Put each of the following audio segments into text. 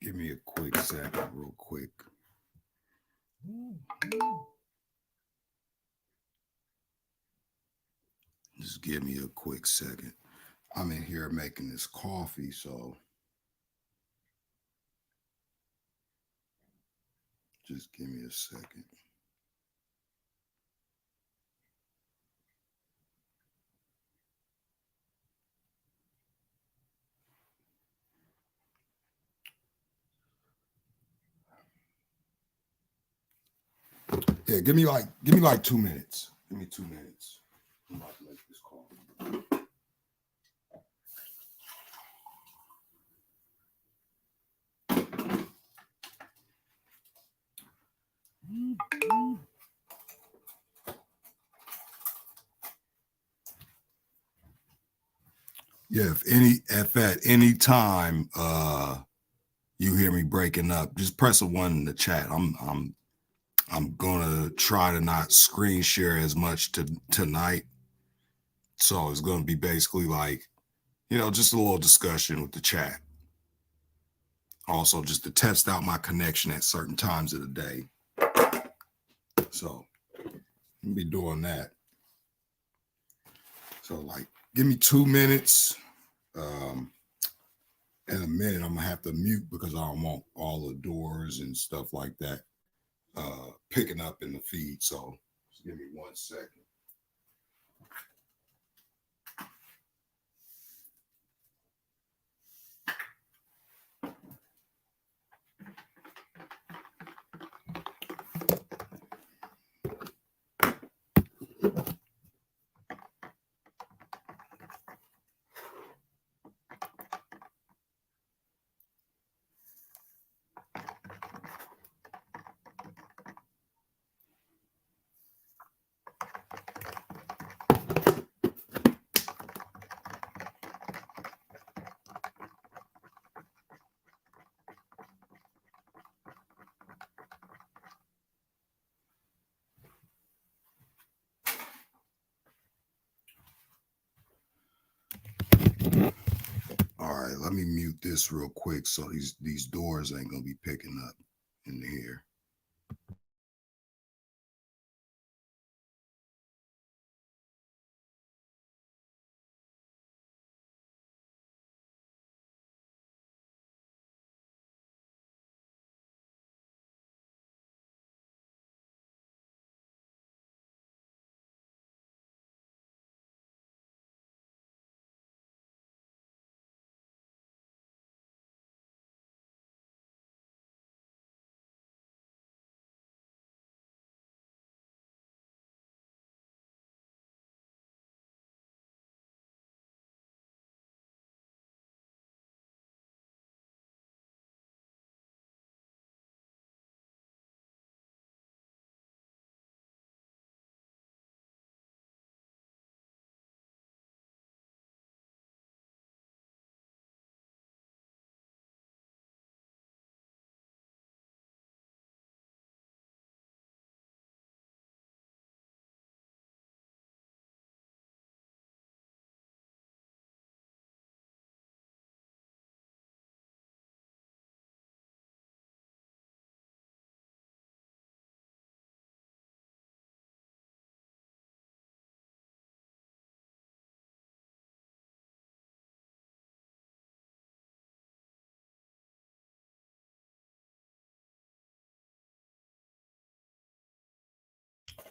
Give me a quick second, real quick. Just give me a quick second. I'm in here making this coffee, so just give me a second. Yeah, give me like 2 minutes. Give me 2 minutes. I'm about to make this coffee. Yeah, if at any time you hear me breaking up, just press a 1 in the chat. I'm gonna try to not screen share as much tonight. So it's gonna be basically like, just a little discussion with the chat. Also, just to test out my connection at certain times of the day. So I'll be doing that. So like, give me 2 minutes. In a minute, I'm gonna have to mute because I don't want all the doors and stuff like that picking up in the feed. So just give me 1 second. All right, let me mute this real quick so these doors ain't gonna be picking up in here.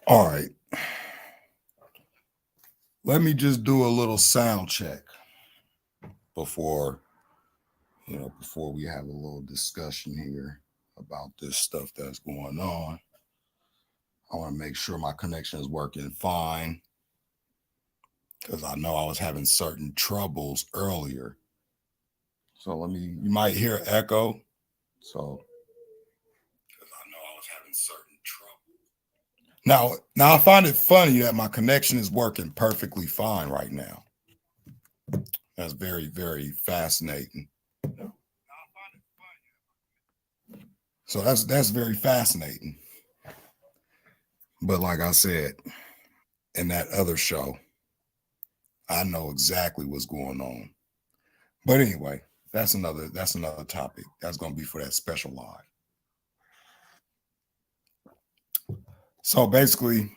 All right. Let me just do a little sound check before we have a little discussion here about this stuff that's going on. I want to make sure my connection is working fine because I know I was having certain troubles earlier. So you might hear echo. So, because I know I was having certain trouble. Now I find it funny that my connection is working perfectly fine right now. That's very, very fascinating. So that's very fascinating. But like I said, in that other show, I know exactly what's going on. But anyway, that's another topic. That's gonna be for that special live. So basically,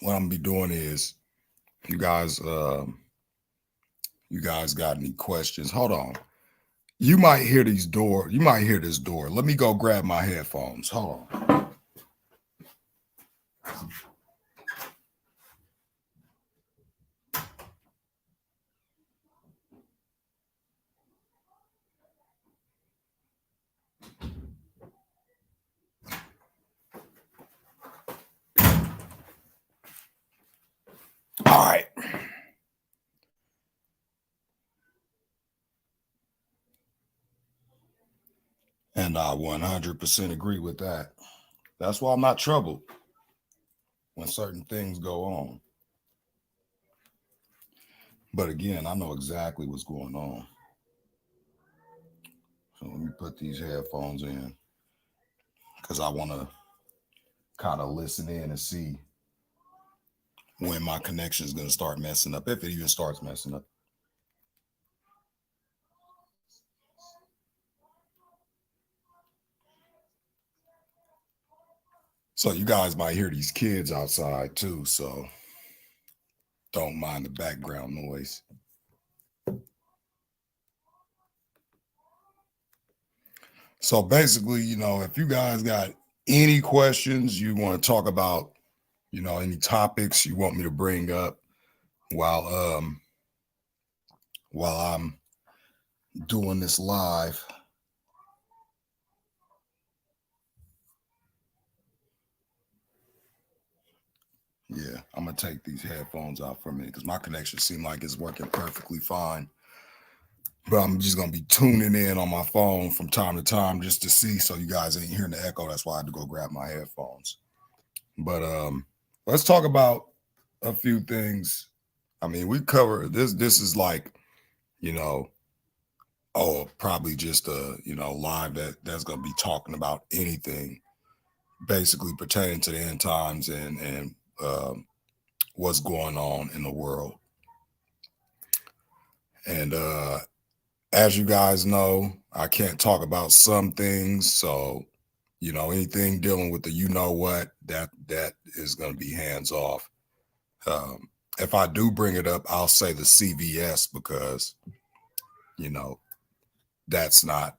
what I'm gonna be doing is you guys got any questions? Hold on. You might hear this door. Let me go grab my headphones. Hold on. All right. And I 100% agree with that. That's why I'm not troubled when certain things go on. But again, I know exactly what's going on. So let me put these headphones in because I want to kind of listen in and see when my connection is going to start messing up, if it even starts messing up. So you guys might hear these kids outside too, so don't mind the background noise. So basically, if you guys got any questions you want to talk about, any topics you want me to bring up while I'm doing this live. Yeah, I'm gonna take these headphones out for a minute because my connection seems like it's working perfectly fine. But I'm just gonna be tuning in on my phone from time to time just to see, so you guys ain't hearing the echo. That's why I had to go grab my headphones. But let's talk about a few things. I mean, we cover this. This is like, probably just a live that's gonna be talking about anything basically pertaining to the end times and what's going on in the world. And as you guys know, I can't talk about some things. So, anything dealing with the what, that is going to be hands off. If I do bring it up, I'll say the CVS because, that's not,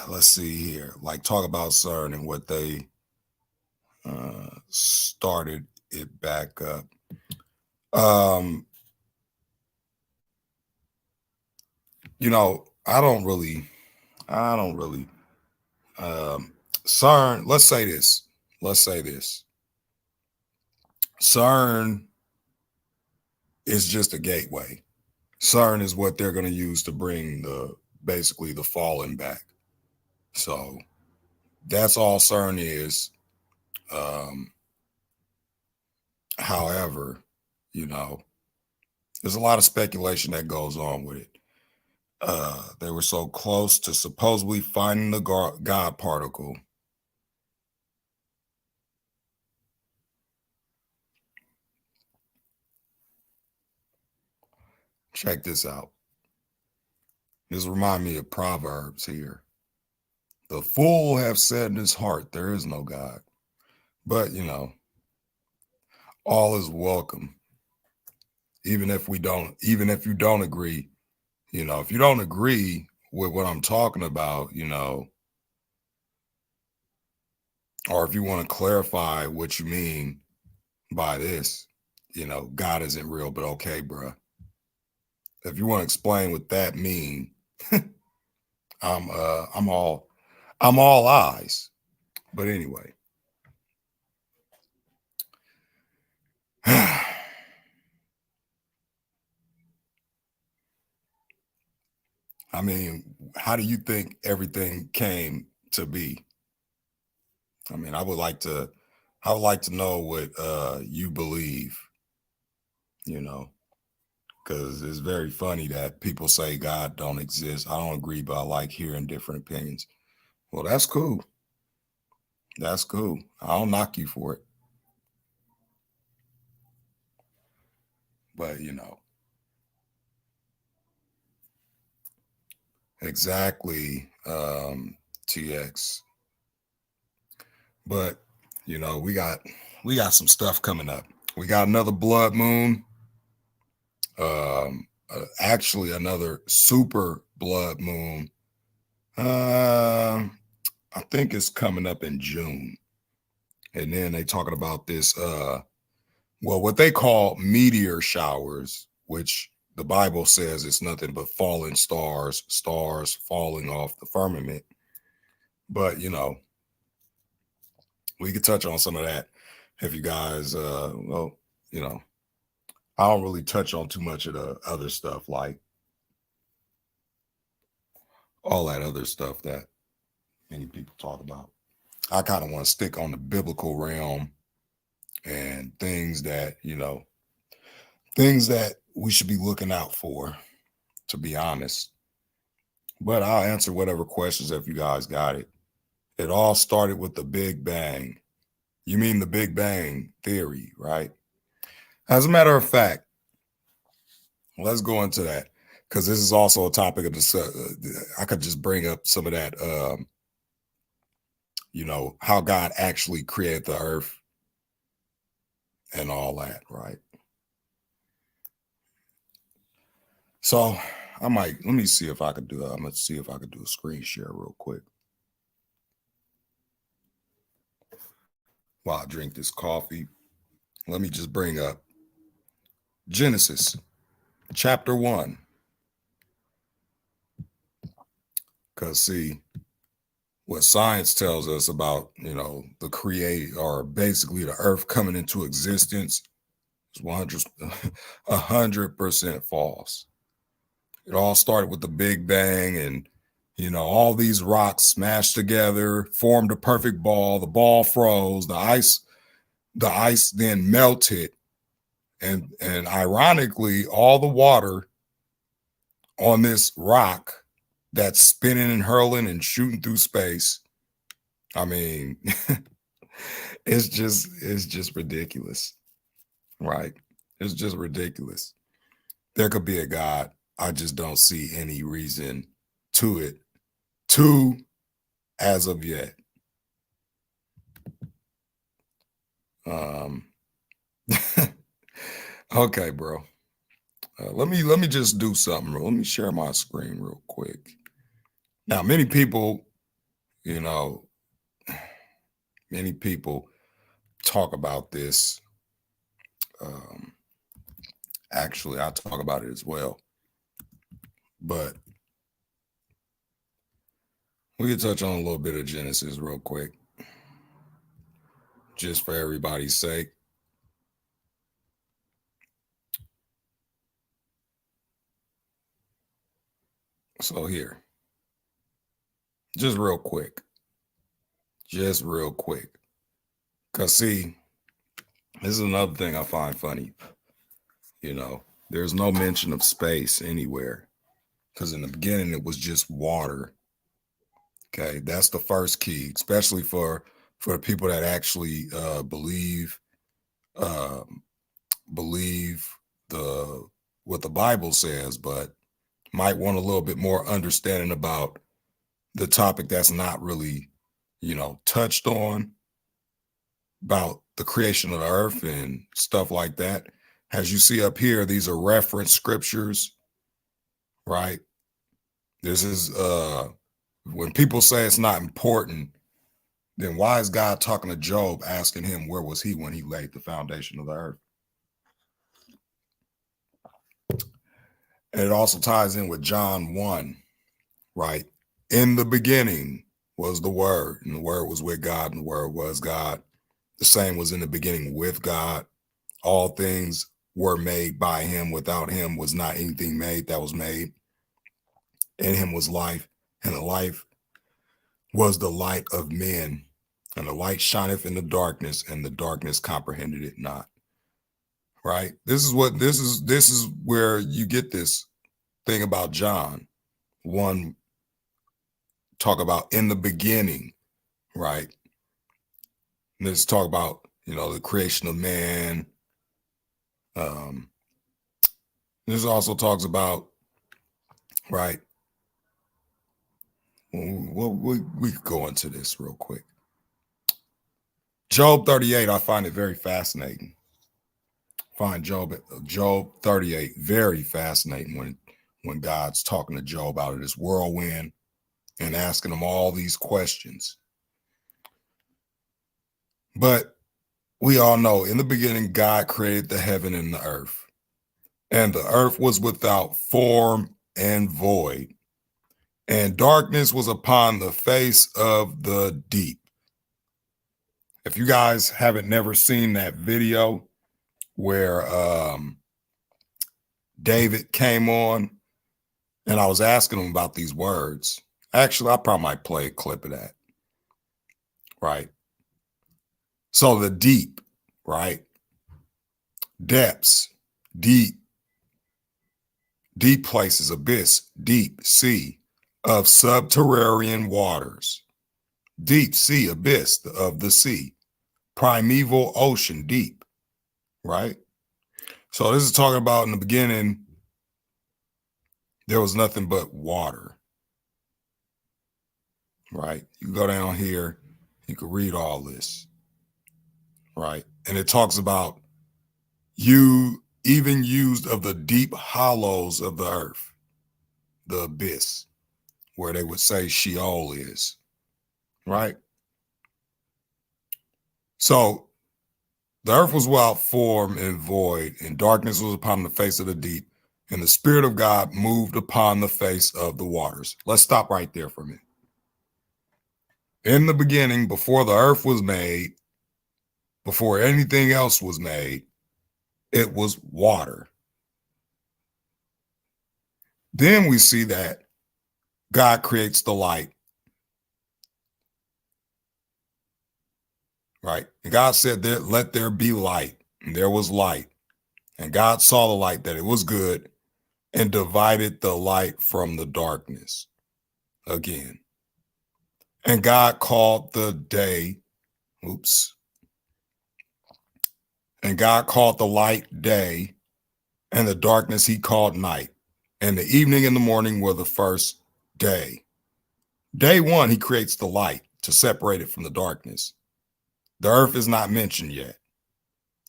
let's see here, like talk about CERN and what they started it back up. I don't really CERN, let's say this. CERN is just a gateway. CERN is what they're going to use to bring basically the fallen back. So that's all CERN is. However, there's a lot of speculation that goes on with it. They were so close to supposedly finding the God particle. Check this out. This reminds me of Proverbs here. The fool have said in his heart, there is no God. But, all is welcome. Even if you don't agree, if you don't agree with what I'm talking about, or if you want to clarify what you mean by this, God isn't real, but okay, bruh. If you want to explain what that mean, I'm all eyes. But anyway. I mean, how do you think everything came to be? I mean, I would like to know what you believe, because it's very funny that people say God don't exist. I don't agree, but I like hearing different opinions. Well, that's cool. That's cool. I don't knock you for it. But, Exactly, TX. But we got some stuff coming up. We got another blood moon. Actually another super blood moon. I think it's coming up in June. And then they talking about this what they call meteor showers, which the Bible says it's nothing but falling stars falling off the firmament. But we could touch on some of that if you guys I don't really touch on too much of the other stuff, like all that other stuff that many people talk about. I kind of want to stick on the biblical realm and things that we should be looking out for, to be honest. But I'll answer whatever questions if you guys got it. It all started with the Big Bang. You mean the Big Bang theory, right? As a matter of fact, let's go into that, because this is also a topic of the. I could just bring up some of that. How God actually created the earth and all that, right? So let me see if I could do. I'm gonna see if I could do a screen share real quick while I drink this coffee. Let me just bring up Genesis chapter 1. Because see, what science tells us about, the create, or basically the earth coming into existence, is 100% false. It all started with the Big Bang, and all these rocks smashed together, formed a perfect ball. The ball froze, the ice then melted, and ironically, all the water on this rock that's spinning and hurling and shooting through space. I mean, it's just ridiculous, right? It's just ridiculous. There could be a God. I just don't see any reason to it, as of yet. Okay, bro. Let me just do something. Let me share my screen real quick. Now, many people talk about this. Actually, I talk about it as well, but we can touch on a little bit of Genesis real quick, just for everybody's sake. So here, just real quick, because see, this is another thing I find funny. There's no mention of space anywhere, because in the beginning it was just water. Okay, that's the first key, especially for the people that actually believe the what the Bible says, but might want a little bit more understanding about the topic that's not really, touched on, about the creation of the earth and stuff like that. As you see up here, these are reference scriptures, right? This is when people say it's not important, then why is God talking to Job, asking him where was he when he laid the foundation of the earth? And it also ties in with John 1, right? In the beginning was the Word, and the Word was with God, and the Word was God. The same was in the beginning with God. All things were made by him. Without him was not anything made that was made. In him was life, and the life was the light of men. And the light shineth in the darkness, and the darkness comprehended it not. Right? This is where you get this thing about John 1, talk about in the beginning, right? And let's talk about, the creation of man. This also talks about, right, Well, we could go into this real quick. Job 38, I find it very fascinating. Find Job 38 very fascinating when God's talking to Job out of this whirlwind and asking him all these questions. But we all know in the beginning, God created the heaven and the earth, and the earth was without form and void, and darkness was upon the face of the deep. If you guys haven't never seen that video where David came on and I was asking him about these words, actually, I probably might play a clip of that. Right. So the deep, right? Depths, deep places, abyss, deep sea of subterranean waters, deep sea, abyss of the sea, primeval ocean, deep, right? So this is talking about in the beginning, there was nothing but water, right? You go down here, you can read all this, right? And it talks about you even used of the deep hollows of the earth, the abyss, where they would say Sheol is, right? So the earth was without form and void, and darkness was upon the face of the deep, and the Spirit of God moved upon the face of the waters. Let's stop right there for a minute. In the beginning, before the earth was made, before anything else was made, it was water. Then we see that God creates the light, right? And God said, let there be light. And there was light. And God saw the light, that it was good, and divided the light from the darkness again. And God called the day, and God called the light day, and the darkness he called night. And the evening and the morning were the first day. Day one, he creates the light to separate it from the darkness. The earth is not mentioned yet.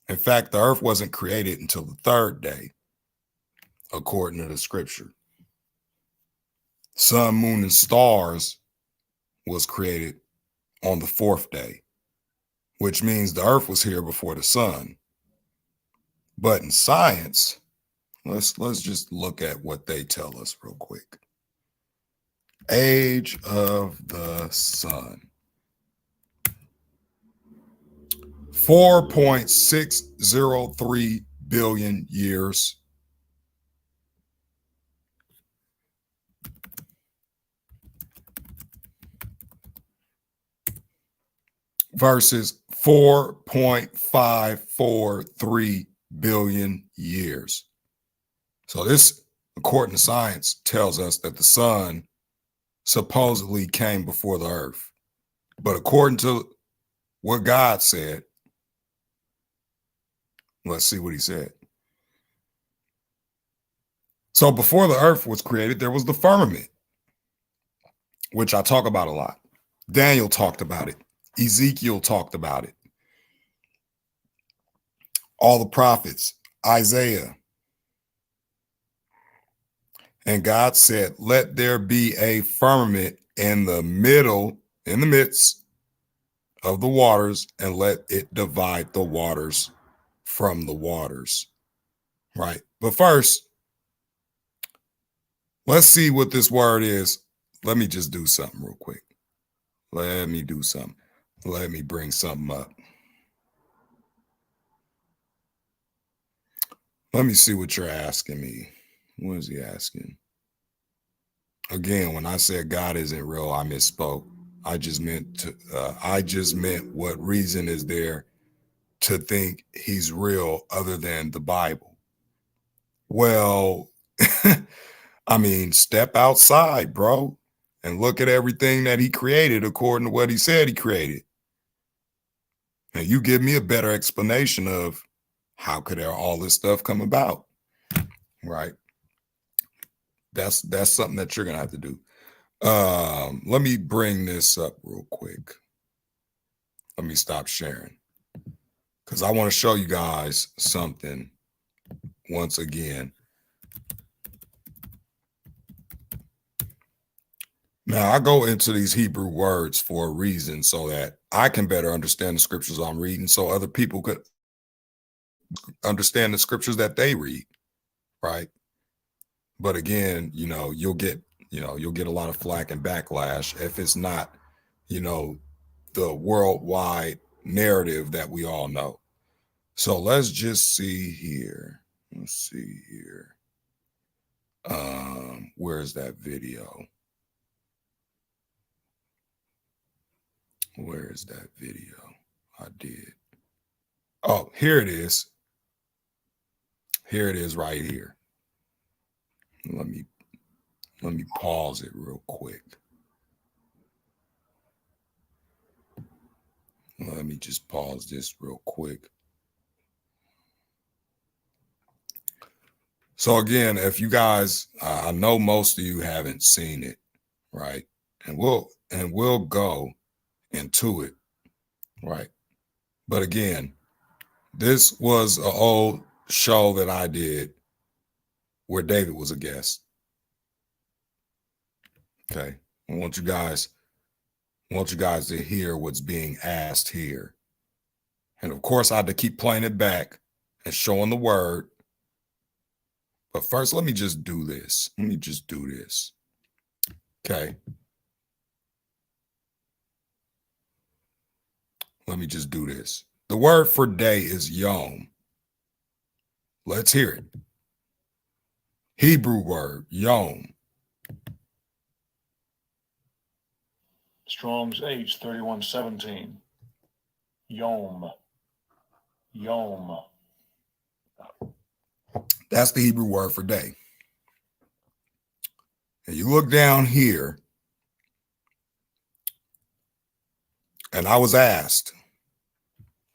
In fact, the earth wasn't created until the third day, according to the scripture. Sun, moon, and stars was created on the fourth day, which means the earth was here before the sun. But in science, let's just look at what they tell us real quick. Age of the sun. 4.603 billion years. Versus 4.543 billion years. So this, according to science, tells us that the sun supposedly came before the earth. But according to what God said, let's see what he said. So before the earth was created, there was the firmament, which I talk about a lot. Daniel talked about it. Ezekiel talked about it. All the prophets, Isaiah. And God said, let there be a firmament in the midst of the waters, and let it divide the waters from the waters. Right. But first, let's see what this word is. Let me just do something real quick. Let me do something. Let me bring something up. Let me see what you're asking me. What is he asking? Again, when I said God isn't real, I misspoke. I just meant what reason is there to think he's real other than the Bible? Well, I mean, step outside, bro, and look at everything that he created according to what he said he created. And you give me a better explanation of how could all this stuff come about, right? That's something that you're gonna have to do. Let me bring this up real quick. Let me stop sharing because I want to show you guys something once again. Now, I go into these Hebrew words for a reason so that I can better understand the scriptures I'm reading so other people could understand the scriptures that they read, right? But again, you'll get a lot of flack and backlash if it's not, the worldwide narrative that we all know. So let's just see here. Let's see here. Where's that video? Where is that video? I did. Oh, here it is. Here it is right here. Let me pause it real quick. Let me just pause this real quick. So again, if you guys, I know most of you haven't seen it, right? And we'll go into it, right? But again, this was an old show that I did where David was a guest. Okay, I want you guys to hear what's being asked here, and of course, I had to keep playing it back and showing the word. But first, let me just do this. Okay. Let me just do this. The word for day is yom. Let's hear it. Hebrew word, yom. Strong's H 3117. Yom. Yom. That's the Hebrew word for day. And you look down here, and I was asked,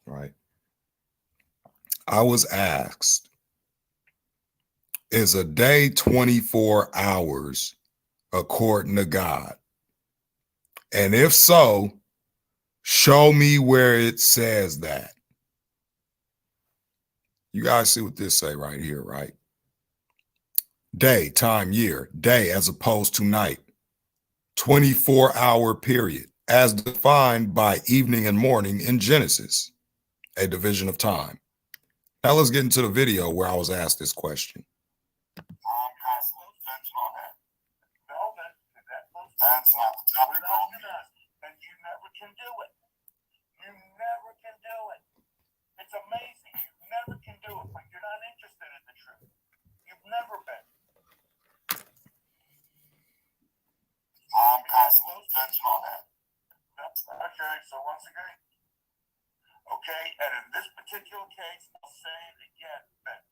right? I was asked, is a day 24 hours according to God? And if so, show me where it says that. You guys see what this say right here, right? Day, time, year, day as opposed to night. 24-hour period as defined by evening and morning in Genesis, a division of time. Now let's get into the video where I was asked this question. That's not the topic. And you never can do it. You never can do it. It's amazing. You never can do it, but you're not interested in the truth. You've never been. I'm constantly judging on that. Okay, so once again. Okay, and in this particular case, I'll say it again, Ben.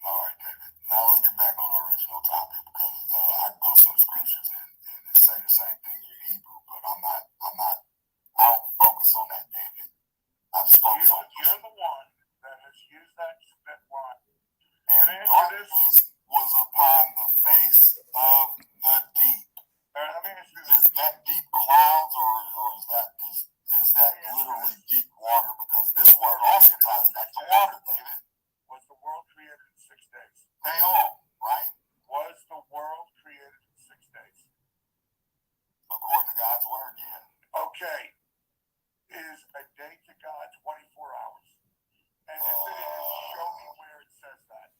All right, David. Now let's get back on our original topic because I can go some scriptures and say the same thing in Hebrew, but I'm not. I don't focus on that, David. I just focus on. You're the one that has used that one. And darkness was upon the face of the deep. Let me ask you this: is that deep clouds, or is that literally deep water? Because this word also ties back to water, David. Was the world created in 6 days? They all, right? Was the world created in 6 days? According to God's word, yeah. Okay. Is a day to God 24 hours? And if it is, show me where it says that.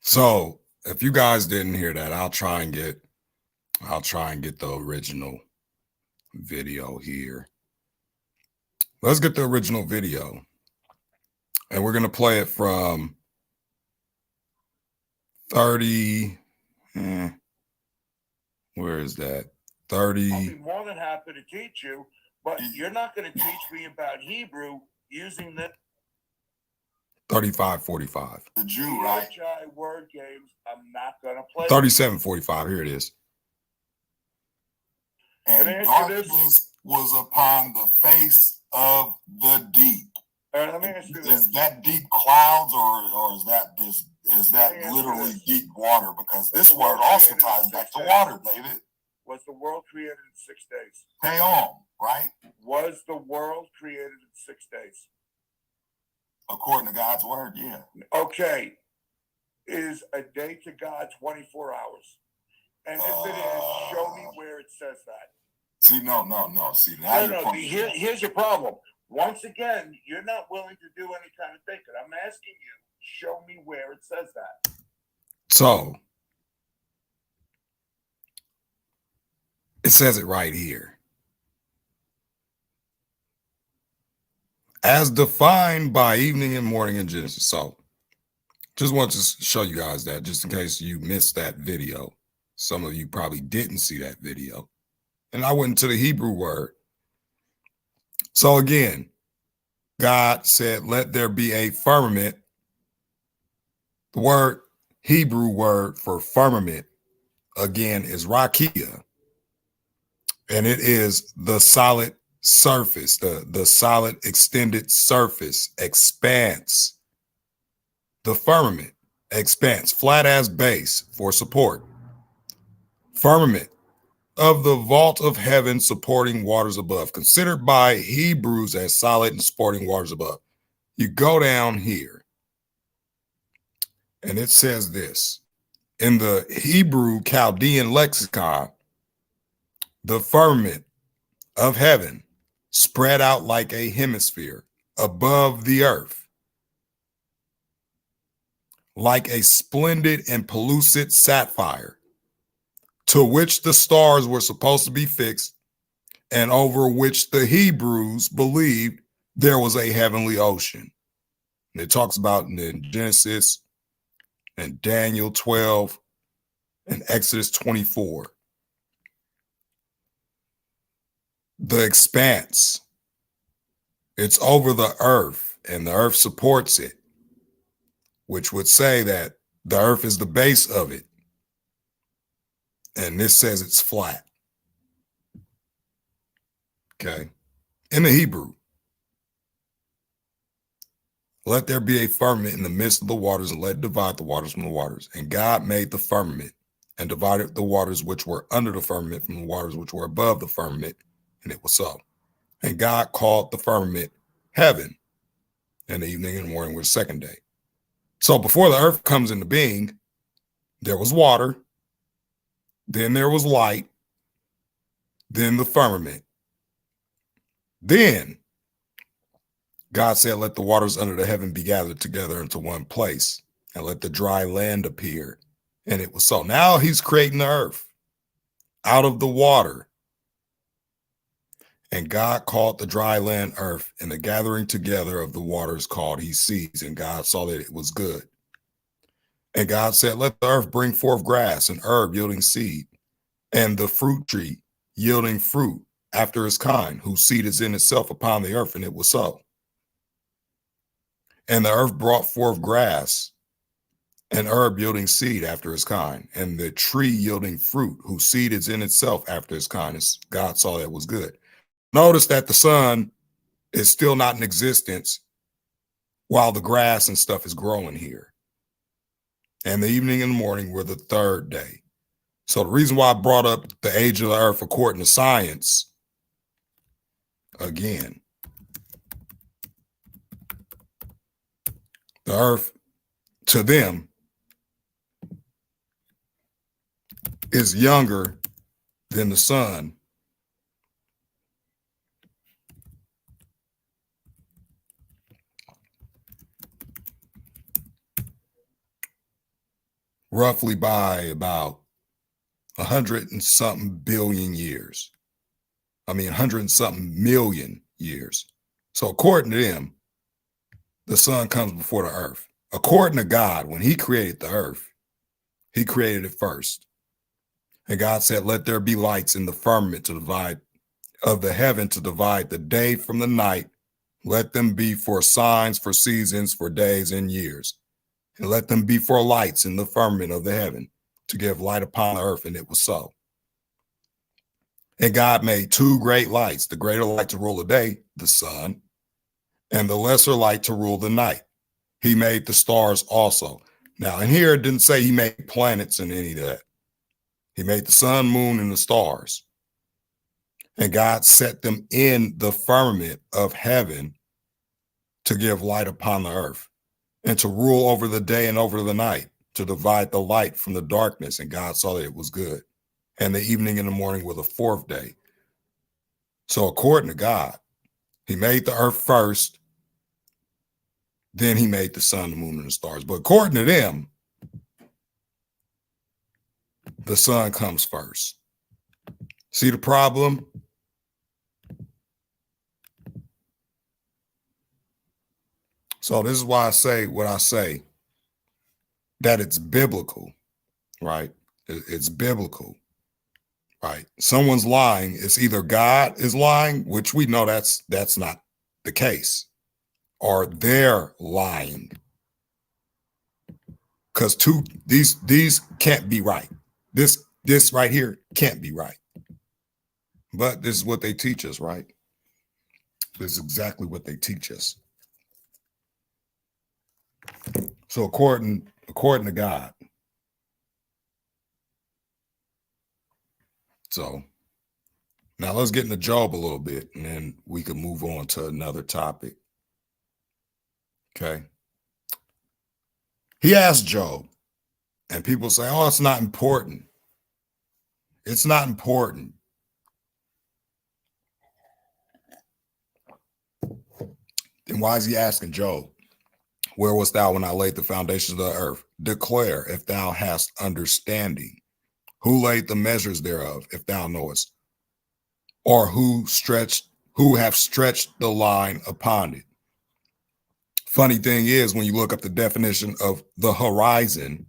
So if you guys didn't hear that, I'll try and get the original video here. Let's get the original video. And we're going to play it from 30. Where is that? 30. I'll be more than happy to teach you, but you're not going to teach me about Hebrew using the 35:45. The Jew, right? Word games. I'm not going to play. 37:45. Here it is. And darkness was upon the face of the deep. Let me ask you this: is that deep clouds, or is is that literally deep water? Because this word also ties back to water, David. Was the world created in 6 days? Theon, right? Was the world created in 6 days? According to God's word, yeah. Okay. Is a day to God 24 hours? And if it is, show me where it says that. See, no. See, now you're pointing. Here's your problem. Once again, you're not willing to do any kind of thinking. I'm asking you, show me where it says that. So it says it right here. As defined by evening and morning in Genesis. So just want to show you guys that just in case you missed that video. Some of you probably didn't see that video. And I went to the Hebrew word. So again, God said, let there be a firmament. The Hebrew word for firmament, again, is rakia. And it is the solid surface, the solid extended surface, expanse. The firmament, expanse, flat as base for support. Firmament of the vault of heaven supporting waters above, considered by Hebrews as solid and supporting waters above. You go down here and it says this. In the Hebrew Chaldean lexicon, the firmament of heaven spread out like a hemisphere above the earth, like a splendid and pellucid sapphire, to which the stars were supposed to be fixed, and over which the Hebrews believed there was a heavenly ocean. And it talks about in Genesis and Daniel 12 and Exodus 24. The expanse, it's over the earth, and the earth supports it, which would say that the earth is the base of it. And this says it's flat. Okay. In the Hebrew, let there be a firmament in the midst of the waters, and let it divide the waters from the waters. And God made the firmament and divided the waters which were under the firmament from the waters which were above the firmament. And it was so. And God called the firmament heaven, and the evening and morning were the second day. So before the earth comes into being, there was water, then there was light, then the firmament. Then God said, let the waters under the heaven be gathered together into one place, and let the dry land appear. And it was so. Now he's creating the earth out of the water. And God called the dry land earth, and the gathering together of the waters called he seas. And God saw that it was good. And God said, let the earth bring forth grass and herb yielding seed, and the fruit tree yielding fruit after its kind, whose seed is in itself upon the earth. And it was so. And the earth brought forth grass and herb yielding seed after its kind, and the tree yielding fruit, whose seed is in itself after its kind. And God saw that it was good. Notice that the sun is still not in existence while the grass and stuff is growing here. And the evening and the morning were the third day. So the reason why I brought up the age of the earth according to science, again, the earth to them is younger than the sun. Roughly by about 100 and something billion years. 100 and something million years. So according to them, the sun comes before the earth. According to God, when he created the earth, he created it first. And God said, let there be lights in the firmament to divide of the heaven, to divide the day from the night. Let them be for signs, for seasons, for days and years. And let them be for lights in the firmament of the heaven, to give light upon the earth. And it was so. And God made two great lights, the greater light to rule the day, the sun, and the lesser light to rule the night. He made the stars also. Now, in here, it didn't say he made planets and any of that. He made the sun, moon, and the stars. And God set them in the firmament of heaven to give light upon the earth and to rule over the day and over the night, to divide the light from the darkness. And God saw that it was good. And the evening and the morning were the fourth day. So according to God, he made the earth first, then he made the sun, the moon, and the stars. But according to them, the sun comes first. See the problem? So this is why I say what I say, that it's biblical, right? It's biblical, right? Someone's lying. It's either God is lying, which we know that's not the case, or they're lying. Because these can't be right. This right here can't be right. But this is what they teach us, right? This is exactly what they teach us. So according to God. So now let's get into Job a little bit, and then we can move on to another topic. Okay. He asked Job, and people say, oh, it's not important. It's not important. Then why is he asking Job? Where wast thou when I laid the foundations of the earth? Declare if thou hast understanding. Who laid the measures thereof, if thou knowest? Or who have stretched the line upon it? Funny thing is, when you look up the definition of the horizon,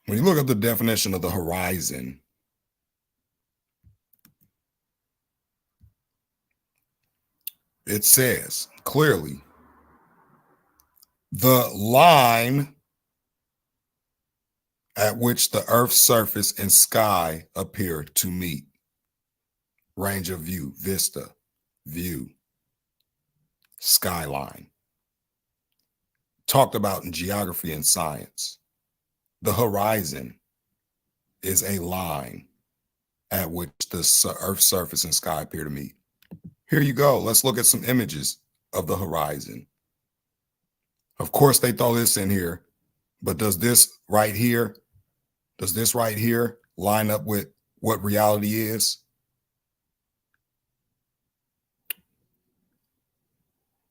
when you look up the definition of the horizon, it says clearly, the line at which the earth's surface and sky appear to meet. Range of view, vista, view, skyline. Talked about in geography and science. The horizon is a line at which the earth's surface and sky appear to meet. Here you go. Let's look at some images of the horizon. Of course, they throw this in here, but does this right here line up with what reality is?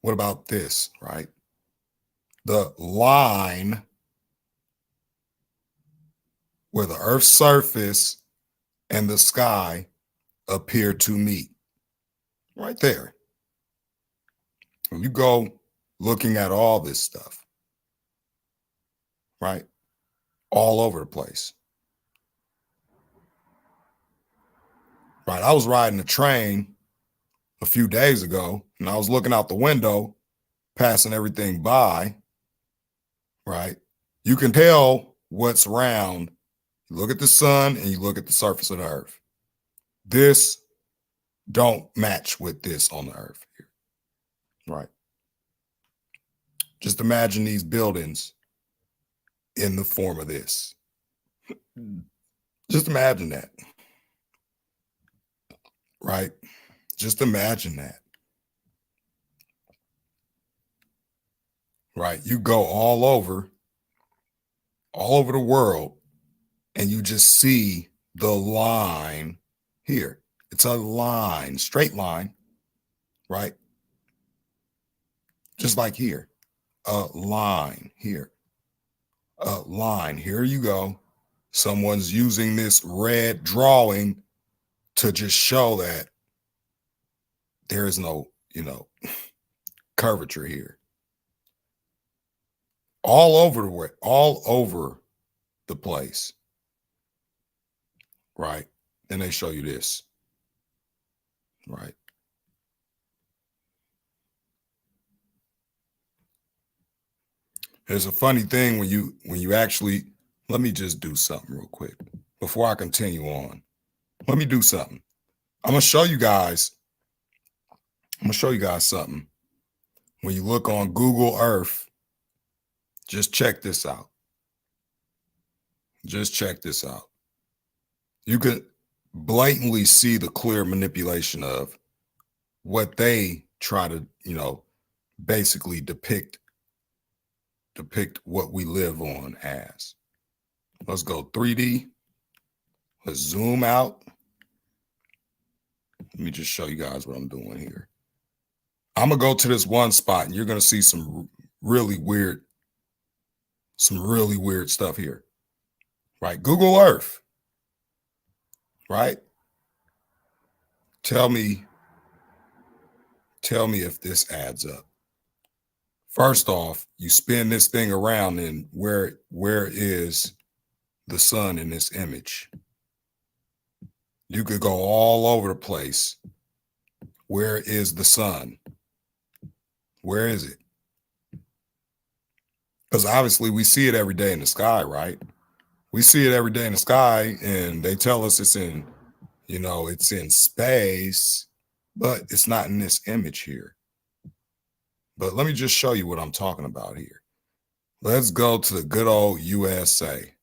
What about this, right? The line where the earth's surface and the sky appear to meet. Right there. When you go looking at all this stuff, right? All over the place. Right. I was riding a train a few days ago, and I was looking out the window, passing everything by, right? You can tell what's round. You look at the sun and you look at the surface of the earth. This don't match with this on the earth here, right? Just imagine these buildings in the form of this. Just imagine that, right? Just imagine that, right? You go all over the world, and you just see the line here. It's a line, straight line, right? Just like here, a line here, a line. Here you go. Someone's using this red drawing to just show that there is no, curvature here. All over the place, right? Then they show you this, right? There's a funny thing when you actually, let me just do something real quick before I continue on. Let me do something. I'm going to show you guys something. When you look on Google Earth, just check this out. Just check this out. You can blatantly see the clear manipulation of what they try to, basically depict what we live on as. Let's go 3D. Let's zoom out. Let me just show you guys what I'm doing here. I'm going to go to this one spot and you're going to see some really weird stuff here. Right? Google Earth. Right? Tell me if this adds up. First off, you spin this thing around and where is the sun in this image? You could go all over the place. Where is the sun? Where is it? Because obviously we see it every day in the sky, right? We see it every day in the sky and they tell us it's in, it's in space, but it's not in this image here. But let me just show you what I'm talking about here. Let's go to the good old USA.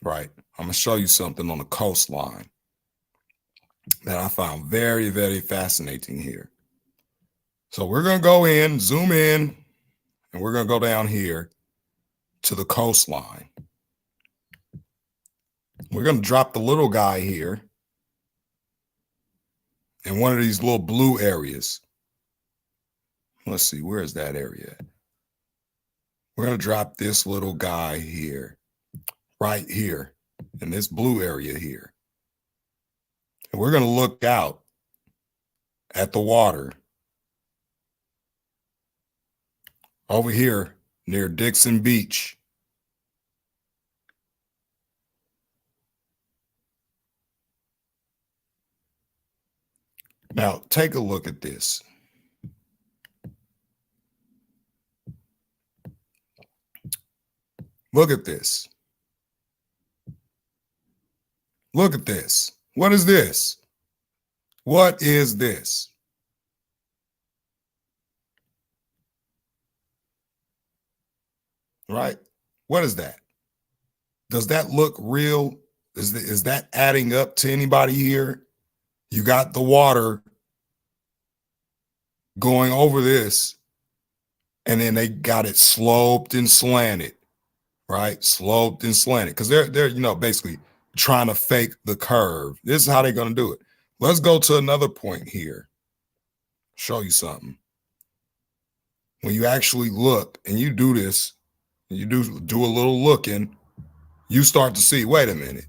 Right. I'm going to show you something on the coastline that I found very, very fascinating here. So we're going to go in, zoom in, and we're going to go down here to the coastline. We're going to drop the little guy here in one of these little blue areas. Let's see, where is that area? We're going to drop this little guy here, right here, in this blue area here. And we're going to look out at the water over here near Dixon Beach. Now, take a look at this. Look at this. Look at this. What is this? What is this? Right? What is that? Does that look real? Is that adding up to anybody here? You got the water going over this, and then they got it sloped and slanted, right? Sloped and slanted, because they're basically trying to fake the curve. This is how they're going to do it. Let's go to another point here. Show you something. When you actually look and you do this, you do a little looking, you start to see, wait a minute.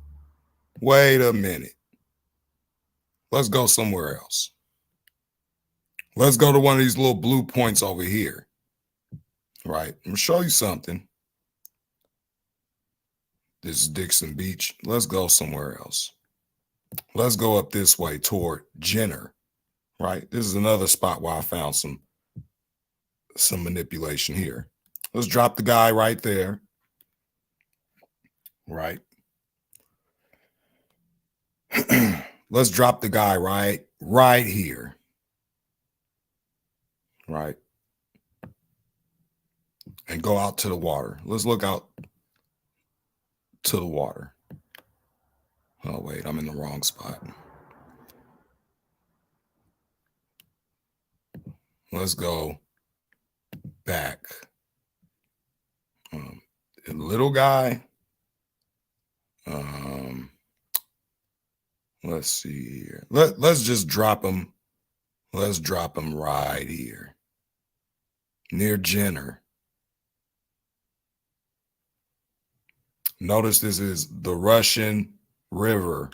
Let's go somewhere else. Let's go to one of these little blue points over here. Right? I'm going to show you something. This is Dixon Beach. Let's go somewhere else. Let's go up this way toward Jenner. Right? This is another spot where I found some manipulation here. Let's drop the guy right there. Right? Let's drop the guy right here. Right? And go out to the water. Let's look out to the water. Oh, wait, I'm in the wrong spot. Let's go back. The little guy. Let's see here. Let's just drop him. Let's drop him right here. Near Jenner. Notice this is the Russian River,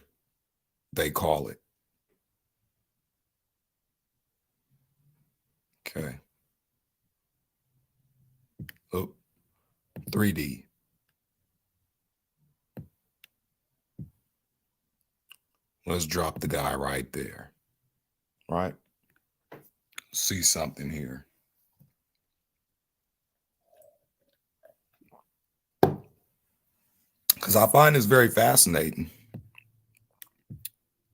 they call it. Okay. Oh, 3D. Let's drop the guy right there. Right? See something here. because I find this very fascinating.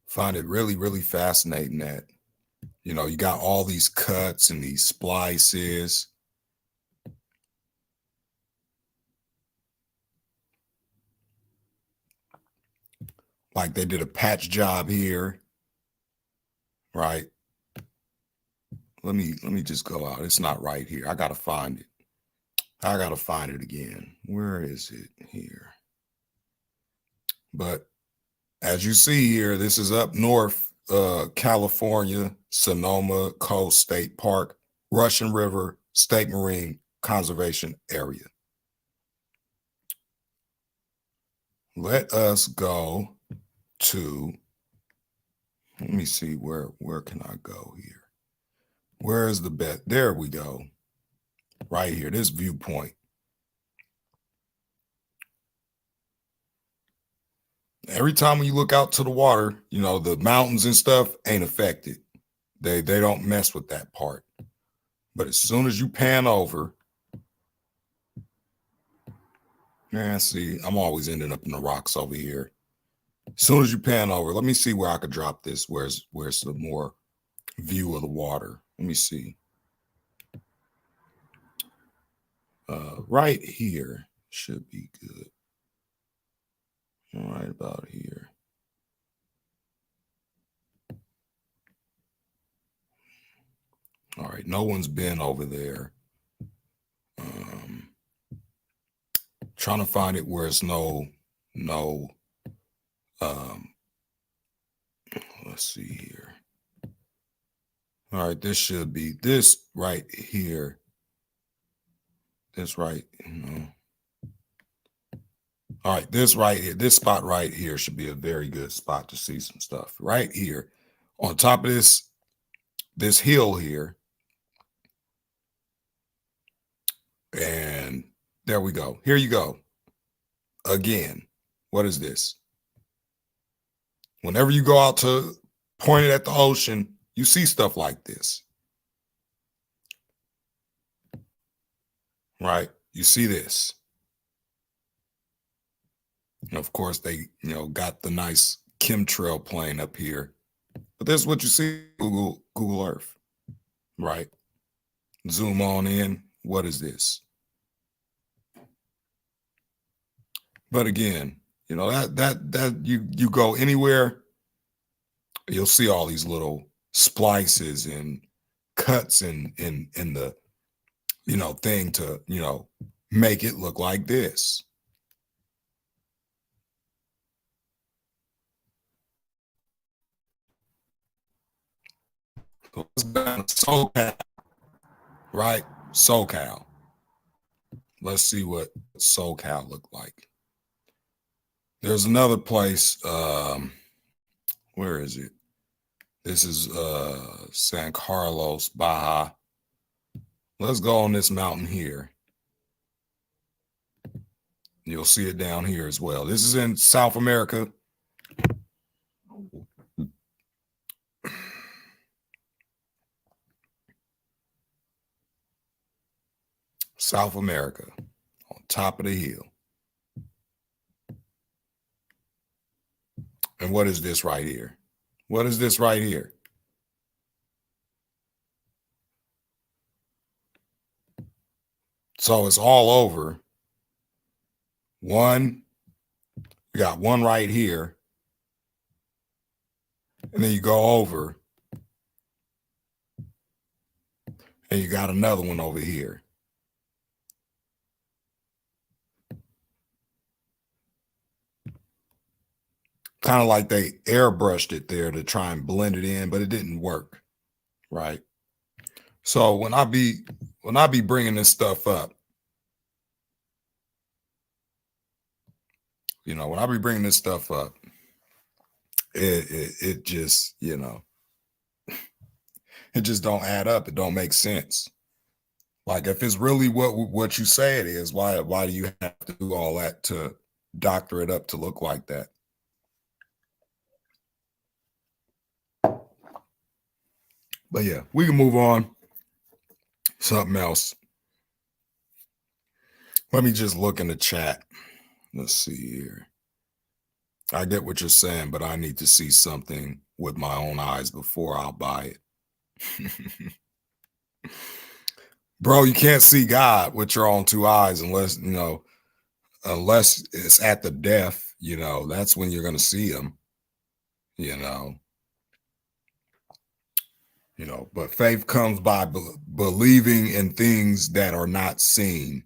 Find it really, really fascinating that, you know, you got all these cuts and these splices. Like they did a patch job here, right? Let me just go out. It's not right here. I gotta find it. I gotta find it again. Where is it here? But as you see here, this is up north, California, Sonoma Coast State Park, Russian River State Marine Conservation Area. Let us go to, let me see, where can I go here? Where is the bet? There we go. Right here, this viewpoint. Every time when you look out to the water, you know, the mountains and stuff ain't affected. They don't mess with that part. But as soon as you pan over, man, see, I'm always ending up in the rocks over here. As soon as you pan over, let me see where I could drop this. Where's the more view of the water? Let me see. Right here should be good. Right about here. All right, no one's been over there. Trying to find it where it's no let's see here. All right, this should be this right here. This right, all right, this right here, this spot right here should be a very good spot to see some stuff. Right here, on top of this hill here. And there we go. Here you go. Again, what is this? Whenever you go out to point it at the ocean, you see stuff like this. Right? You see this. And of course, they, got the nice chemtrail plane up here. But this is what you see Google Earth. Right? Zoom on in. What is this? But again, that you go anywhere, you'll see all these little splices and cuts in the thing to make it look like this. So let's go down to SoCal, right? SoCal. Let's see what SoCal looked like. There's another place. Where is it? This is San Carlos, Baja. Let's go on this mountain here. You'll see it down here as well. This is in South America. South America, on top of the hill. And what is this right here? What is this right here? So it's all over. You got one right here. And then you go over. And you got another one over here. Kind of like they airbrushed it there to try and blend it in, but it didn't work, right? So when I be bringing this stuff up, when I be bringing this stuff up, it just, it just don't add up. It don't make sense. Like if it's really what you say it is, why do you have to do all that to doctor it up to look like that? But yeah, we can move on. Something else. Let me just look in the chat Let's see here. I get what you're saying, but I need to see something with my own eyes before I'll buy it. Bro, you can't see God with your own two eyes unless, unless it's at the death, that's when you're going to see him, but faith comes by believing in things that are not seen,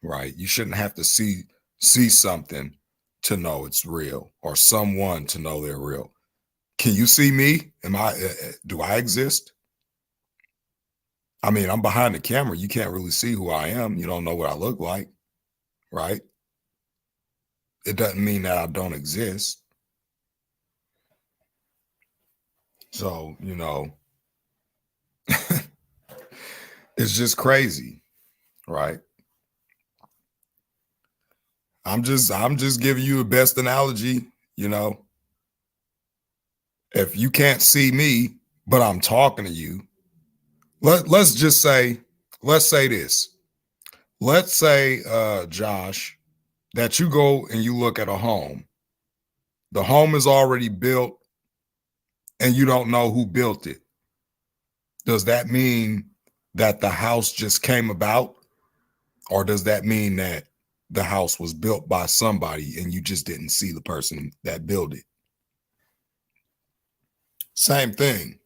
right? You shouldn't have to see something to know it's real, or someone to know they're real. Can you see me? Do I exist? I mean, I'm behind the camera. You can't really see who I am. You don't know what I look like, right? It doesn't mean that I don't exist. So, it's just crazy, right? I'm just giving you the best analogy, If you can't see me, but I'm talking to you, let's say this. Let's say, Josh, that you go and you look at a home. The home is already built and you don't know who built it. Does that mean that the house just came about? Or does that mean that the house was built by somebody and you just didn't see the person that built it? Same thing,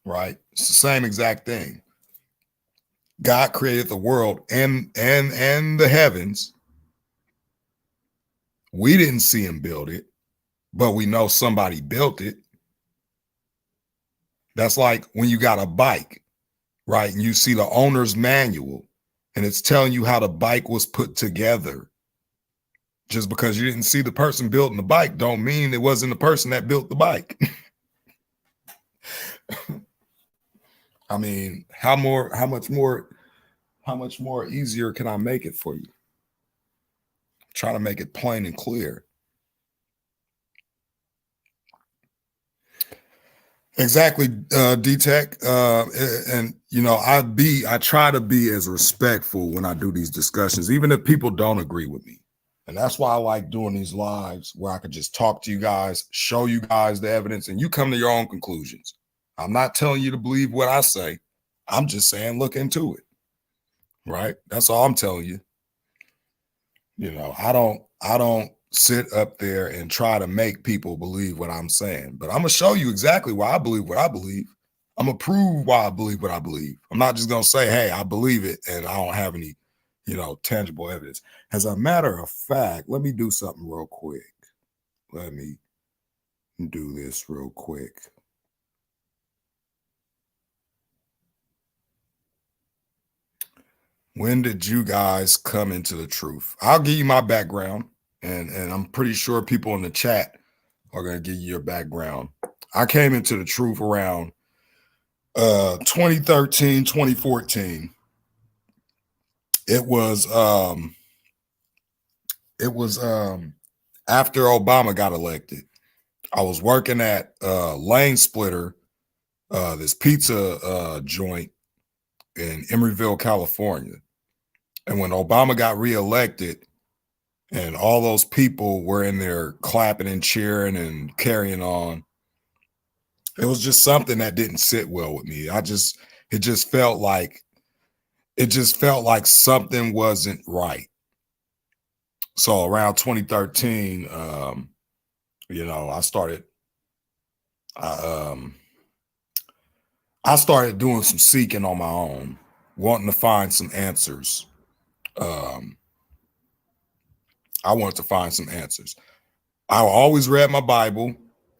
right? It's the same exact thing. God created the world and the heavens. We didn't see him build it, but we know somebody built it. That's like when you got a bike, right? And you see the owner's manual and it's telling you how the bike was put together. Just because you didn't see the person building the bike don't mean it wasn't the person that built the bike. I mean, how much more easier can I make it for you? Try to make it plain and clear. Exactly, D-Tech. And I try to be as respectful when I do these discussions, even if people don't agree with me. And that's why I like doing these lives where I could just talk to you guys, show you guys the evidence, and you come to your own conclusions. I'm not telling you to believe what I say. I'm just saying, look into it. Right? That's all I'm telling you. I don't sit up there and try to make people believe what I'm saying, but I'm gonna show you exactly why I believe what I believe. I'm gonna prove why I believe what I believe. I'm not just gonna say, hey, I believe it and I don't have any, tangible evidence. As a matter of fact, let me do something real quick. Let me do this real quick. When did you guys come into the truth? I'll give you my background, and I'm pretty sure people in the chat are going to give you your background. I came into the truth around 2013, 2014. It was after Obama got elected. I was working at Lane Splitter, this pizza joint in Emeryville, California. And when Obama got reelected and all those people were in there clapping and cheering and carrying on, it was just something that didn't sit well with me. It just felt like something wasn't right. So around 2013, I started doing some seeking on my own, wanting to find some answers. I wanted to find some answers. I always read my Bible,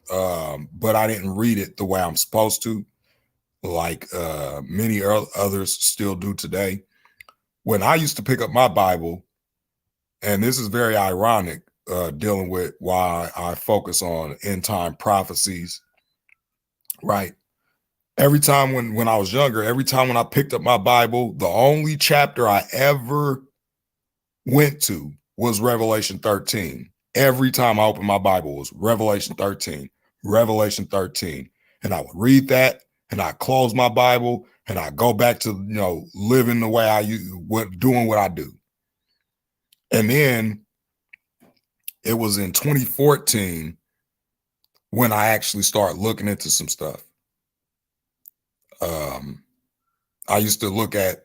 but I didn't read it the way I'm supposed to, like many others still do today. When I used to pick up my Bible, and this is very ironic, dealing with why I focus on end time prophecies, right? Every time when I was younger, every time when I picked up my Bible, the only chapter I ever went to was Revelation 13. Every time I opened my Bible was Revelation 13, Revelation 13. And I would read that and I close my Bible and I go back to, living the way doing what I do. And then it was in 2014 when I actually started looking into some stuff. I used to look at,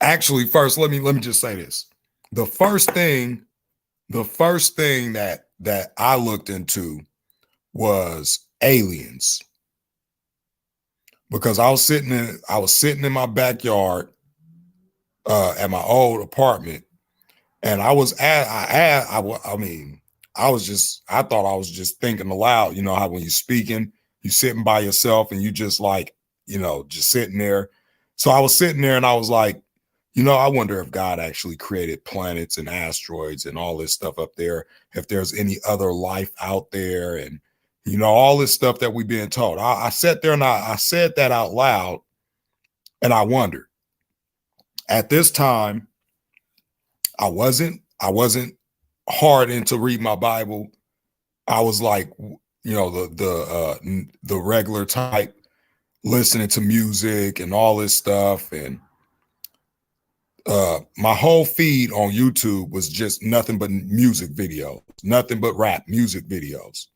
actually first, let me just say this. The first thing that I looked into was aliens. Because I was sitting in my backyard at my old apartment, and I thought I was just thinking aloud. You know how when you're speaking, you sitting by yourself and you just like, just sitting there. So I was sitting there and I was like, I wonder if God actually created planets and asteroids and all this stuff up there, if there's any other life out there, and all this stuff that we've been told. I sat there and I said that out loud, and I wondered. At this time, I wasn't hard into read my Bible. I was like, the regular type, listening to music and all this stuff, and my whole feed on YouTube was just nothing but music videos, nothing but rap music videos.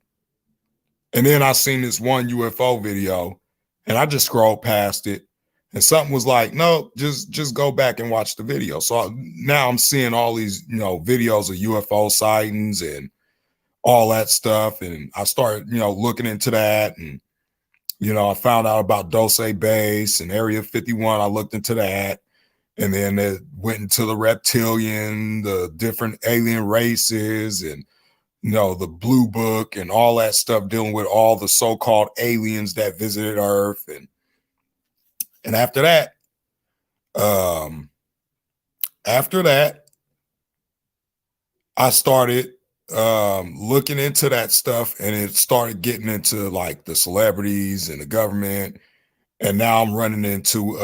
And then I seen this one UFO video, and I just scrolled past it, and something was like, no, just go back and watch the video. So now I'm seeing all these, videos of UFO sightings and all that stuff. And I started, looking into that, and, I found out about Dulce Base and Area 51. I looked into that. And then it went into the reptilian, the different alien races, and the Blue Book and all that stuff, dealing with all the so-called aliens that visited Earth. And after that, I started looking into that stuff, and it started getting into like the celebrities and the government. And now I'm running into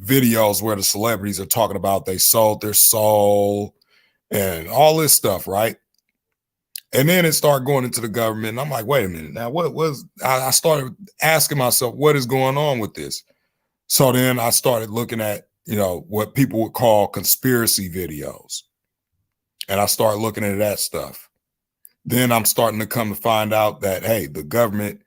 videos where the celebrities are talking about they sold their soul and all this stuff, right? And then it started going into the government. And I'm like, wait a minute. Now, I started asking myself, what is going on with this? So then I started looking at, what people would call conspiracy videos. And I started looking at that stuff. Then I'm starting to come to find out that, hey, the government,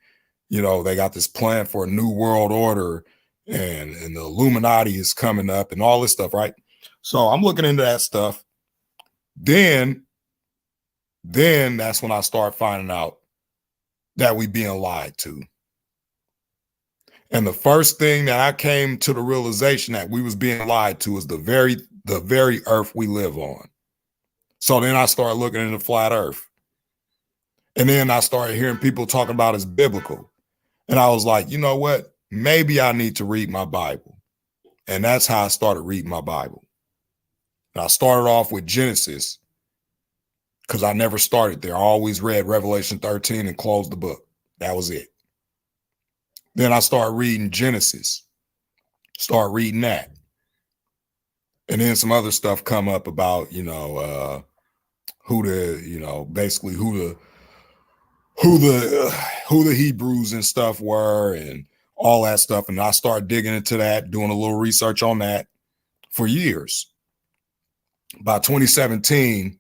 they got this plan for a new world order, and the Illuminati is coming up and all this stuff, right? So I'm looking into that stuff. Then that's when I start finding out that we being lied to. And the first thing that I came to the realization that we was being lied to is the very earth we live on. So then I started looking into flat earth. And then I started hearing people talking about it's biblical. And I was like, you know what? Maybe I need to read my Bible. And that's how I started reading my Bible. And I started off with Genesis, because I never started there. I always read Revelation 13 and closed the book. That was it. Then I started reading Genesis, start reading that. And then some other stuff come up about, who the Hebrews and stuff were and all that stuff. And I started digging into that, doing a little research on that for years. By 2017,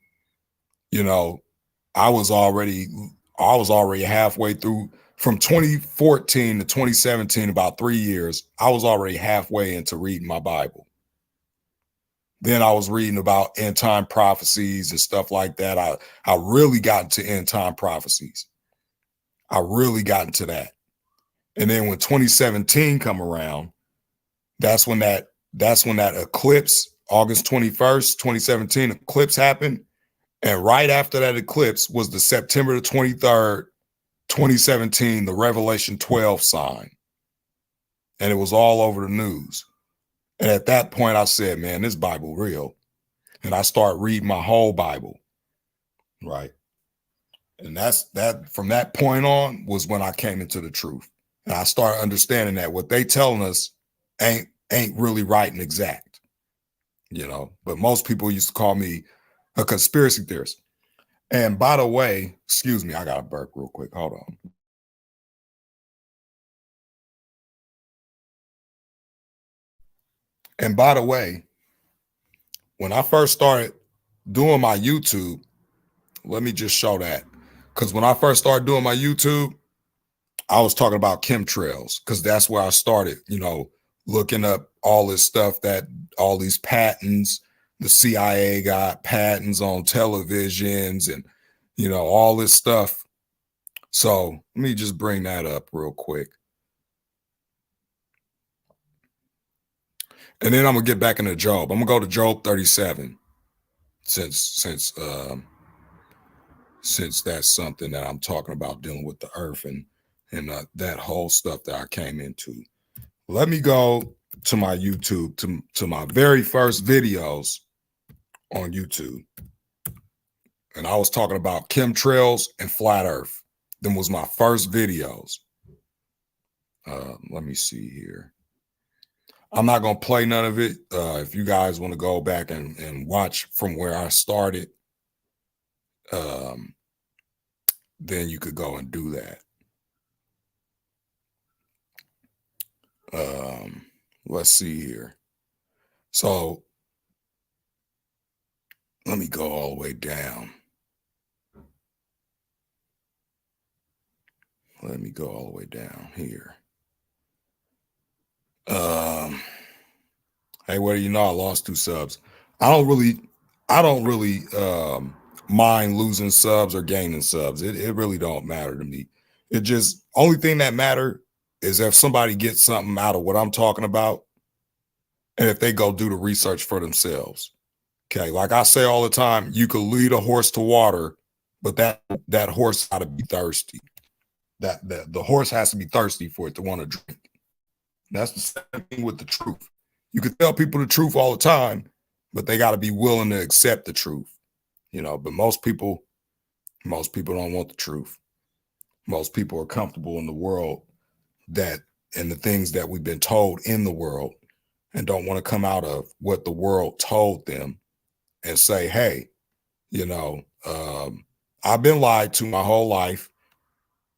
I was already halfway through. From 2014 to 2017, about 3 years, I was already halfway into reading my Bible. Then I was reading about end time prophecies and stuff like that. I really got into end time prophecies. I really got into that. And then when 2017 come around, that's when that eclipse, August 21st, 2017 eclipse happened. And right after that eclipse was the September the 23rd, 2017, the Revelation 12 sign. And it was all over the news. And at that point I said, man, this Bible real. And I started reading my whole Bible. Right. And that from that point on was when I came into the truth. And I started understanding that what they telling us ain't really right and exact. But most people used to call me a conspiracy theorist. And by the way, excuse me, I got to burp real quick. Hold on. And by the way, when I first started doing my YouTube, let me just show that. Because when I first started doing my YouTube, I was talking about chemtrails because that's where I started, looking up all this stuff that all these patents, the CIA got patents on televisions and, all this stuff. So let me just bring that up real quick. And then I'm going to get back into Job. I'm going to go to Job 37 since that's something that I'm talking about dealing with the earth and that whole stuff that I came into. Let me go to my YouTube, to my very first videos on YouTube. And I was talking about chemtrails and flat earth. Them was my first videos. Let me see here. I'm not going to play none of it. If you guys want to go back and watch from where I started, then you could go and do that. Let's see here. So let me go all the way down. Let me go all the way down here. Hey, what do you know? I lost 2 subs. I don't really mind losing subs or gaining subs. It really don't matter to me. It just, only thing that matter is if somebody gets something out of what I'm talking about and if they go do the research for themselves. Okay, like I say all the time, you could lead a horse to water, but that horse got to be thirsty. That the horse has to be thirsty for it to want to drink. That's the same thing with the truth. You can tell people the truth all the time, but they got to be willing to accept the truth. But most people don't want the truth. Most people are comfortable in the world and the things that we've been told in the world and don't want to come out of what the world told them and say, hey, I've been lied to my whole life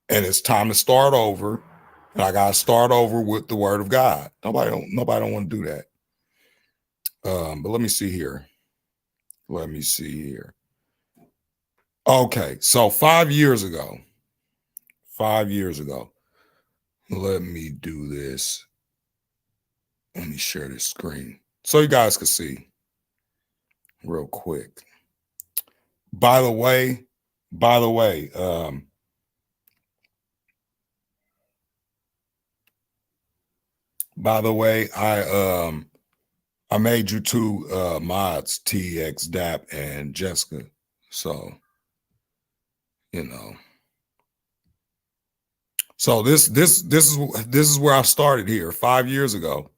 and it's time to start over. And I got to start over with the word of God. Nobody don't want to do that. But let me see here. Okay. So 5 years ago, let me do this. Let me share this screen so you guys can see real quick. By the way, I made you 2 mods, TX, DAP, and Jessica. So, So this is where I started here 5 years ago.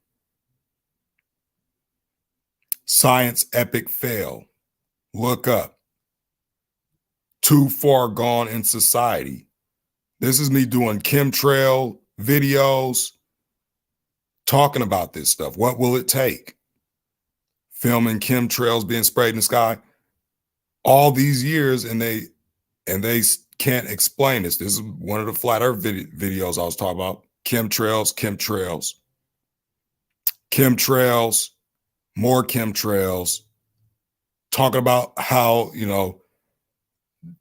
Science epic fail. Look up. Too far gone in society. This is me doing chemtrail videos, talking about this stuff. What will it take? Filming chemtrails being sprayed in the sky all these years, and they can't explain this. This is one of the flat earth videos I was talking about. Chemtrails, more chemtrails, talking about how,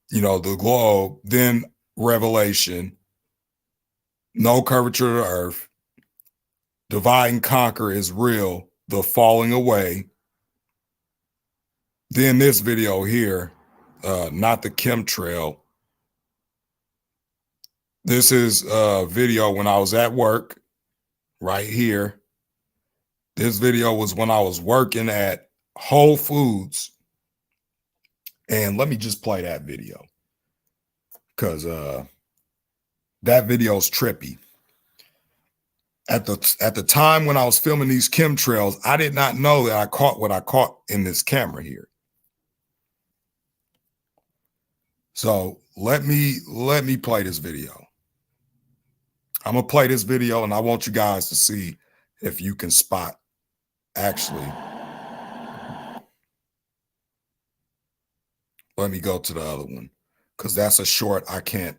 the globe, then revelation, no curvature of the earth, divide and conquer is real, the falling away. Then this video here, not the chemtrail. This is a video when I was at work right here. This video was when I was working at Whole Foods. And let me just play that video because that video is trippy. At the time when I was filming these chemtrails, I did not know that I caught what I caught in this camera here. So let me play this video. I'm gonna play this video and I want you guys to see if you can spot actually. Let me go to the other one because that's a short. I can't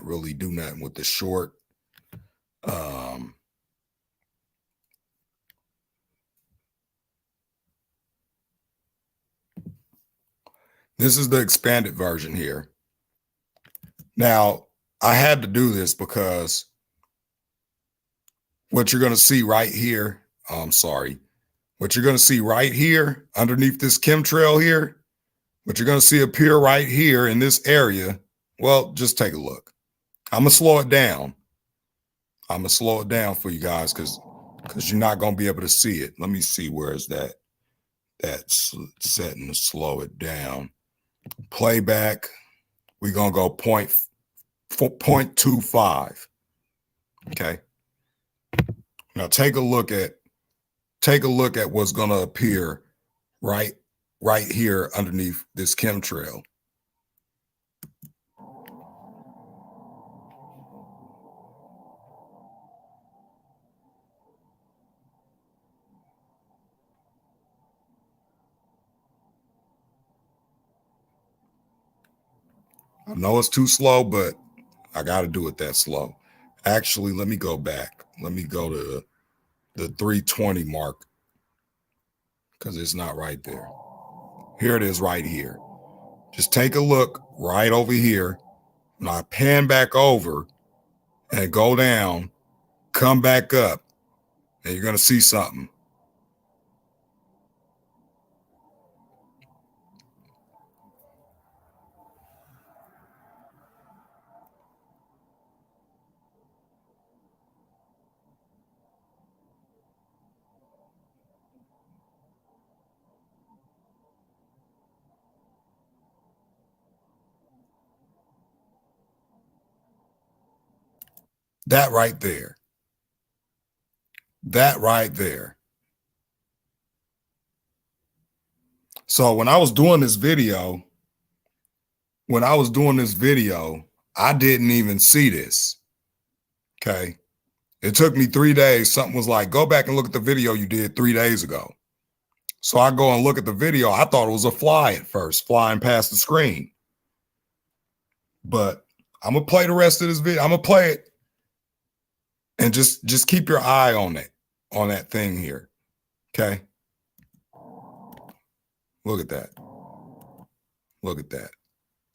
really do nothing with the short. This is the expanded version here. Now, I had to do this because what you're going to see right here, what you're going to see right here underneath this chemtrail here, what you're going to see appear right here in this area, well, just take a look. I'm going to slow it down. I'm going to slow it down for you guys because you're not going to be able to see it. Let me see, where is that setting to slow it down. Playback, we're going to go 0.25. Okay. Now take a look at what's going to appear right here underneath this chemtrail. I know it's too slow, but I got to do it that slow. Actually, let me go back. Let me go to the 320 mark because it's not right there. Here it is right here. Just take a look right over here. When I pan back over and go down, come back up, and you're going to see something. That right there. That right there. So when I was doing this video, I didn't even see this. Okay. It took me 3 days. Something was like, go back and look at the video you did 3 days ago. So I go and look at the video. I thought it was a fly at first, flying past the screen. But I'm going to play the rest of this video. I'm going to play it. And just keep your eye on it, on that thing here. Okay. Look at that. Look at that.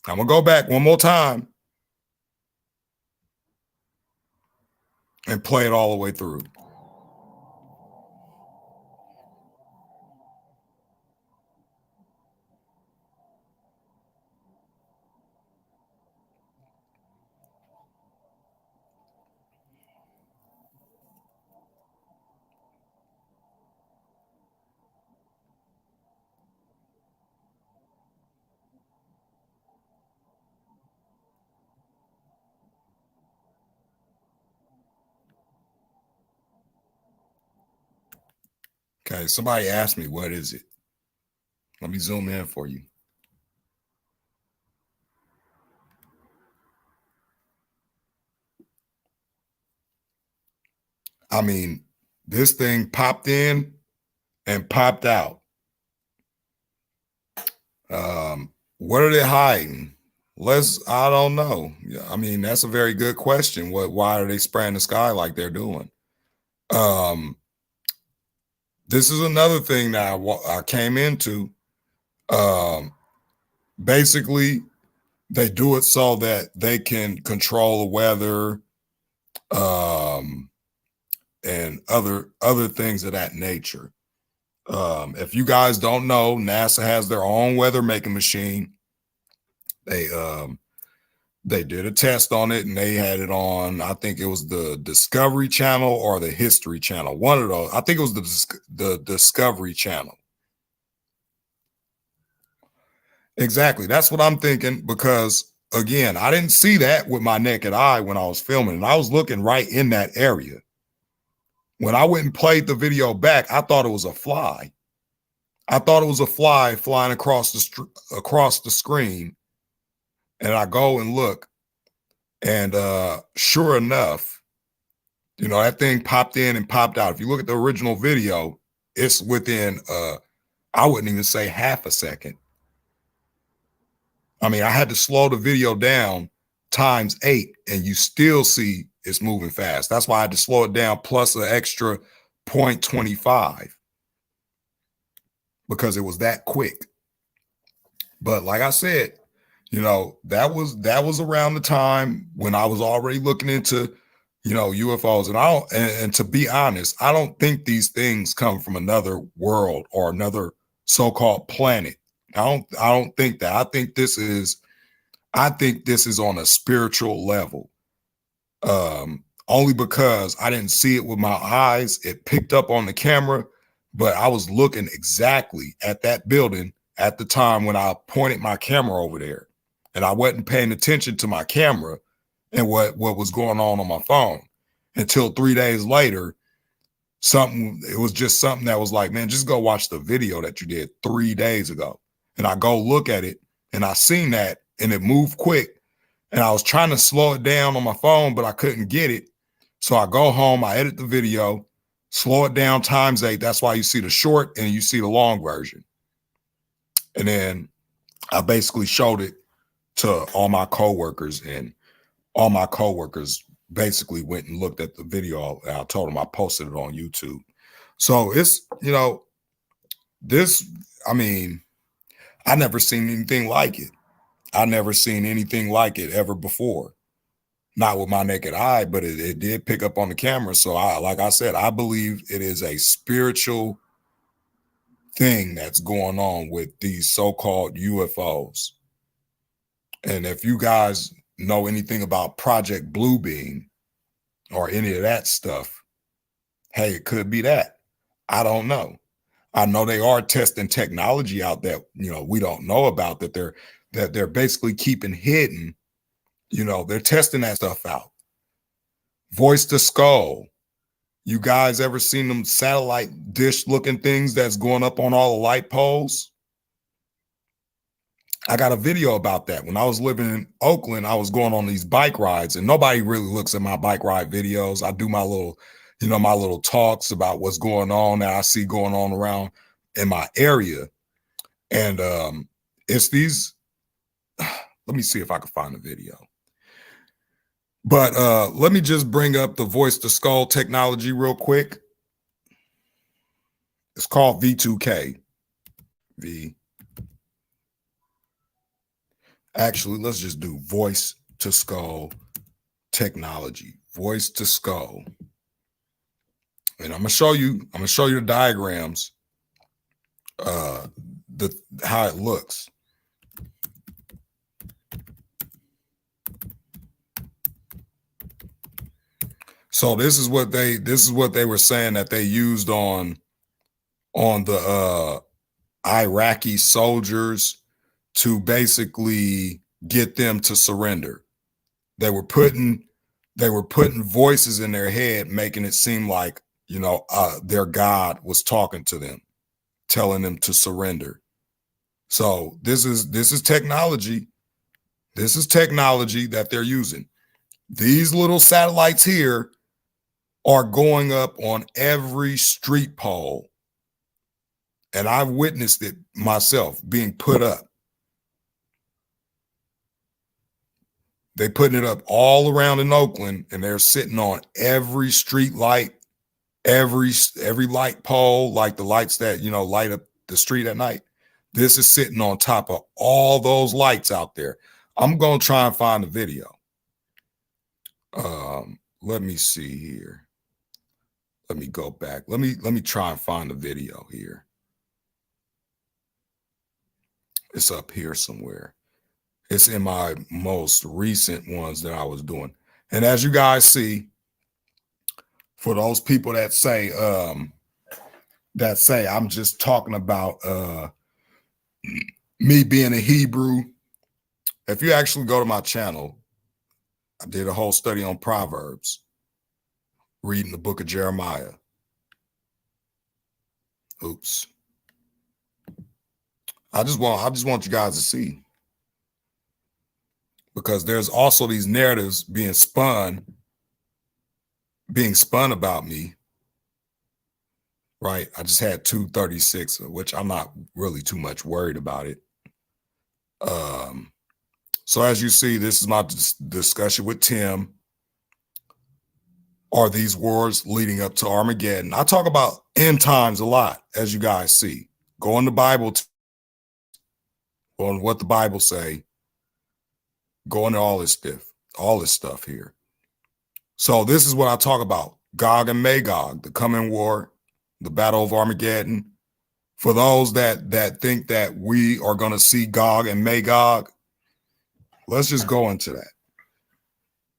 I'm going to go back one more time and play it all the way through. Okay, somebody asked me, what is it? Let me zoom in for you. I mean, this thing popped in and popped out. What are they hiding? I don't know. I mean, that's a very good question. Why are they spraying the sky like they're doing? This is another thing that I came into. Basically, they do it so that they can control the weather, and other things of that nature. If you guys don't know, NASA has their own weather making machine. They did a test on it and they had it on, I think it was the Discovery Channel or the History Channel. One of those. I think it was the Discovery Channel. Exactly. That's what I'm thinking, because again, I didn't see that with my naked eye when I was filming, and I was looking right in that area. When I went and played the video back, I thought it was a fly. I thought it was a fly flying across the screen. And I go and look, and sure enough, that thing popped in and popped out. If you look at the original video, it's within I wouldn't even say half a second. I mean, I had to slow the video down ×8, and you still see it's moving fast. That's why I had to slow it down plus an extra 0.25, because it was that quick. But like I said, you know, that was around the time when I was already looking into, you know, UFOs. And and to be honest, I don't think these things come from another world or another so-called planet. I don't think that. I think this is on a spiritual level. Only because I didn't see it with my eyes. It picked up on the camera, but I was looking exactly at that building at the time when I pointed my camera over there. And I wasn't paying attention to my camera and what was going on my phone until 3 days later. It was just something that was like, man, just go watch the video that you did 3 days ago. And I go look at it and I seen that and it moved quick. And I was trying to slow it down on my phone, but I couldn't get it. So I go home, I edit the video, slow it down ×8. That's why you see the short and you see the long version. And then I basically showed it to all my coworkers, and all my coworkers basically went and looked at the video. And I told them I posted it on YouTube. So it's, you know, I mean, I never seen anything like it. I never seen anything like it ever before. Not with my naked eye, but it did pick up on the camera. So like I said, I believe it is a spiritual thing that's going on with these so-called UFOs. And if you guys know anything about Project Bluebeam or any of that stuff, hey, it could be that. I don't know. I know they are testing technology out that, you know, we don't know about, that they're basically keeping hidden. You know, they're testing that stuff out. Voice to skull. You guys ever seen them satellite dish looking things that's going up on all the light poles? I got a video about that. When I was living in Oakland, I was going on these bike rides, and nobody really looks at my bike ride videos. I do my little, you know, my little talks about what's going on that I see going on around in my area. And it's these, let me see if I can find the video. But let me just bring up the voice to skull technology real quick. It's called V2K. Actually, let's just do voice to skull technology. Voice to skull. And I'm gonna show you the diagrams, how it looks. So this is what they were saying that they used on the Iraqi soldiers to basically get them to surrender. They were putting voices in their head, making it seem like, you know, their God was talking to them, telling them to surrender. So this is technology. This is technology that they're using. These little satellites here are going up on every street pole. And I've witnessed it myself being put up. They putting it up all around in Oakland, and they're sitting on every street light, every light pole, like the lights that, you know, light up the street at night. This is sitting on top of all those lights out there. I'm going to try and find the video. Let me see here. Let me go back. Let me try and find the video here. It's up here somewhere. It's in my most recent ones that I was doing. And as you guys see, for those people that say I'm just talking about me being a Hebrew, if you actually go to my channel, I did a whole study on Proverbs, reading the book of Jeremiah. Oops. I just want you guys to see, because there's also these narratives being spun about me, right? I just had 236, which I'm not really too much worried about it. So as you see, this is my discussion with Tim. Are these wars leading up to Armageddon? I talk about end times a lot, as you guys see. Go in the Bible. on what the Bible say, go into all this stuff here. So this is what I talk about. Gog and Magog, the coming war, the Battle of Armageddon. For those that think that we are going to see Gog and Magog, let's just go into that.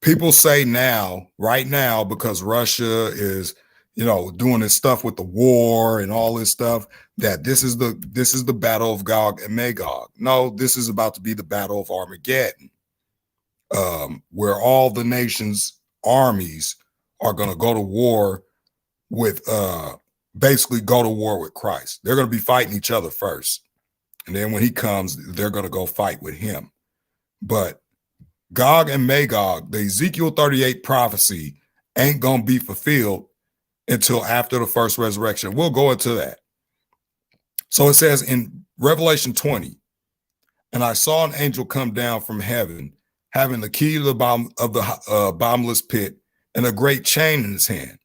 People say now, right now, because Russia is, doing this stuff with the war and all this stuff, that this is the Battle of Gog and Magog. No, this is about to be the Battle of Armageddon, where all the nations' armies are going to go to war with, basically go to war with Christ. They're going to be fighting each other first. And then when he comes, they're going to go fight with him. But Gog and Magog, the Ezekiel 38 prophecy ain't going to be fulfilled until after the first resurrection. We'll go into that. So it says in Revelation 20, and I saw an angel come down from heaven, having the key to the bottomless pit and a great chain in his hand.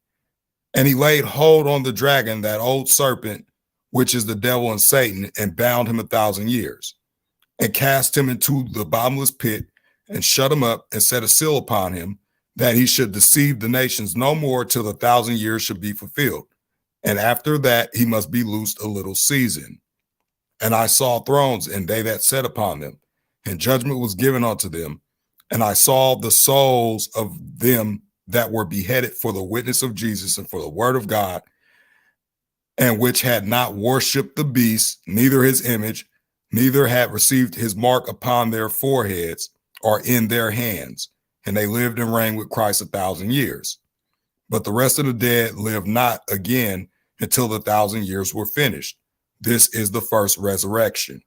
And he laid hold on the dragon, that old serpent, which is the devil and Satan, and bound him 1,000 years, and cast him into the bottomless pit, and shut him up, and set a seal upon him, that he should deceive the nations no more till the 1,000 years should be fulfilled. And after that, he must be loosed a little season. And I saw thrones, and they that sat upon them, and judgment was given unto them. And I saw the souls of them that were beheaded for the witness of Jesus and for the word of God, and which had not worshipped the beast, neither his image, neither had received his mark upon their foreheads or in their hands. And they lived and reigned with Christ 1,000 years. But the rest of the dead lived not again until the 1,000 years were finished. This is the first resurrection.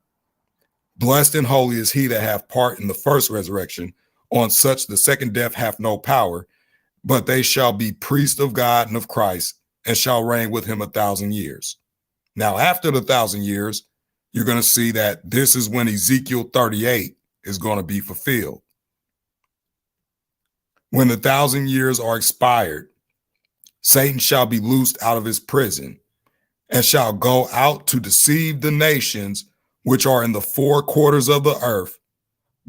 Blessed and holy is he that hath part in the first resurrection. On such the second death hath no power, but they shall be priests of God and of Christ, and shall reign with him 1,000 years. Now, after the 1,000 years, you're going to see that this is when Ezekiel 38 is going to be fulfilled. When the 1,000 years are expired, Satan shall be loosed out of his prison, and shall go out to deceive the nations which are in the four quarters of the earth,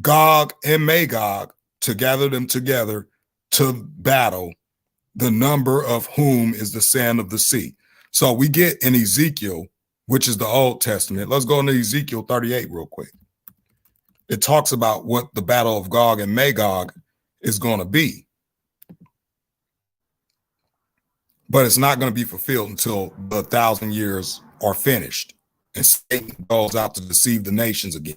Gog and Magog, to gather them together to battle, the number of whom is the sand of the sea. So we get in Ezekiel, which is the Old Testament. Let's go into Ezekiel 38 real quick. It talks about what the Battle of Gog and Magog is going to be. But it's not going to be fulfilled until the 1,000 years are finished and Satan goes out to deceive the nations again.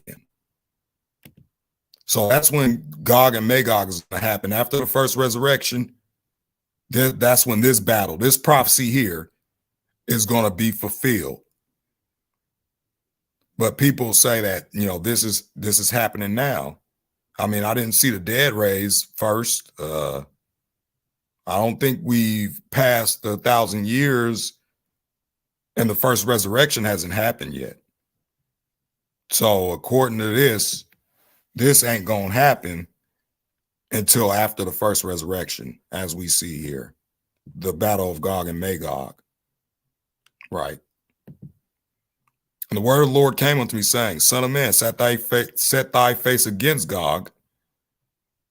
So that's when Gog and Magog is going to happen. After the first resurrection, that's when this battle, this prophecy here, is going to be fulfilled. But people say that, this is happening now. I mean, I didn't see the dead raised first. I don't think we've passed the 1,000 years and the first resurrection hasn't happened yet. So according to this ain't going to happen until after the first resurrection, as we see here, the Battle of Gog and Magog. Right. And the word of the Lord came unto me, saying, Son of man, set thy face against Gog,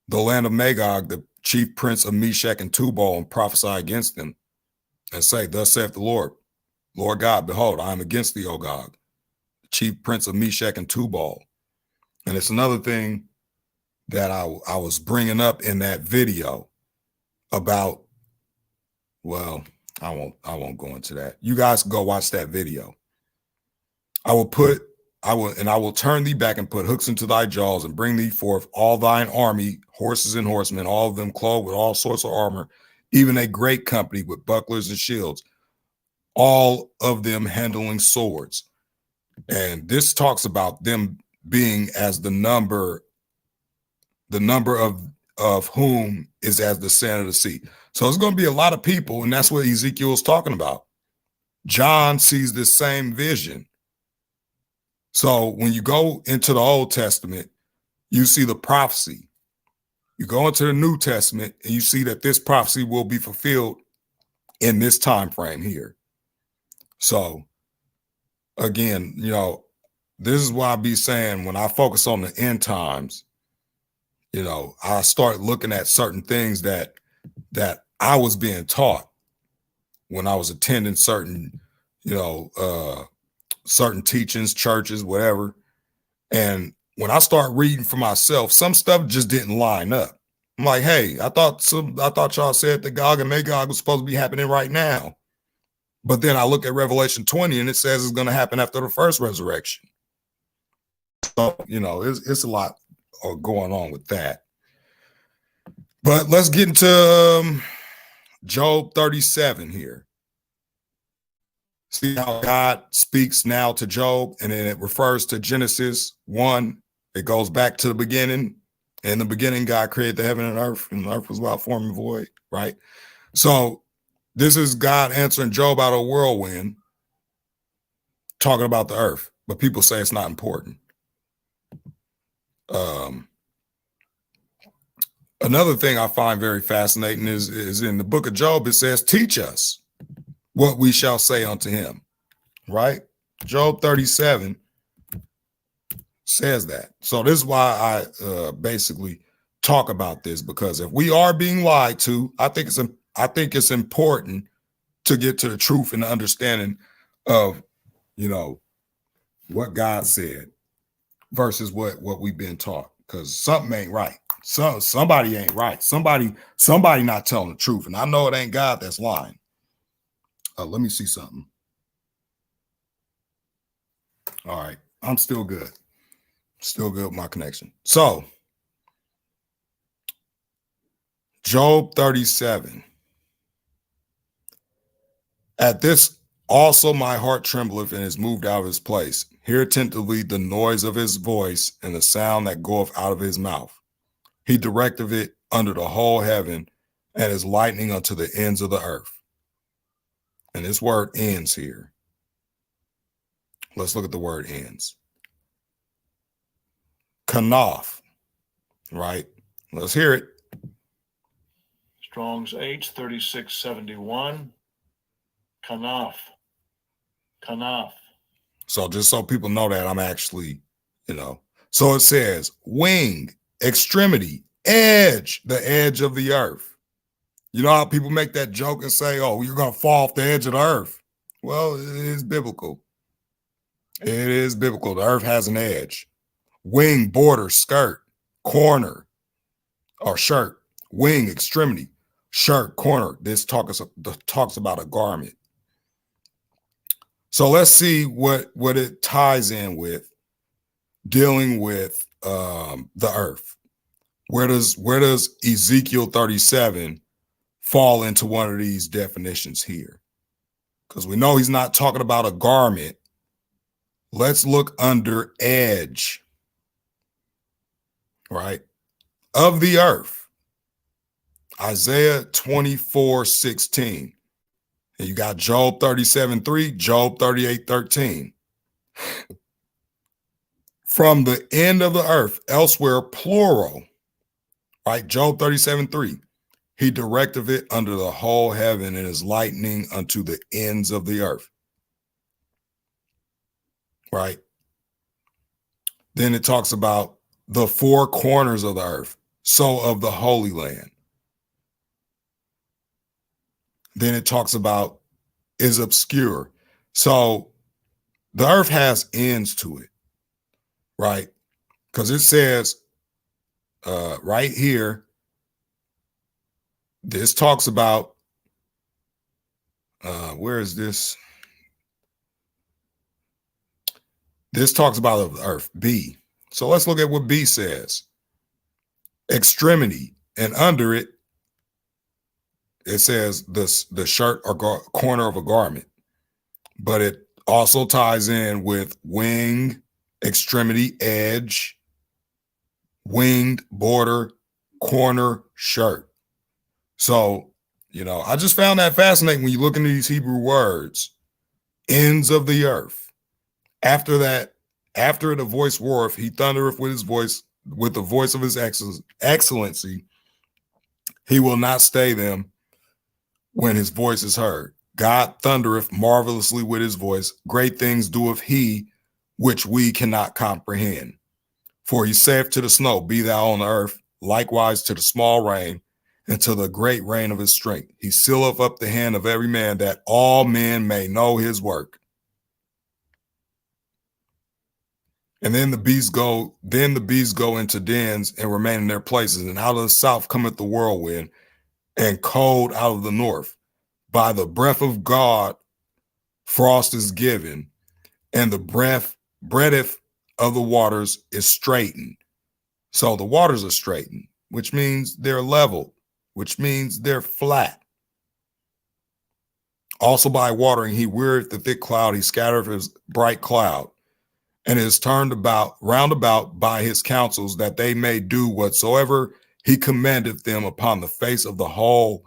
the land of Magog, the chief prince of Meshach and Tubal, and prophesy against them, and say, Thus saith the Lord God, behold, I am against thee, O Gog, the chief prince of Meshach and Tubal. And it's another thing that I was bringing up in that video about, well, I won't go into that. You guys go watch that video. I will turn thee back and put hooks into thy jaws and bring thee forth all thine army, horses and horsemen, all of them clothed with all sorts of armor, even a great company with bucklers and shields, all of them handling swords. And this talks about them being as the number of whom is as the sand of the sea. So it's going to be a lot of people, and that's what Ezekiel is talking about. John sees this same vision. So when you go into the Old Testament, you see the prophecy. You go into the New Testament and you see that this prophecy will be fulfilled in this time frame here. So again, this is why I be saying when I focus on the end times, you know, I start looking at certain things that I was being taught when I was attending certain, you know, certain teachings, churches, whatever. And when I start reading for myself, some stuff just didn't line up. I'm like, hey, I thought y'all said that Gog and Magog was supposed to be happening right now. But then I look at Revelation 20 and it says it's going to happen after the first resurrection. So, you know, it's a lot going on with that. But let's get into Job 37 here. See how God speaks now to Job, and then it refers to Genesis 1. It goes back to the beginning. In the beginning, God created the heaven and the earth was without form and void, right? So this is God answering Job out of a whirlwind, talking about the earth, but people say it's not important. Another thing I find very fascinating is in the book of Job, it says, teach us what we shall say unto him, right? Job 37 says that. So this is why I basically talk about this, because if we are being lied to, I think it's important to get to the truth and the understanding of, you know, what God said versus what we've been taught, because something ain't right. Somebody ain't right. Somebody not telling the truth. And I know it ain't God that's lying. Let me see something. All right. I'm still good. Still good with my connection. So Job 37. At this also my heart trembleth and is moved out of his place. Hear attentively the noise of his voice and the sound that goeth out of his mouth. He directeth it under the whole heaven and is lightning unto the ends of the earth. And this word ends here. Let's look at the word ends. Kanaf, right? Let's hear it. Strong's H 3671. Kanaf. Kanaf. So just so people know that I'm actually, you know. So it says wing, extremity, edge, the edge of the earth. You know how people make that joke and say, oh, you're going to fall off the edge of the earth. Well, it is biblical. It is biblical. The earth has an edge. Wing, border, skirt, corner, or shirt. Wing, extremity, shirt, corner. This talks about a garment. So let's see what it ties in with dealing with the earth. Where does Ezekiel 37 fall into one of these definitions here? Because we know he's not talking about a garment. Let's look under edge, right? Of the earth. Isaiah 24:16. And you got Job 37:3, Job 38:13. From the end of the earth, elsewhere, plural, right? Job 37:3. He directeth it under the whole heaven and is lightning unto the ends of the earth. Right? Then it talks about the four corners of the earth, so of the Holy Land. Then it talks about is obscure. So the earth has ends to it, right? Because it says right here, this talks about, where is this? This talks about the earth, B. So let's look at what B says. Extremity, and under it, it says the shirt or corner of a garment. But it also ties in with wing, extremity, edge, winged, border, corner, shirt. So, you know, I just found that fascinating when you look into these Hebrew words, ends of the earth. After that, after the voice roareth, he thundereth with his voice, with the voice of his excellency. He will not stay them when his voice is heard. God thundereth marvelously with his voice. Great things doeth he which we cannot comprehend. For he saith to the snow, be thou on the earth, likewise to the small rain, and to the great rain of his strength. He sealeth up the hand of every man, that all men may know his work. And then the beasts go into dens and remain in their places. And out of the south cometh the whirlwind, and cold out of the north. By the breath of God, frost is given, and the breadth of the waters is straightened. So the waters are straightened, which means they're level, which means they're flat. Also by watering, he wearieth the thick cloud, he scattereth his bright cloud, and is turned round about by his counsels, that they may do whatsoever he commandeth them upon the face of the whole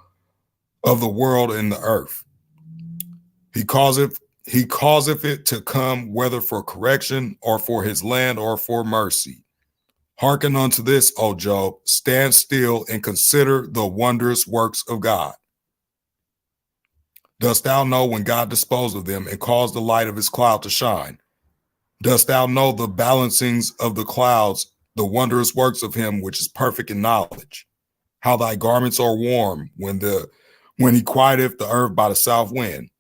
of the world in the earth. He causeth it to come, whether for correction or for his land or for mercy. Hearken unto this, O Job, stand still and consider the wondrous works of God. Dost thou know when God disposed of them and caused the light of his cloud to shine? Dost thou know the balancings of the clouds, the wondrous works of him which is perfect in knowledge? How thy garments are warm when he quieteth the earth by the south wind.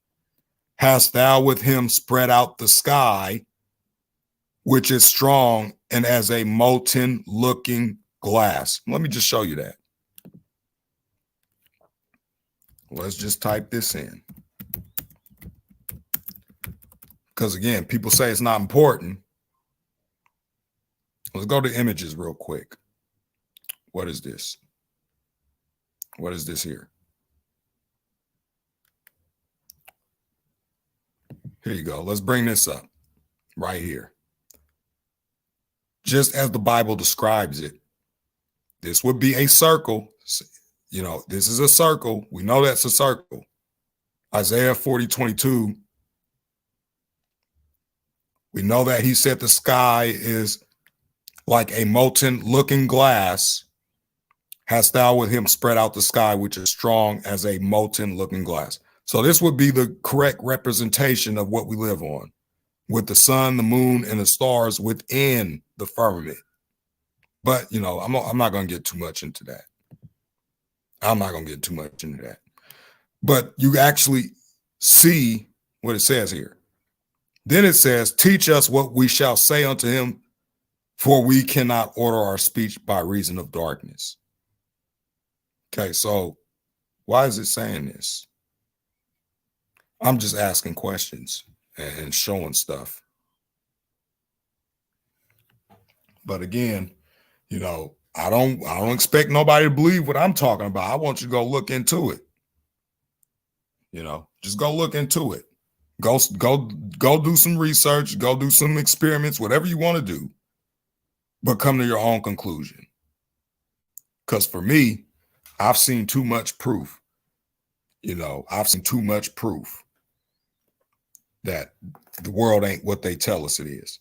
Hast thou with him spread out the sky, which is strong and as a molten looking glass? Let me just show you that. Let's just type this in. Because again, people say it's not important. Let's go to images real quick. What is this? What is this here? Here you go. Let's bring this up right here. Just as the Bible describes it, this would be a circle. You know, this is a circle. We know that's a circle. Isaiah 40:22. We know that he said the sky is like a molten looking glass. Hast thou with him spread out the sky, which is strong as a molten looking glass? So this would be the correct representation of what we live on, with the sun, the moon, and the stars within the firmament. But, you know, I'm not going to get too much into that. But you actually see what it says here. Then it says, teach us what we shall say unto him, for we cannot order our speech by reason of darkness. Okay, so why is it saying this? I'm just asking questions and showing stuff. But again, you know, I don't expect nobody to believe what I'm talking about. I want you to go look into it. You know, just go look into it. Go do some research, go do some experiments, whatever you want to do, but come to your own conclusion. Because for me, I've seen too much proof. You know, I've seen too much proof that the world ain't what they tell us it is.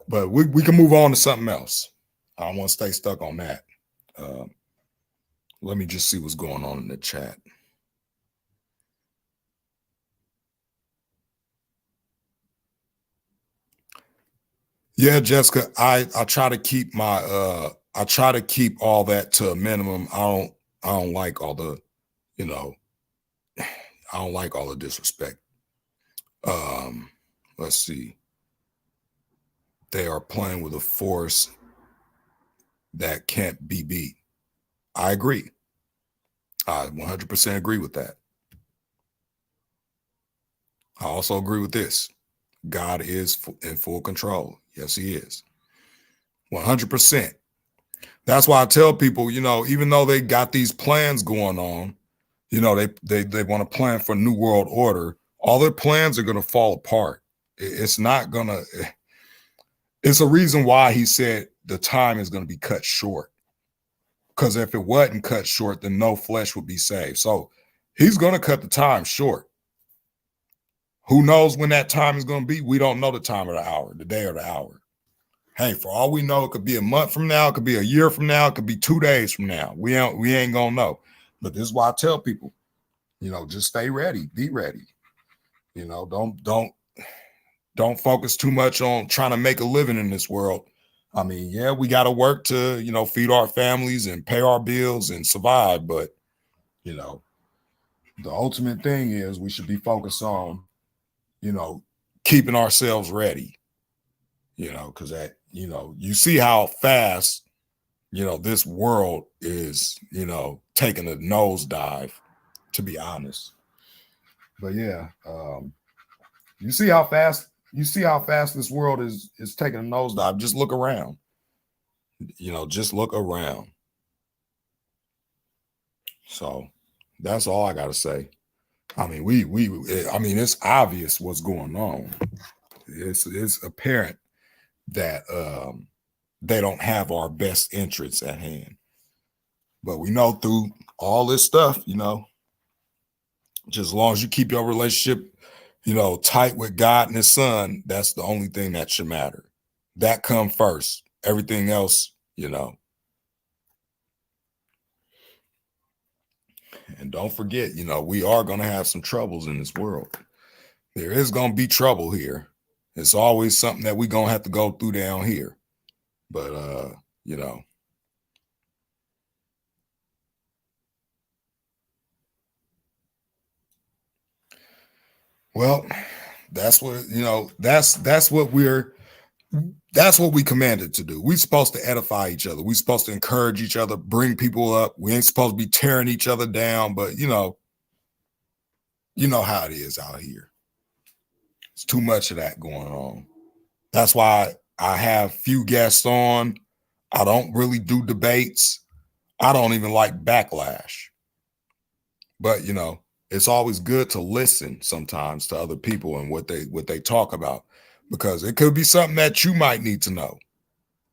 But we can move on to something else. I don't want to stay stuck on that. Let me just see what's going on in the chat. Yeah, Jessica, I try to keep my I try to keep all that to a minimum. I don't like all the, you know, I don't like all the disrespect. Let's see. They are playing with a force that can't be beat. I agree. I 100% agree with that. I also agree with this. God is in full control. Yes, he is. 100%. That's why I tell people, you know, even though they got these plans going on, you know, they want to plan for New World Order, all their plans are going to fall apart. It's not going to, it's a reason why he said the time is going to be cut short. Because if it wasn't cut short, then no flesh would be saved. So he's going to cut the time short. Who knows when that time is going to be? We don't know the time of the hour, the day or the hour. Hey, for all we know, it could be a month from now, it could be a year from now, it could be 2 days from now. We ain't going to know. But this is why I tell people, you know, just stay ready, be ready. You know, don't Don't focus too much on trying to make a living in this world. I mean, yeah, we got to work to, feed our families and pay our bills and survive. But, the ultimate thing is we should be focused on, keeping ourselves ready, because you see how fast, this world is, taking a nosedive, to be honest. But yeah, you see how fast this world is taking a nosedive. Just look around. Just look around. So that's all I got to say. I mean, it's obvious what's going on. It's apparent that they don't have our best interests at hand. But we know through all this stuff, just as long as you keep your relationship, tight with God and his son, that's the only thing that should matter. That come first. Everything else, And don't forget, we are going to have some troubles in this world. There is going to be trouble here. It's always something that we're going to have to go through down here. But, well, that's what, that's what we commanded to do. We're supposed to edify each other. We're supposed to encourage each other, bring people up. We ain't supposed to be tearing each other down, but you know how it is out here. It's too much of that going on. That's why I have few guests on. I don't really do debates. I don't even like backlash. But it's always good to listen sometimes to other people and what they talk about, because it could be something that you might need to know,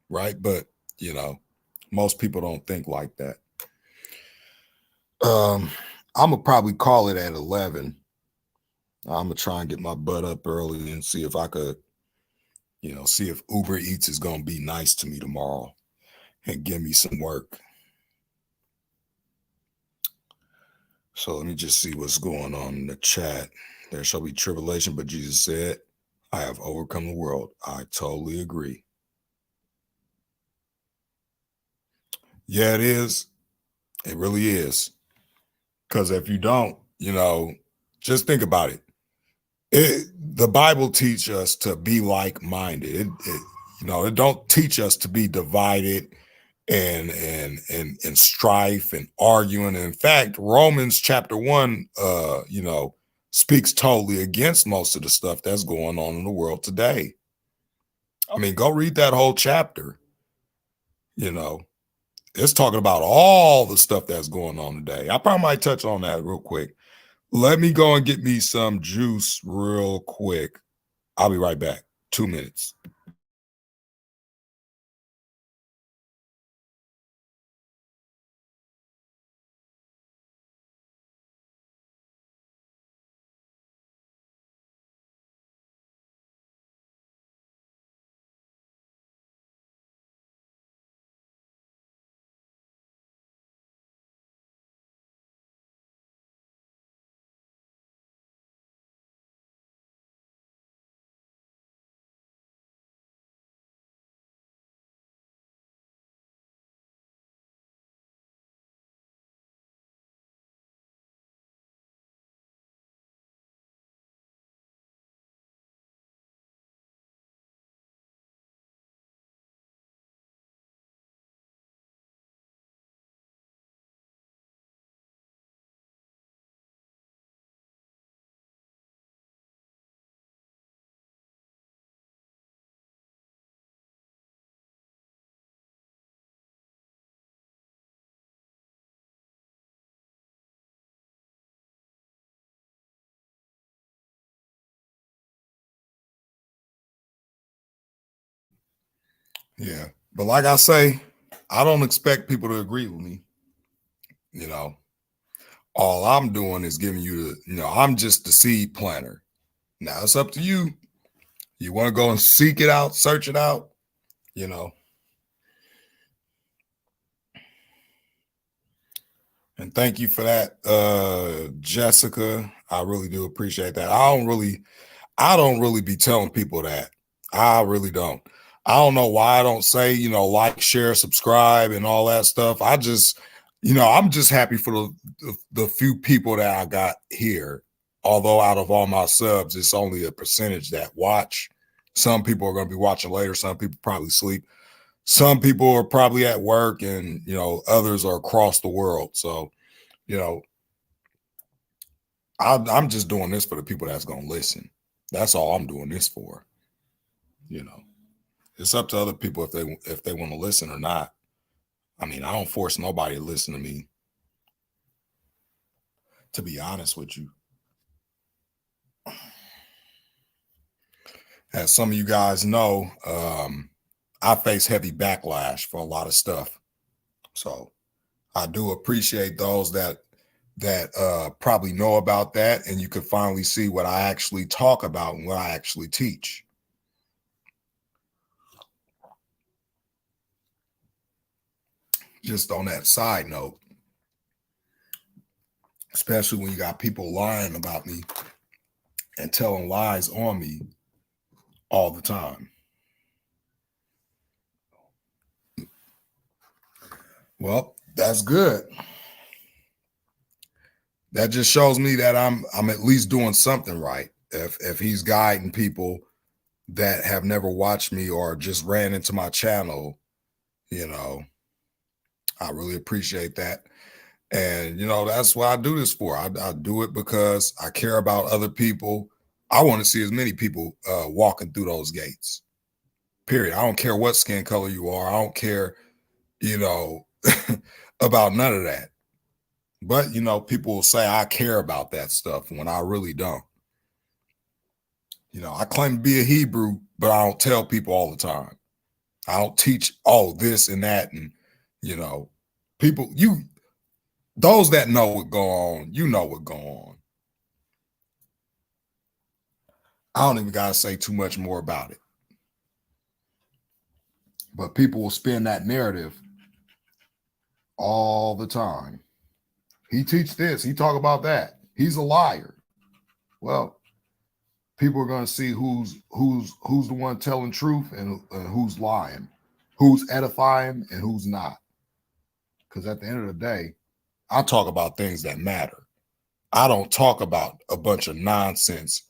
right? But most people don't think like that. I'm gonna probably call it at 11. I'm gonna try and get my butt up early and see if I could, see if Uber Eats is gonna be nice to me tomorrow and give me some work. So let me just see what's going on in the chat. There shall be tribulation, but Jesus said, I have overcome the world. I totally agree. Yeah, it is. It really is. Because if you don't, just think about it. The Bible teaches us to be like-minded. It don't teach us to be divided and strife and arguing. In fact, Romans chapter 1, speaks totally against most of the stuff that's going on in the world today. I mean, go read that whole chapter. It's talking about all the stuff that's going on today. I probably might touch on that real quick. Let me go and get me some juice real quick. I'll be right back. 2 minutes. Yeah. But like I say, I don't expect people to agree with me. All I'm doing is giving you I'm just the seed planter. Now it's up to you. You want to go and seek it out, search it out, And thank you for that, Jessica. I really do appreciate that. I don't really be telling people that. I really don't. I don't know why I don't say, like, share, subscribe, and all that stuff. I just, I'm just happy for the few people that I got here. Although out of all my subs, it's only a percentage that watch. Some people are going to be watching later. Some people probably sleep. Some people are probably at work, and others are across the world. So, I'm just doing this for the people that's going to listen. That's all I'm doing this for. It's up to other people if they want to listen or not. I mean, I don't force nobody to listen to me, to be honest with you. As some of you guys know, I face heavy backlash for a lot of stuff. So I do appreciate those that probably know about that, and you can finally see what I actually talk about and what I actually teach. Just on that side note, especially when you got people lying about me and telling lies on me all the time. Well, that's good. That just shows me that I'm at least doing something right. If he's guiding people that have never watched me or just ran into my channel, I really appreciate that. And, that's what I do this for. I do it because I care about other people. I want to see as many people walking through those gates, period. I don't care what skin color you are. I don't care, about none of that. But, people will say I care about that stuff when I really don't. I claim to be a Hebrew, but I don't tell people all the time. I don't teach this and that. And, people, those that know what go on, know what go on. I don't even got to say too much more about it. But people will spin that narrative all the time. He teach this, he talk about that. He's a liar. Well, people are going to see who's the one telling truth and who's lying, who's edifying and who's not. Because at the end of the day, I talk about things that matter. I don't talk about a bunch of nonsense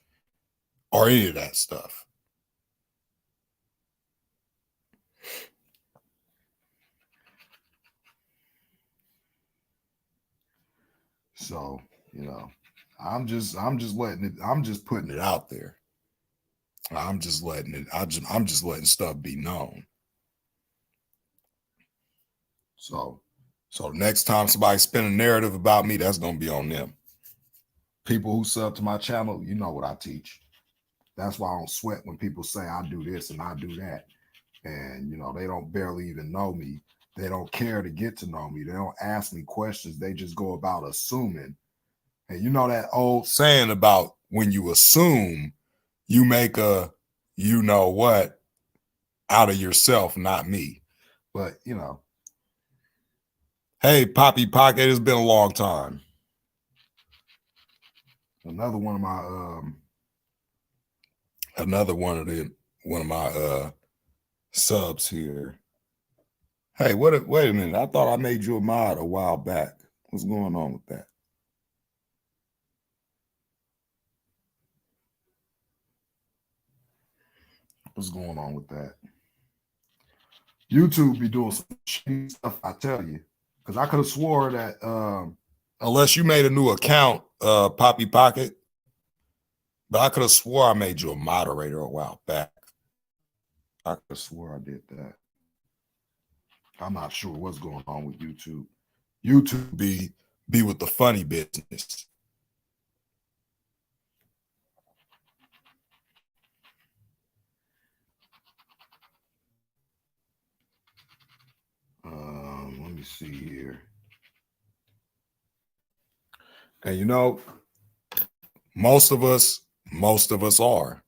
or any of that stuff. So, I'm just letting it, I'm just putting it out there. I'm just letting it, I'm just letting stuff be known. So next time somebody spin a narrative about me, that's going to be on them. People who sub to my channel, you know what I teach. That's why I don't sweat when people say I do this and I do that. And, they don't barely even know me. They don't care to get to know me. They don't ask me questions. They just go about assuming. And that old saying about when you assume, you make a what out of yourself, not me. But, hey, Poppy Pocket, it's been a long time. Another one of my subs here. Hey, wait a minute. I thought I made you a mod a while back. What's going on with that? What's going on with that? YouTube be doing some shitty stuff, I tell you. Because I could have swore that unless you made a new account, Poppy Pocket, but I could have swore I made you a moderator a while back. I could have swore I did that. I'm not sure what's going on with YouTube. YouTube be with the funny business. Let me see here. And most of us are.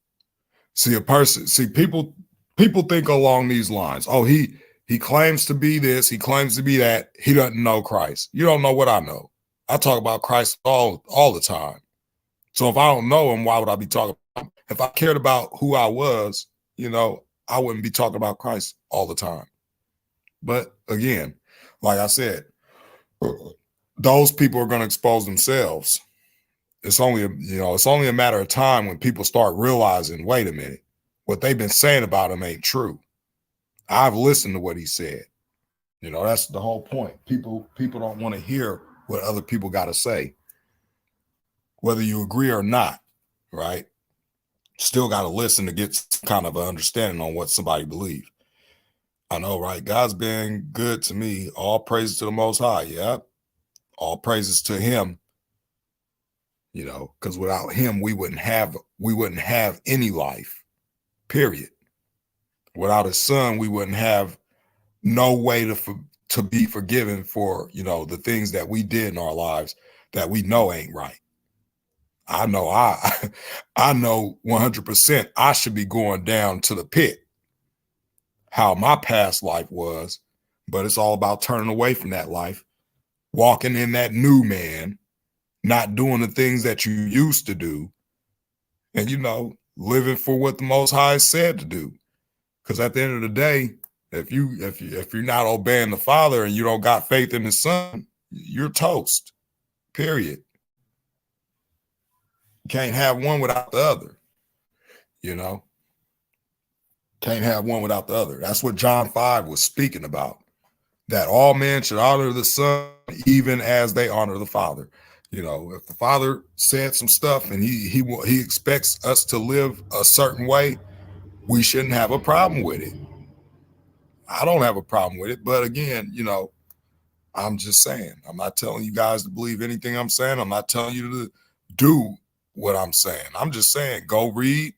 People think along these lines. Oh, he claims to be this, he claims to be that. He doesn't know Christ. You don't know what I know. I talk about Christ all the time. So if I don't know him, why would I be talking if I cared about who I was, you know, I wouldn't be talking about Christ all the time. But again, like I said, those people are going to expose themselves. It's only a matter of time when people start realizing, wait a minute, what they've been saying about him ain't true. I've listened to what he said. You know, that's the whole point. People don't want to hear what other people got to say, whether you agree or not, right? Still got to listen to get some kind of an understanding on what somebody believes. I know, right? God's been good to me. All praises to the Most High. Yeah, all praises to Him. You know, because without Him, we wouldn't have any life. Period. Without His Son, we wouldn't have no way to be forgiven for, you know, the things that we did in our lives that we know ain't right. I know I know 100% I should be going down to the pit, how my past life was, but it's all about turning away from that life, walking in that new man, not doing the things that you used to do, and, you know, living for what the Most High said to do. Because at the end of the day, if you're not obeying the Father and you don't got faith in the Son, you're toast. Period. You can't have one without the other. You know, can't have one without the other. That's what John 5 was speaking about. That all men should honor the Son even as they honor the Father. You know, if the Father said some stuff and he expects us to live a certain way, we shouldn't have a problem with it. I don't have a problem with it, but again, you know, I'm just saying, I'm not telling you guys to believe anything I'm saying. I'm not telling you to do what I'm saying. I'm just saying, go read,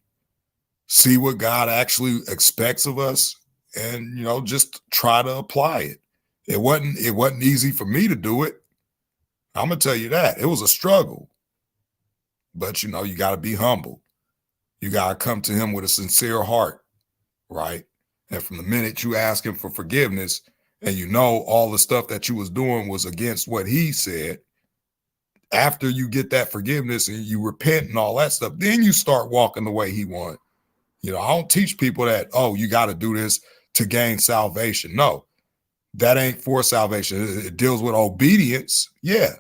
see what God actually expects of us, and, you know, just try to apply it. It wasn't easy for me to do it. I'm gonna tell you that. It was a struggle. But, you know, you got to be humble. You got to come to Him with a sincere heart, right? And from the minute you ask Him for forgiveness, and you know all the stuff that you was doing was against what He said, after you get that forgiveness and you repent and all that stuff, then you start walking the way He wants. You know, I don't teach people that, oh, you got to do this to gain salvation. No, that ain't for salvation. It deals with obedience. Yeah.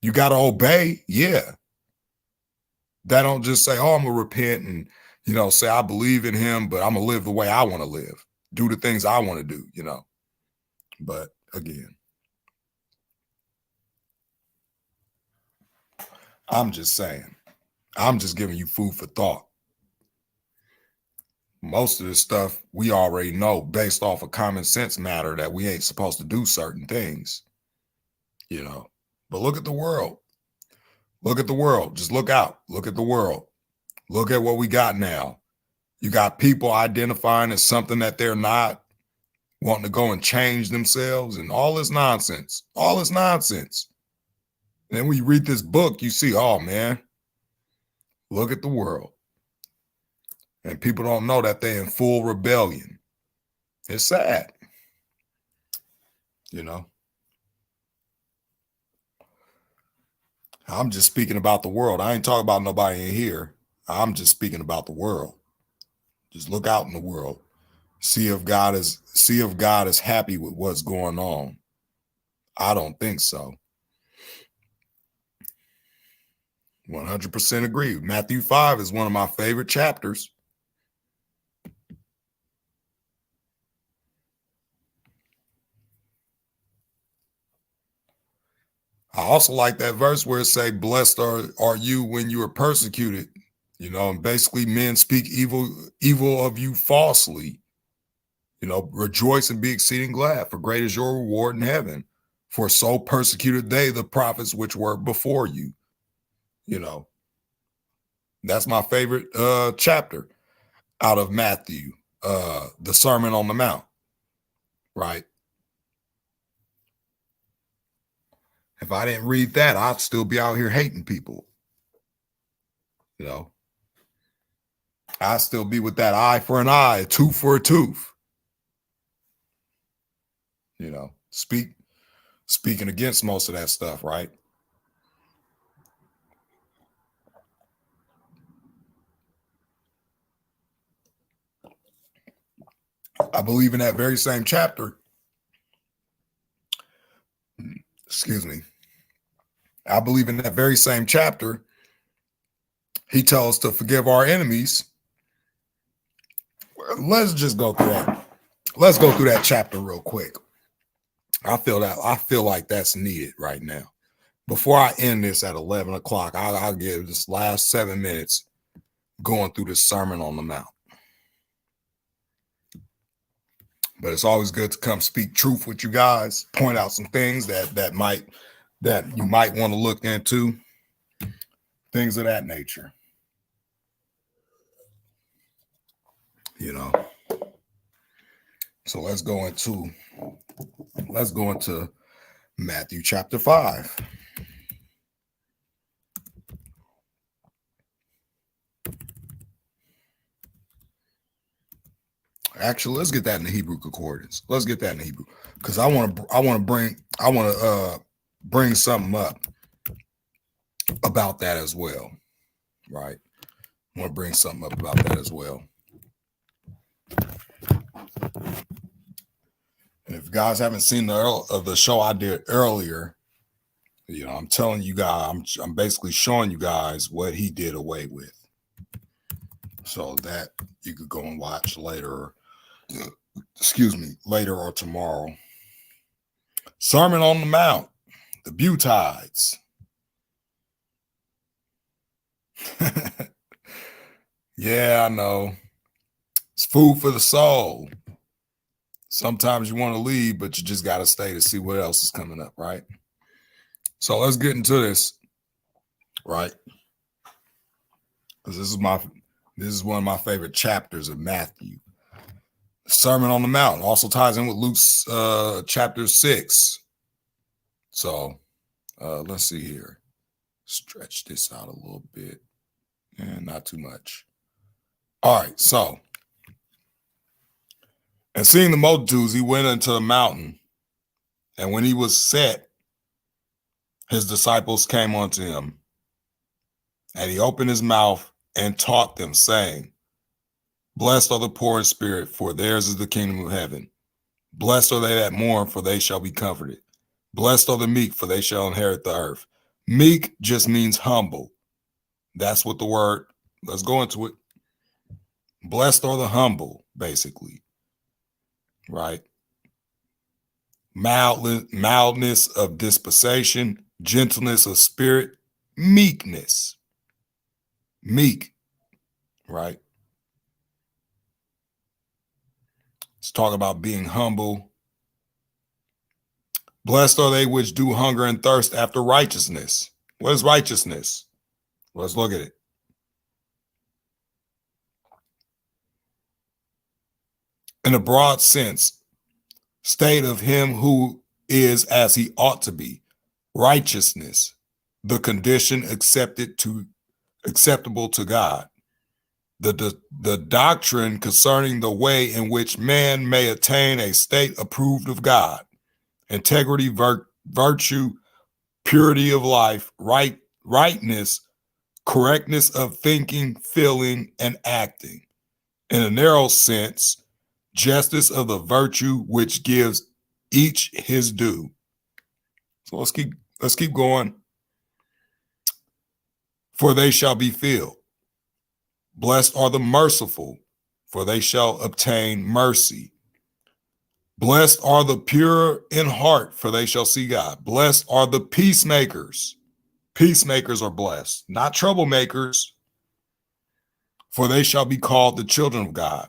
You got to obey. Yeah. That don't just say, oh, I'm going to repent and, you know, say I believe in Him, but I'm going to live the way I want to live. Do the things I want to do, you know. But again, I'm just saying, I'm just giving you food for thought. Most of this stuff we already know based off of common sense matter that we ain't supposed to do certain things, you know. But look at the world. Look at the world. Just look out. Look at the world. Look at what we got now. You got people identifying as something that they're not, wanting to go and change themselves, and all this nonsense. All this nonsense. And then when you read this book, you see, oh man, look at the world. And people don't know that they're in full rebellion. It's sad. You know. I'm just speaking about the world. I ain't talking about nobody in here. I'm just speaking about the world. Just look out in the world. See if God is happy with what's going on. I don't think so. 100% agree. Matthew 5 is one of my favorite chapters. I also like that verse where it say, blessed are you when you are persecuted. You know, and basically men speak evil of you falsely. You know, rejoice and be exceeding glad, for great is your reward in heaven. For so persecuted they the prophets which were before you. You know, that's my favorite chapter out of Matthew, the Sermon on the Mount, right? If I didn't read that, I'd still be out here hating people. You know, I'd still be with that eye for an eye, a tooth for a tooth. You know, speaking against most of that stuff, right? I believe in that very same chapter. Excuse me. I believe in that very same chapter. He tells us to forgive our enemies. Let's just go through that. Let's go through that chapter real quick. I feel like that's needed right now. Before I end this at 11 o'clock, I'll give this last 7 minutes going through the Sermon on the Mount. But it's always good to come speak truth with you guys, point out some things that you might want to look into, things of that nature. You know. So let's go into Matthew chapter 5. Actually, let's get that in the Hebrew concordance. Let's get that in the Hebrew, because I want to bring something up about that as well, right? I want to bring something up about that as well. And if you guys haven't seen the show I did earlier, you know, I'm telling you guys, I'm basically showing you guys what he did away with, so that you could go and watch later. Later or tomorrow. Sermon on the Mount, the Butides. Yeah, I know. It's food for the soul. Sometimes you want to leave, but you just got to stay to see what else is coming up, right? So let's get into this, right? Because this is one of my favorite chapters of Matthew. Sermon on the Mount also ties in with Luke's chapter 6. So let's see here. Stretch this out a little bit. And not too much. All right, so. And seeing the multitudes, he went into the mountain. And when he was set, his disciples came unto him. And he opened his mouth and taught them, saying, Blessed are the poor in spirit, for theirs is the kingdom of heaven. Blessed are they that mourn, for they shall be comforted. Blessed are the meek, for they shall inherit the earth. Meek just means humble. That's what the word, let's go into it. Blessed are the humble, basically. Right? Mildness of disposition, gentleness of spirit, meekness. Meek, right? Let's talk about being humble. Blessed are they which do hunger and thirst after righteousness. What is righteousness? Let's look at it. In a broad sense, state of him who is as he ought to be. Righteousness, the condition acceptable to God. The doctrine concerning the way in which man may attain a state approved of God. Integrity, virtue, purity of life, rightness, correctness of thinking, feeling, and acting. In a narrow sense, justice of the virtue which gives each his due. So let's keep going. For they shall be filled. Blessed are the merciful, for they shall obtain mercy. Blessed are the pure in heart, for they shall see God. Blessed are the peacemakers. Peacemakers are blessed, not troublemakers, for they shall be called the children of God.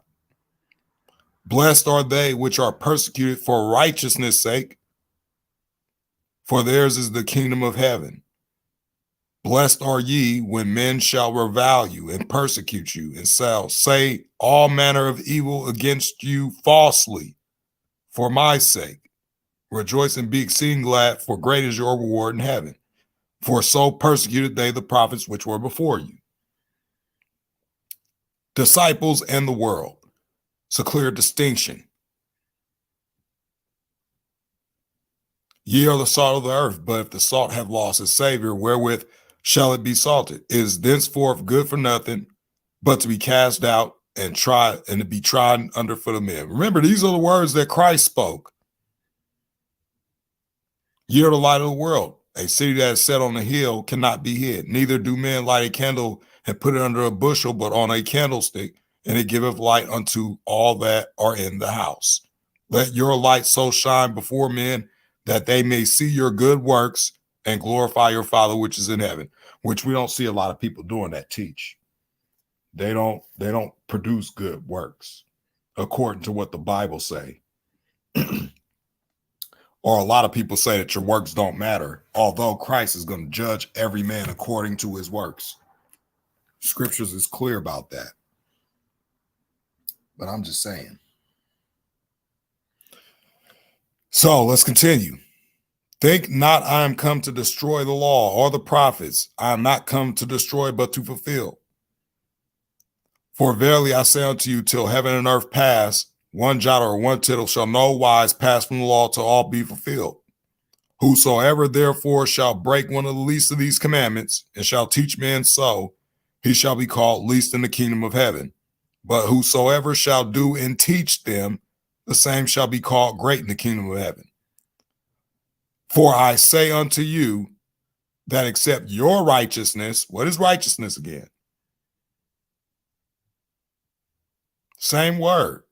Blessed are they which are persecuted for righteousness' sake, for theirs is the kingdom of heaven. Blessed are ye when men shall revile you and persecute you and say all manner of evil against you falsely for my sake. Rejoice and be exceeding glad, for great is your reward in heaven. For so persecuted they the prophets which were before you. Disciples and the world. It's a clear distinction. Ye are the salt of the earth, but if the salt have lost its savor, wherewith shall it be salted? It is thenceforth good for nothing, but to be cast out and to be trodden underfoot of men. Remember, these are the words that Christ spoke. Ye are the light of the world. A city that is set on a hill cannot be hid. Neither do men light a candle and put it under a bushel, but on a candlestick, and it giveth light unto all that are in the house. Let your light so shine before men that they may see your good works and glorify your Father which is in heaven, which we don't see a lot of people doing that teach. They don't produce good works according to what the Bible say. Or a lot of people say that your works don't matter, although Christ is going to judge every man according to his works. Scriptures is clear about that. But I'm just saying. So let's continue. Think not I am come to destroy the law or the prophets. I am not come to destroy, but to fulfill. For verily I say unto you, till heaven and earth pass, one jot or one tittle shall no wise pass from the law till all be fulfilled. Whosoever therefore shall break one of the least of these commandments and shall teach men so, he shall be called least in the kingdom of heaven. But whosoever shall do and teach them, the same shall be called great in the kingdom of heaven. For I say unto you that except your righteousness, what is righteousness again? Same word.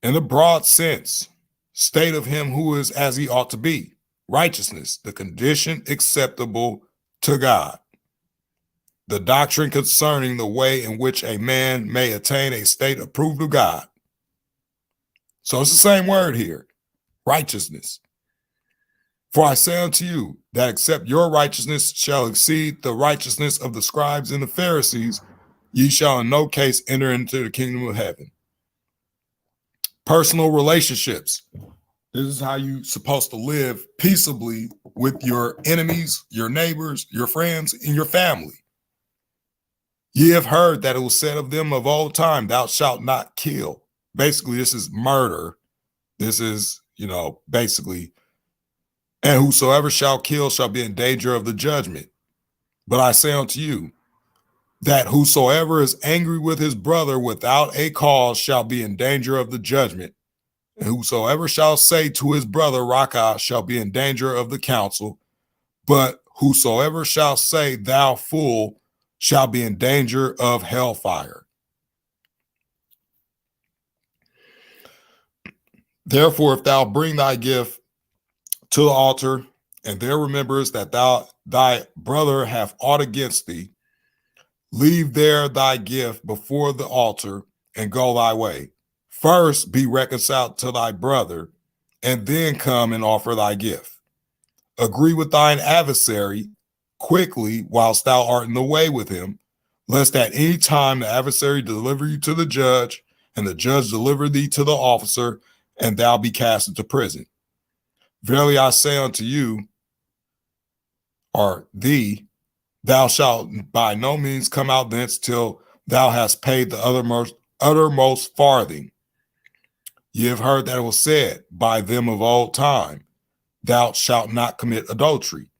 In the broad sense, state of him who is as he ought to be. Righteousness, the condition acceptable to God. The doctrine concerning the way in which a man may attain a state approved of God. So it's the same word here, righteousness. For I say unto you that except your righteousness shall exceed the righteousness of the scribes and the Pharisees, ye shall in no case enter into the kingdom of heaven. Personal relationships. This is how you're supposed to live peaceably with your enemies, your neighbors, your friends, and your family. Ye have heard that it was said of them of old time, thou shalt not kill. Basically, this is murder. This is, basically, and whosoever shall kill shall be in danger of the judgment. But I say unto you, that whosoever is angry with his brother without a cause shall be in danger of the judgment. And whosoever shall say to his brother, Raca, shall be in danger of the council. But whosoever shall say, thou fool, shall be in danger of hellfire. Therefore, if thou bring thy gift to the altar, and there remembers that thy brother hath aught against thee, leave there thy gift before the altar and go thy way. First be reconciled to thy brother, and then come and offer thy gift. Agree with thine adversary quickly whilst thou art in the way with him, lest at any time the adversary deliver you to the judge, and the judge deliver thee to the officer, and thou be cast into prison. Verily I say unto you, or thee, thou shalt by no means come out thence till thou hast paid the uttermost farthing. Ye have heard that it was said by them of old time, thou shalt not commit adultery.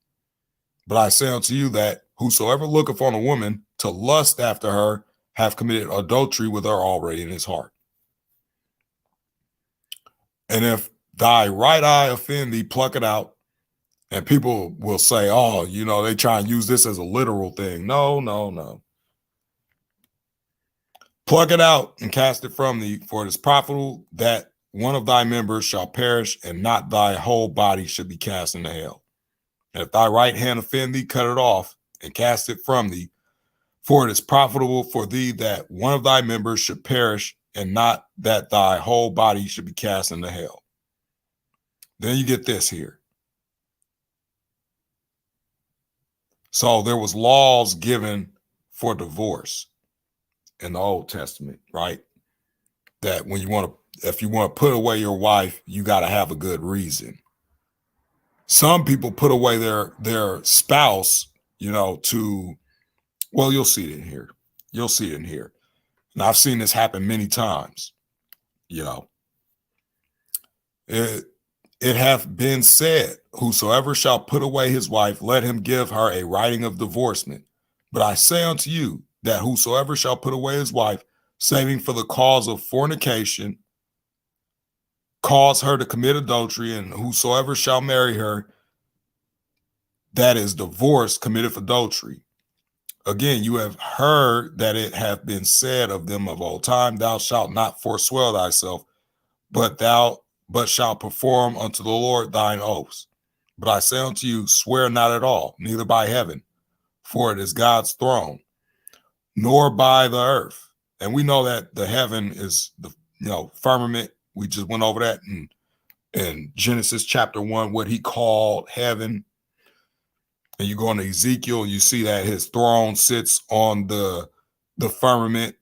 But I say unto you that whosoever looketh on a woman to lust after her hath committed adultery with her already in his heart. And if thy right eye offend thee, pluck it out. And people will say, oh, they try and use this as a literal thing. No. Pluck it out and cast it from thee, for it is profitable that one of thy members shall perish, and not thy whole body should be cast into hell. And if thy right hand offend thee, cut it off and cast it from thee, for it is profitable for thee that one of thy members should perish, and not that thy whole body should be cast into hell. Then you get this here. So there was laws given for divorce in the Old Testament, right? That when if you want to put away your wife, you got to have a good reason. Some people put away their spouse, you'll see it in here. You'll see it in here. And I've seen this happen many times. It hath been said, whosoever shall put away his wife, let him give her a writing of divorcement. But I say unto you that whosoever shall put away his wife, saving for the cause of fornication, cause her to commit adultery, and whosoever shall marry her that is divorced committeth adultery. Again, you have heard that it hath been said of them of old time, thou shalt not forswear thyself, but shalt perform unto the Lord thine oaths. But I say unto you, swear not at all, neither by heaven, for it is God's throne, nor by the earth. And we know that the heaven is the firmament. We just went over that in Genesis chapter 1, what he called heaven. And you go into Ezekiel, you see that his throne sits on the firmament.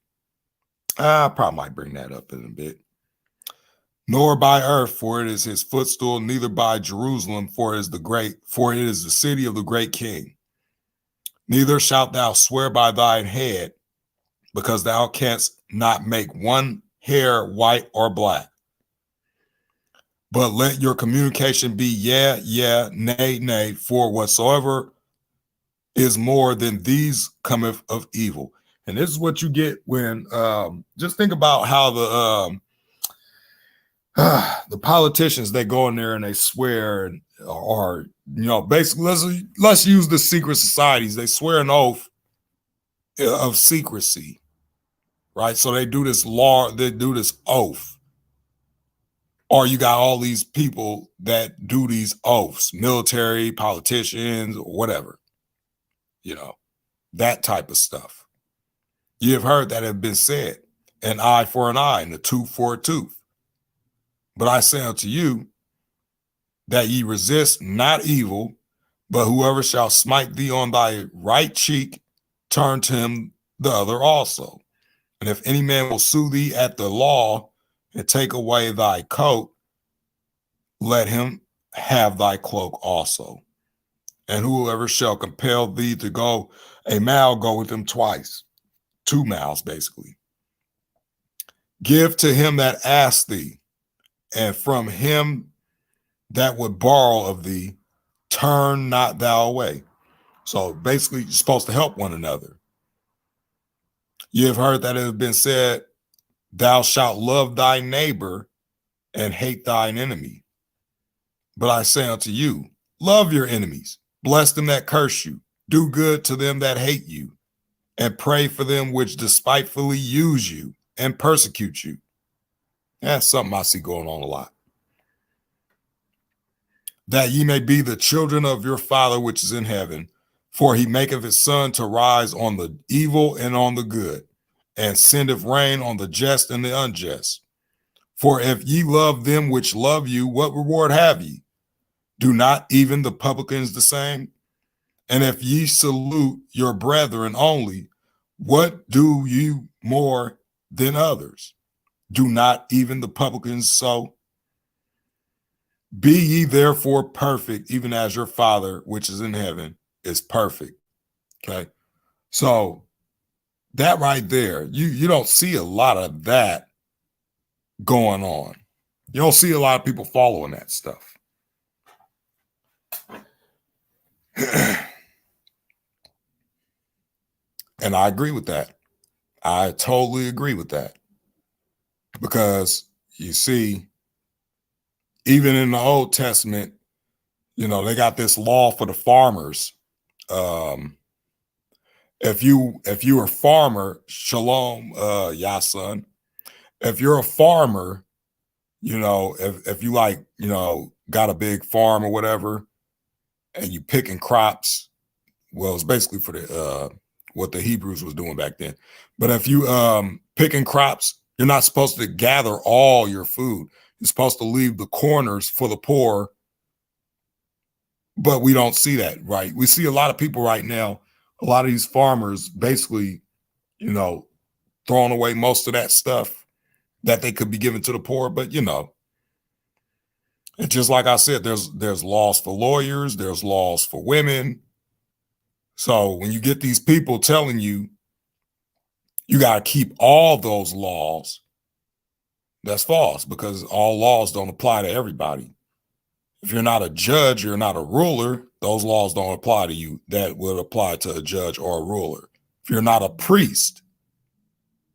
I probably might bring that up in a bit. Nor by earth, for it is his footstool, neither by Jerusalem, for it is the city of the great king. Neither shalt thou swear by thine head, because thou canst not make one hair white or black. But let your communication be yeah, yeah, nay, nay, for whatsoever is more than these cometh of evil. And this is what you get when just think about how the politicians, they go in there and they swear, or basically let's use the secret societies. They swear an oath of secrecy, right? So they do this law, they do this oath. Or you got all these people that do these oaths, military, politicians, or whatever, that type of stuff. You have heard that have been said, an eye for an eye and a tooth for a tooth. But I say unto you that ye resist not evil, but whoever shall smite thee on thy right cheek, turn to him the other also. And if any man will sue thee at the law and take away thy coat, let him have thy cloak also. And whoever shall compel thee to go a mile, go with him twice. 2 miles, basically. Give to him that asks thee, and from him that would borrow of thee, turn not thou away. So basically, you're supposed to help one another. You have heard that it has been said, thou shalt love thy neighbor and hate thine enemy. But I say unto you, love your enemies, bless them that curse you, do good to them that hate you, and pray for them which despitefully use you and persecute you. That's something I see going on a lot. That ye may be the children of your Father which is in heaven, for he maketh his sun to rise on the evil and on the good, and sendeth rain on the just and the unjust. For if ye love them which love you, what reward have ye? Do not even the publicans the same? And if ye salute your brethren only, what do you more than others? Do not even the publicans so? Be ye therefore perfect, even as your Father which is in heaven is perfect. Okay. So that right there, you don't see a lot of that going on. You don't see a lot of people following that stuff. And I agree with that. I totally agree with that. Because you see, even in the Old Testament, they got this law for the farmers. If you're a farmer, shalom, Yasun, if you're a farmer, if you got a big farm or whatever, and you picking crops, well, it's basically for the what the Hebrews was doing back then. But if you picking crops, you're not supposed to gather all your food. You're supposed to leave the corners for the poor. But we don't see that, right? We see a lot of people right now, a lot of these farmers basically, throwing away most of that stuff that they could be given to the poor. But, it's just like I said, there's laws for lawyers, there's laws for women. So when you get these people telling you, you got to keep all those laws, that's false, because all laws don't apply to everybody. If you're not a judge, you're not a ruler, those laws don't apply to you. That would apply to a judge or a ruler. If you're not a priest,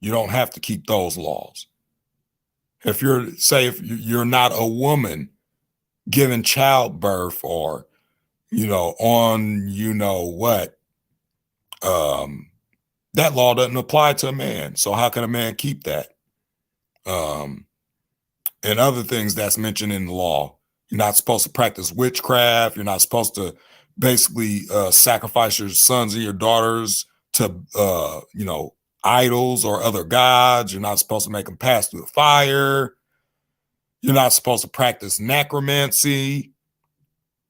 You don't have to keep those laws. If you're not a woman giving childbirth or, on, what, that law doesn't apply to a man. So how can a man keep that? And other things that's mentioned in the law. You're not supposed to practice witchcraft. You're not supposed to basically sacrifice your sons and your daughters to, idols or other gods. You're not supposed to make them pass through the fire. You're not supposed to practice necromancy.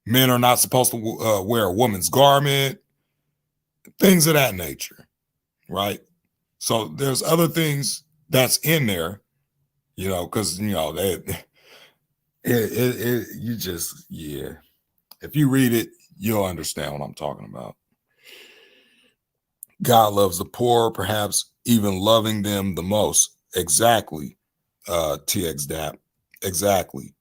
Men are not supposed to wear a woman's garment. Things of that nature, right? So there's other things that's in there, because if you read it, you'll understand what I'm talking about. God loves the poor, perhaps even loving them the most. Exactly, TXDAP. Exactly.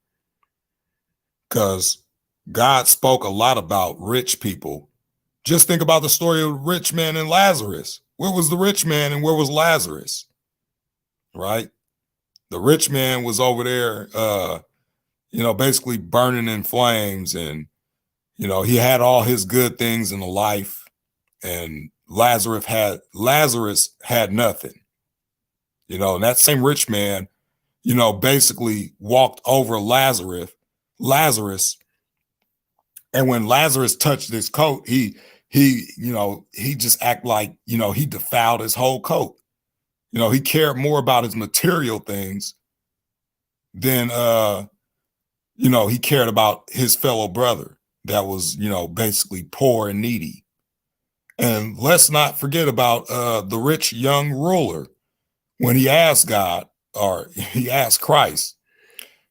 Because God spoke a lot about rich people. Just think about the story of the rich man and Lazarus. Where was the rich man and where was Lazarus? Right? The rich man was over there, basically burning in flames, and, he had all his good things in the life, and Lazarus had nothing, and that same rich man, basically walked over Lazarus. And when Lazarus touched his coat, he just acted like, he defiled his whole coat. He cared more about his material things than, he cared about his fellow brother that was, basically poor and needy. And let's not forget about the rich young ruler when he asked God, or he asked Christ,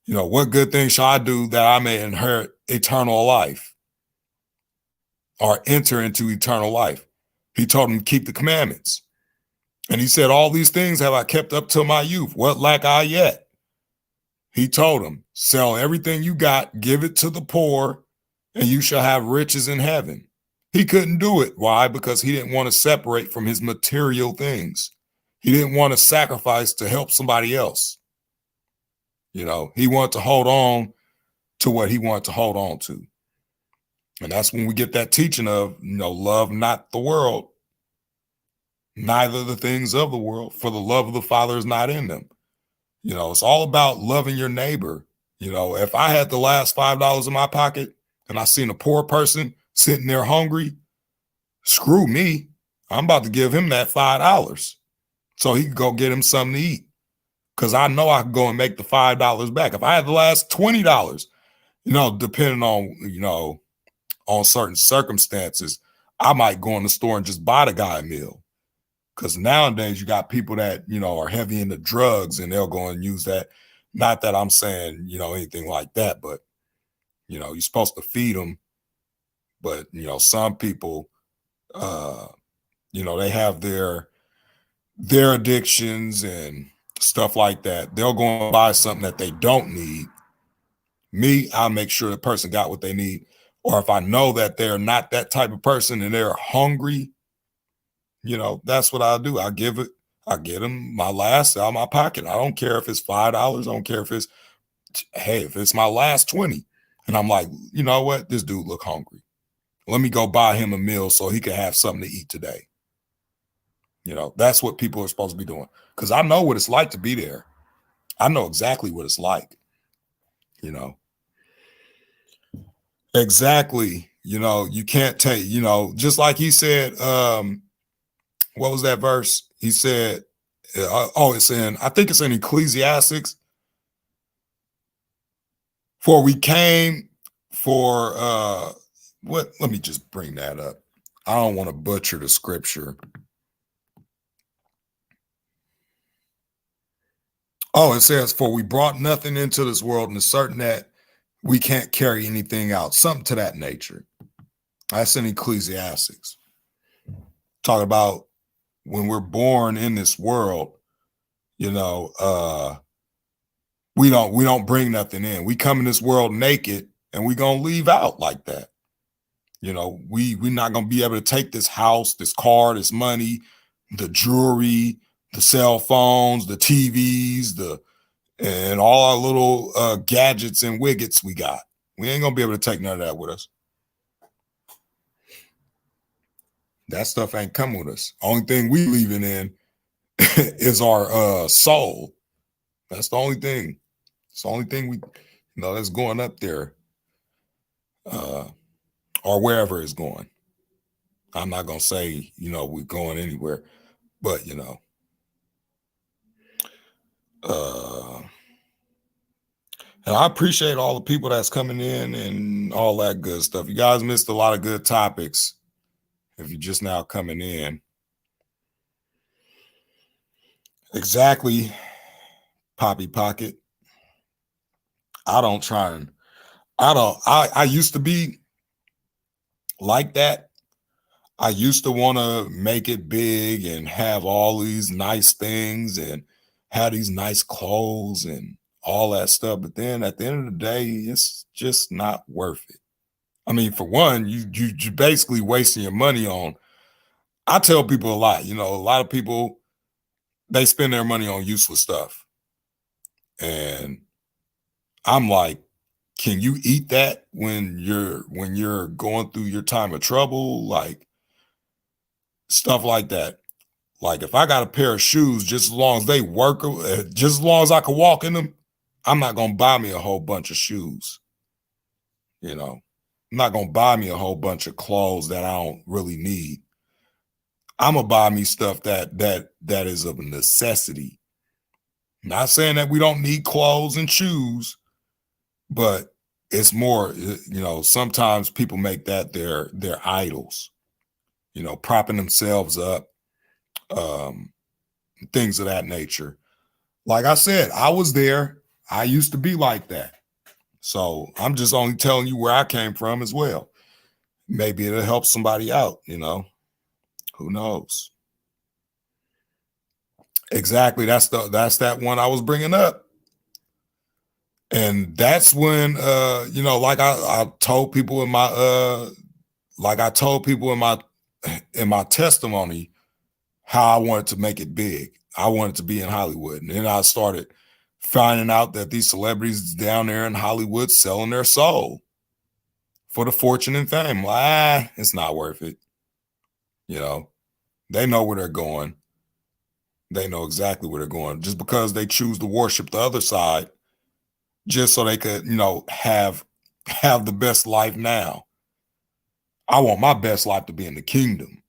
what good thing shall I do that I may inherit eternal life or enter into eternal life? He told him to keep the commandments. And he said, all these things have I kept up till my youth. What lack I yet? He told him, sell everything you got, give it to the poor, and you shall have riches in heaven. He couldn't do it. Why? Because he didn't want to separate from his material things. He didn't want to sacrifice to help somebody else. He wanted to hold on to what he wanted to hold on to. And that's when we get that teaching of, love not the world, neither the things of the world, for the love of the Father is not in them. It's all about loving your neighbor. If I had the last $5 in my pocket and I seen a poor person sitting there hungry, screw me. I'm about to give him that $5 so he can go get him something to eat. Because I know I can go and make the $5 back. If I had the last $20, depending on, on certain circumstances, I might go in the store and just buy the guy a meal. Because nowadays you got people that, are heavy into drugs and they'll go and use that. Not that I'm saying, anything like that, but, you're supposed to feed them. But, some people, they have their addictions and stuff like that. They'll go and buy something that they don't need. Me, I'll make sure the person got what they need. Or if I know that they're not that type of person and they're hungry, that's what I'll do. I get them my last out of my pocket. I don't care if it's $5. I don't care if it's my last 20. And I'm like, you know what? This dude look hungry. Let me go buy him a meal so he can have something to eat today. That's what people are supposed to be doing. Because I know what it's like to be there. I know exactly what it's like. Exactly. You can't take, just like he said, what was that verse? He said, I think it's in Ecclesiastics. For we came for, let me just bring that up. I don't want to butcher the scripture. Oh, it says, for we brought nothing into this world, and it's certain that we can't carry anything out. Something to that nature. That's in Ecclesiastics. Talk about when we're born in this world, we don't bring nothing in. We come in this world naked and we're going to leave out like that. We're not going to be able to take this house, this car, this money, the jewelry, the cell phones, the TVs, and all our little gadgets and widgets we got. We ain't gonna be able to take none of that with us. That stuff ain't coming with us. Only thing we leaving in is our soul. That's the only thing. It's the only thing we, that's going up there, or wherever it's going. I'm not gonna say, we're going anywhere, but and I appreciate all the people that's coming in and all that good stuff. You guys missed a lot of good topics if you're just now coming in. Exactly, Poppy Pocket. I used to be like that. I used to want to make it big and have all these nice things and have these nice clothes and all that stuff. But then at the end of the day, it's just not worth it. I mean, for one, you basically wasting your money on. I tell people a lot, a lot of people, they spend their money on useless stuff. And I'm like, can you eat that when you're going through your time of trouble? Like stuff like that. Like if I got a pair of shoes, just as long as they work, just as long as I can walk in them, I'm not going to buy me a whole bunch of shoes. I'm not going to buy me a whole bunch of clothes that I don't really need. I'm going to buy me stuff that is of a necessity. Not saying that we don't need clothes and shoes, but it's more, sometimes people make that their idols, propping themselves up, things of that nature. Like I said, I was there. I used to be like that. So I'm just only telling you where I came from as well. Maybe it'll help somebody out, who knows? Exactly. That's that one I was bringing up. And that's when, like I told people in my testimony, how I wanted to make it big. I wanted to be in Hollywood. And then I started finding out that these celebrities down there in Hollywood selling their soul for the fortune and fame. Like, it's not worth it. They know where they're going. They know exactly where they're going. Just because they choose to worship the other side, just so they could, have the best life now. I want my best life to be in the kingdom.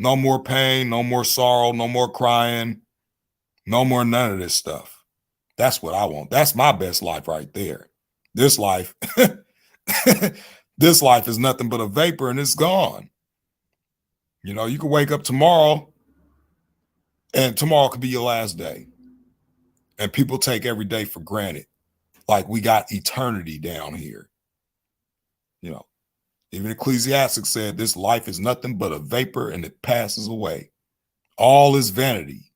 No more pain, no more sorrow, no more crying, no more none of this stuff. That's what I want. That's my best life right there. This life, this life is nothing but a vapor and it's gone. You can wake up tomorrow and tomorrow could be your last day. And people take every day for granted. Like we got eternity down here. Even Ecclesiastes said this life is nothing but a vapor and it passes away. All is vanity.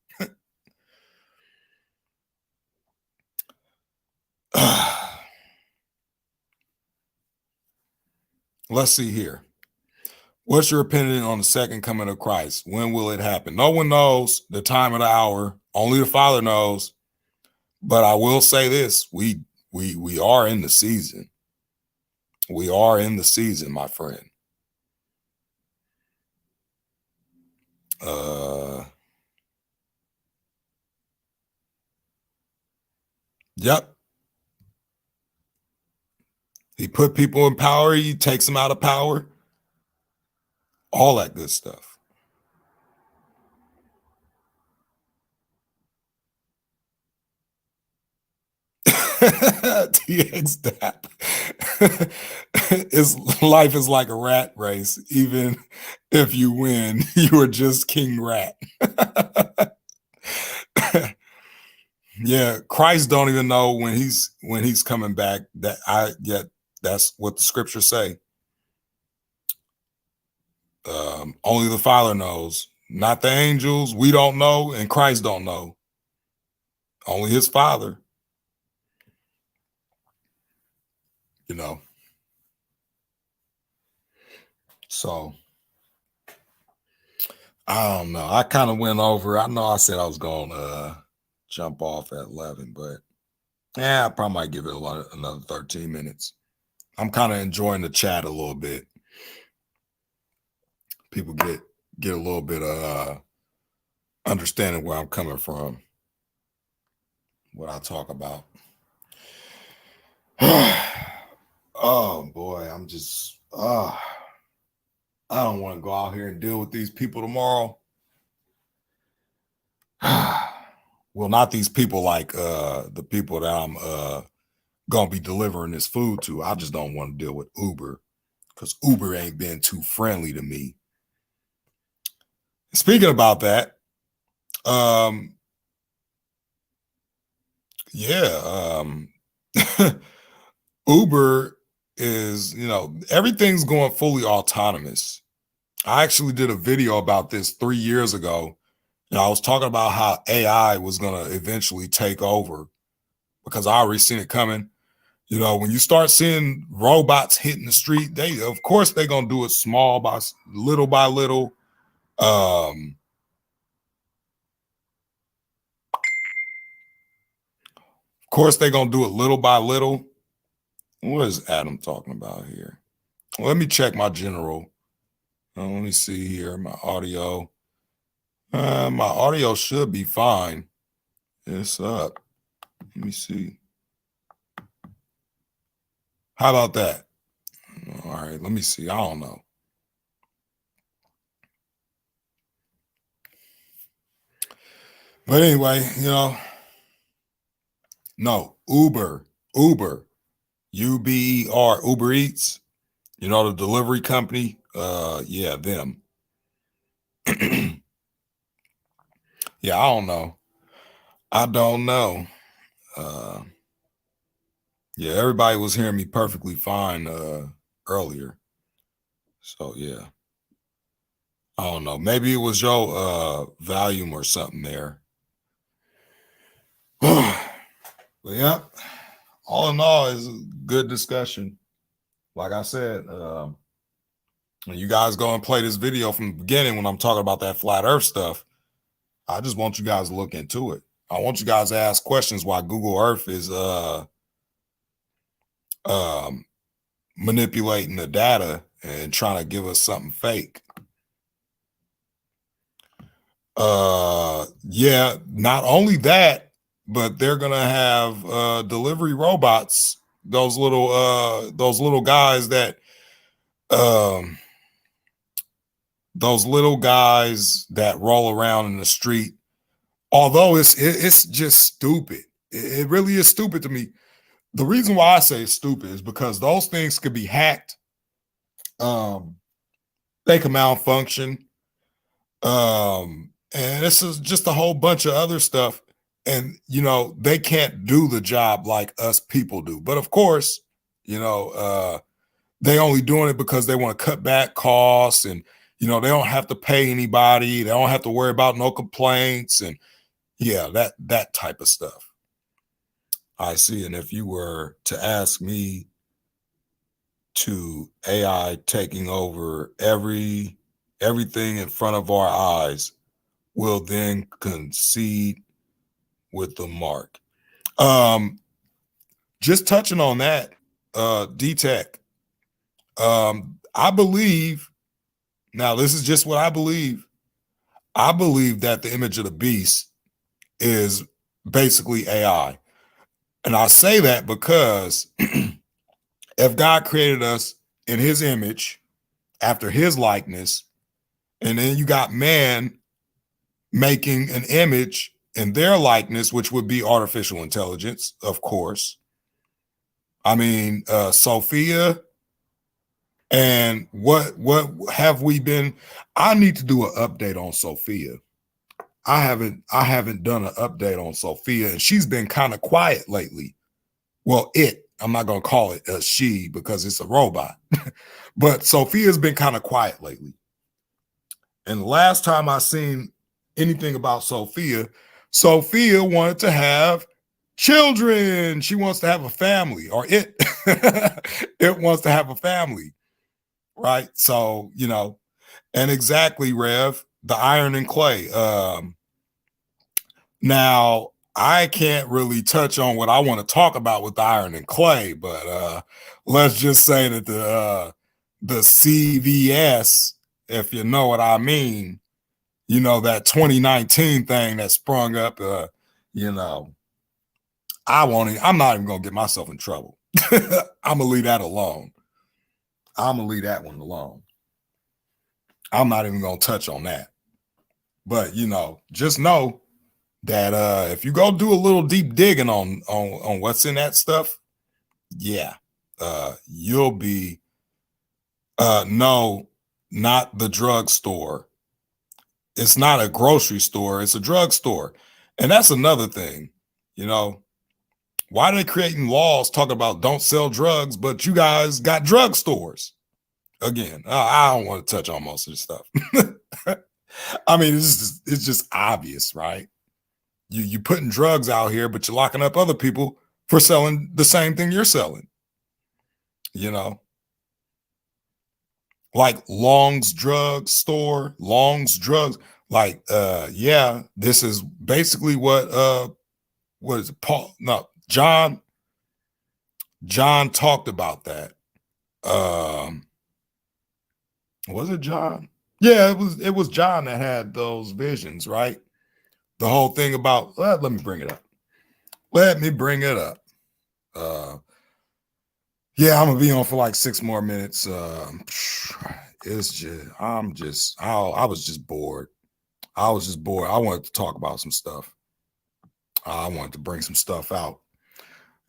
Let's see here. What's your opinion on the second coming of Christ? When will it happen? No one knows the time of the hour. Only the Father knows. But I will say this: we are in the season. We are in the season, my friend. Yep. He put people in power. He takes them out of power. All that good stuff. TX Dap. Life is like a rat race. Even if you win, you are just King Rat. Yeah, Christ don't even know when he's coming back. That's what the scriptures say. Only the Father knows, not the angels. We don't know, and Christ don't know. Only his Father. So I don't know. I kind of went over. I know I said I was going to jump off at 11, but yeah, I probably might give it another 13 minutes. I'm kind of enjoying the chat a little bit. People get a little bit of understanding where I'm coming from, what I talk about. Oh boy, I'm just I don't want to go out here and deal with these people tomorrow. Well, not these people like the people that I'm gonna be delivering this food to. I just don't want to deal with Uber because Uber ain't been too friendly to me. Speaking about that, Uber is, everything's going fully autonomous. I actually did a video about this 3 years ago. And I was talking about how AI was going to eventually take over because I already seen it coming. When you start seeing robots hitting the street, of course they're going to do it small by little. Of course they're going to do it little by little. What is Adam talking about here? Let me check my general. Let me see here, my audio. My audio should be fine. It's up. Let me see. How about that? All right, let me see. I don't know. But anyway, no, Uber, UBER, Uber Eats, the delivery company. Yeah, them. Yeah, I don't know. Yeah, everybody was hearing me perfectly fine earlier. So yeah. I don't know. Maybe it was your volume or something there. But yeah, all in all, is a good discussion. Like I said, when you guys go and play this video from the beginning when I'm talking about that flat earth stuff, I just want you guys to look into it. I want you guys to ask questions why Google Earth is manipulating the data and trying to give us something fake. Yeah, not only that, but they're gonna have delivery robots, those little guys that roll around in the street. Although it's just stupid. It really is stupid to me. The reason why I say it's stupid is because those things could be hacked. They can malfunction. And this is just a whole bunch of other stuff. And, they can't do the job like us people do. But of course, they only doing it because they want to cut back costs and, they don't have to pay anybody. They don't have to worry about no complaints and yeah, that type of stuff. I see. And if you were to ask me to AI taking over everything in front of our eyes, will then concede with the mark. Just touching on that, D-Tech, I believe, now this is just what I believe that the image of the beast is basically AI. And I say that because if God created us in his image, after his likeness, and then you got man making an image in their likeness, which would be artificial intelligence, of course. I mean, Sophia, and what have we been? I need to do an update on Sophia. I haven't done an update on Sophia, and she's been kind of quiet lately. Well, I'm not going to call it a she because it's a robot, but Sophia's been kind of quiet lately. And the last time I seen anything about Sophia wanted to have children. She wants to have a family, or it wants to have a family, right? So, and exactly, Rev, the iron and clay. Now I can't really touch on what I want to talk about with the iron and clay, but let's just say that the CVS, if you know what I mean, you know, that 2019 thing that sprung up, you know, I'm not even gonna get myself in trouble. I'm gonna leave that alone. I'm gonna leave that one alone. I'm not even gonna touch on that. But you know, just know that if you go do a little deep digging on what's in that stuff, yeah, you'll be no, not the drugstore. It's not a grocery store, it's a drugstore. And that's another thing, you know. Why are they creating laws talking about don't sell drugs, but you guys got drugstores? Again, I don't want to touch on most of this stuff. I mean, it's just obvious, right? You putting drugs out here, but you're locking up other people for selling the same thing you're selling. You know, like Long's Drug Store, Long's Drugs. Like, yeah, this is basically what is it, Paul? No, John talked about that. Was it John? Yeah, it was John that had those visions, right? The whole thing about let me bring it up. Let me bring it up. Yeah, I'm gonna be on for like 6 more minutes. It's just I was just bored. I was just bored. I wanted to talk about some stuff. I wanted to bring some stuff out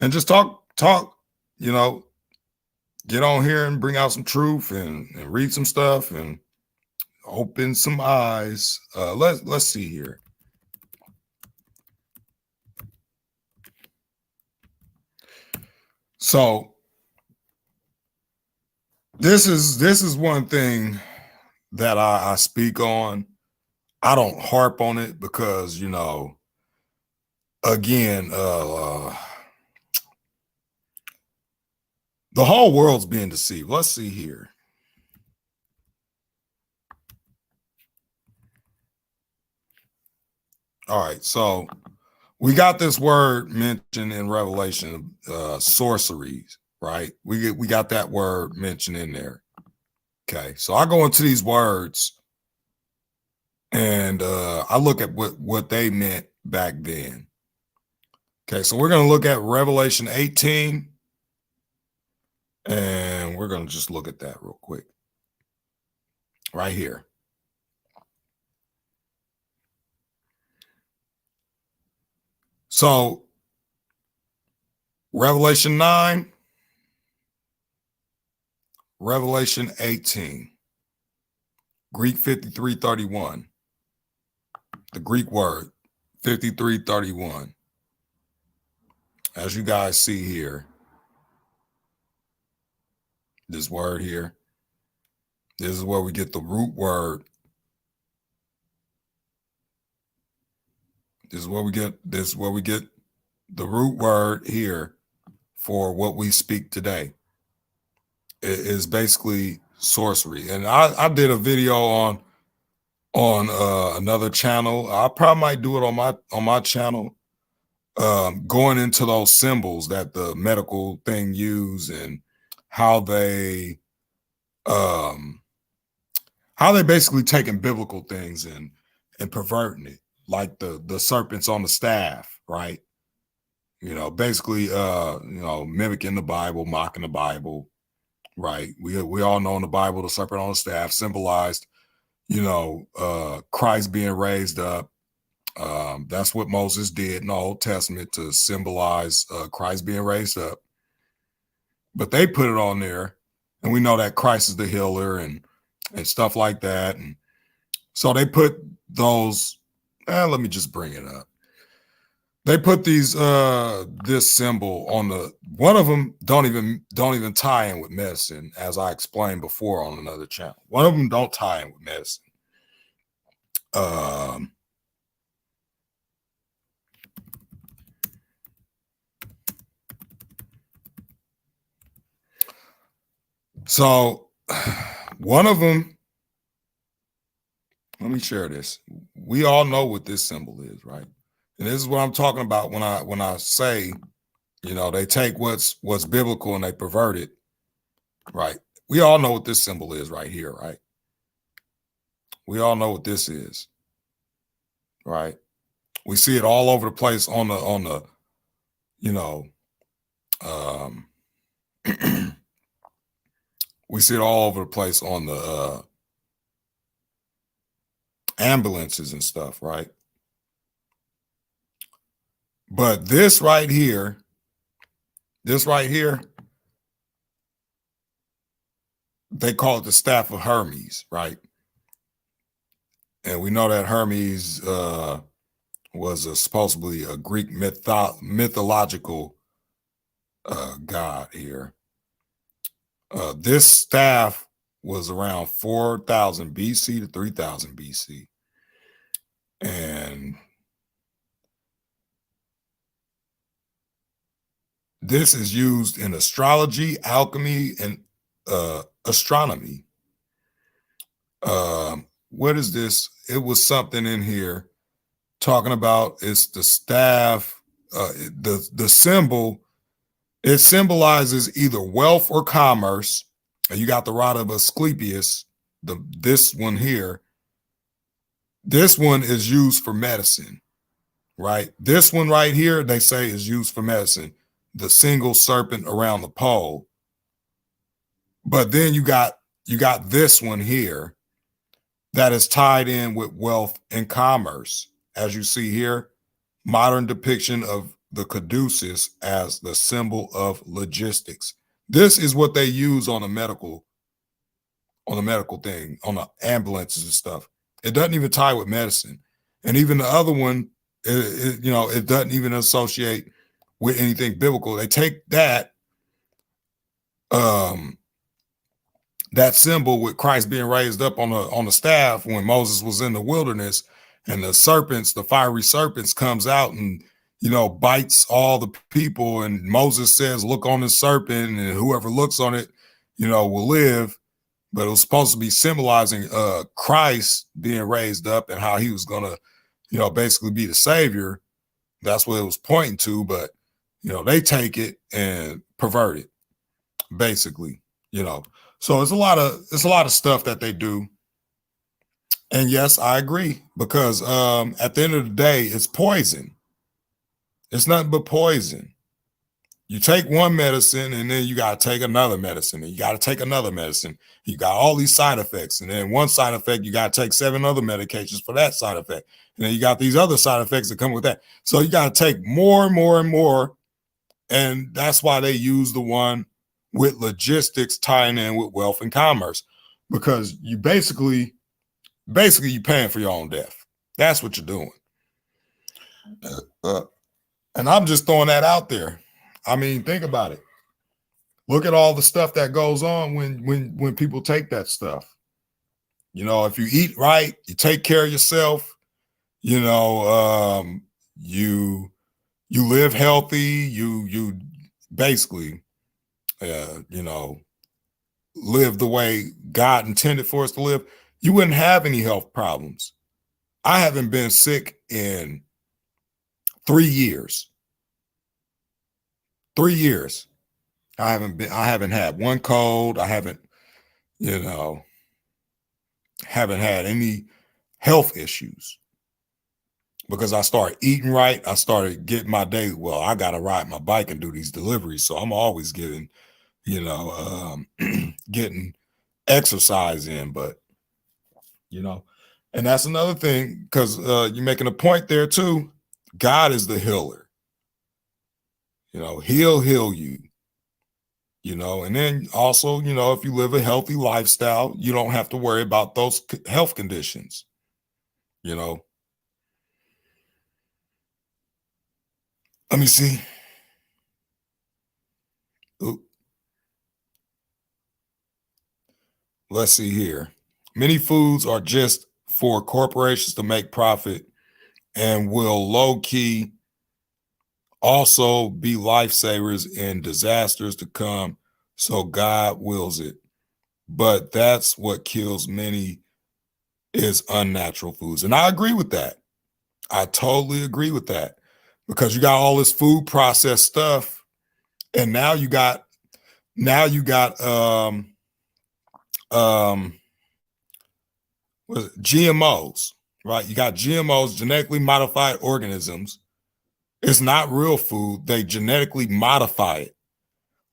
and just talk, you know, get on here and bring out some truth and read some stuff and open some eyes. Let's see here. So this is one thing that I speak on. I don't harp on it because, you know, again, the whole world's being deceived. Let's see here. All right, so we got this word mentioned in Revelation, sorceries, right? We got that word mentioned in there. Okay, so I go into these words and I look at what they meant back then. Okay, so we're going to look at Revelation 18, and we're going to just look at that real quick. Right here. So, Revelation 9, Revelation 18, Greek 5331. The Greek word 5331. As you guys see here, this word here, this is where we get the root word. This is where we get the root word here for what we speak today. It is basically sorcery. And I did a video on another channel. I probably might do it on my channel, going into those symbols that the medical thing use and how they basically taking biblical things and perverting it, like the serpents on the staff, right? You know, basically you know, mimicking the Bible, mocking the Bible, right? We all know in the Bible the serpent on the staff symbolized, you know, Christ being raised up. That's what Moses did in the Old Testament to symbolize Christ being raised up. But they put it on there, and we know that Christ is the healer and stuff like that. And so they put those. Let me just bring it up. They put these this symbol on the one of them don't even tie in with medicine, as I explained before on another channel. One of them don't tie in with medicine. So one of them, let me share this. We all know what this symbol is, right? And this is what I'm talking about when I say, you know, they take what's biblical and they pervert it, right? We all know what this symbol is right here, right? We all know what this is, right? We see it all over the place on the, you know, we see it all over the place on the ambulances and stuff, right? But this right here, they call it the Staff of Hermes, right? And we know that Hermes was supposedly a Greek mythological god here. This staff was around 4000 BC to 3000 BC. And this is used in astrology, alchemy, and astronomy. What is this? It was something in here talking about it's the staff, the symbol. It symbolizes either wealth or commerce. And you got the rod of Asclepius, this one here. This one is used for medicine, right? This one right here, they say is used for medicine. The single serpent around the pole. But then you got this one here that is tied in with wealth and commerce. As you see here, modern depiction of the caduceus as the symbol of logistics. This is what they use on the medical thing, on the ambulances and stuff. It doesn't even tie with medicine. And even the other one, it doesn't even associate with anything biblical. They take that that symbol with Christ being raised up on the staff when Moses was in the wilderness, and the serpents, the fiery serpents, comes out and bites all the people. And Moses says, "Look on the serpent, and whoever looks on it, will live." But it was supposed to be symbolizing Christ being raised up and how he was gonna, basically be the savior. That's what it was pointing to. But they take it and pervert it, basically. So it's a lot of stuff that they do. And yes, I agree, because at the end of the day, it's poison. It's nothing but poison. You take one medicine and then you got to take another medicine, and you got to take another medicine. You got all these side effects, and then one side effect, you got to take 7 other medications for that side effect. And then you got these other side effects that come with that. So you got to take more and more and more. And that's why they use the one with logistics tying in with wealth and commerce, because you basically you're paying for your own death. That's what you're doing. And I'm just throwing that out there. I mean, think about it. Look at all the stuff that goes on when people take that stuff. If you eat right, you take care of yourself, you live healthy, you basically live the way God intended for us to live, you wouldn't have any health problems. I haven't been sick in 3 years. 3 years. I haven't had one cold. I haven't had any health issues, because I started eating right. I started getting my day. Well, I got to ride my bike and do these deliveries. So I'm always getting, getting exercise in, but, and that's another thing, because you're making a point there too. God is the healer. He'll heal you, and then also, if you live a healthy lifestyle, you don't have to worry about those health conditions, Let me see. Ooh. Let's see here. Many foods are just for corporations to make profit and will low-key also be lifesavers in disasters to come. So God wills it. But that's what kills many is unnatural foods. And I agree with that. I totally agree with that, because you got all this food processed stuff, and now you got what is it? GMOs, right? You got GMOs, genetically modified organisms. It's not real food. They genetically modify it.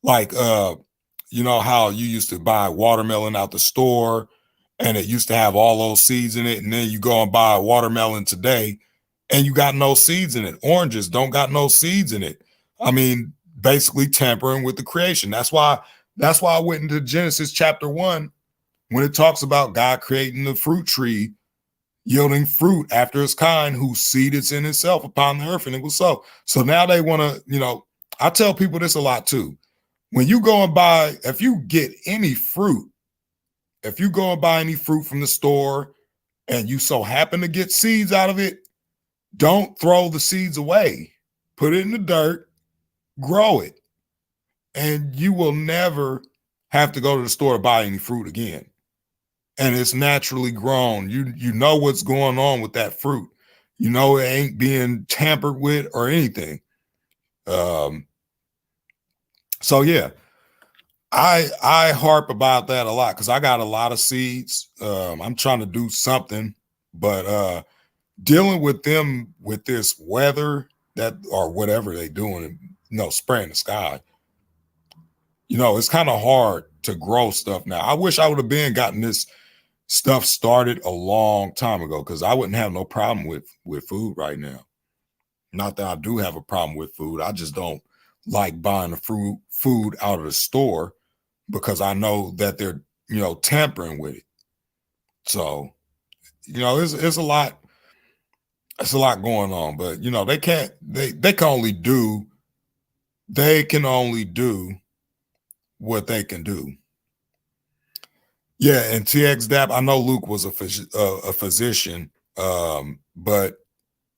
Like you know how you used to buy watermelon out the store and it used to have all those seeds in it, and then you go and buy a watermelon today and you got no seeds in it. Oranges don't got no seeds in it. I mean, basically tampering with the creation. That's why I went into Genesis chapter 1 when it talks about God creating the fruit tree yielding fruit after its kind, whose seed is in itself upon the earth, and it was so. So now they want to, you know, I tell people this a lot too. When you go and buy, if you get any fruit, if you go and buy any fruit from the store and you so happen to get seeds out of it, don't throw the seeds away. Put it in the dirt, grow it, and you will never have to go to the store to buy any fruit again. And it's naturally grown. You know what's going on with that fruit. You know it ain't being tampered with or anything. So yeah, I harp about that a lot because I got a lot of seeds. I'm trying to do something, but dealing with them with this weather that or whatever they doing, you know, spraying the sky. You know, it's kind of hard to grow stuff now. I wish I would have gotten this stuff started a long time ago, because I wouldn't have no problem with food right now. Not that I do have a problem with food. I just don't like buying the food out of the store because I know that they're, you know, tampering with it. So, you know, it's a lot. It's a lot going on, but you know, they can only do what they can do. Yeah, and TXDAP, I know Luke was a physician, but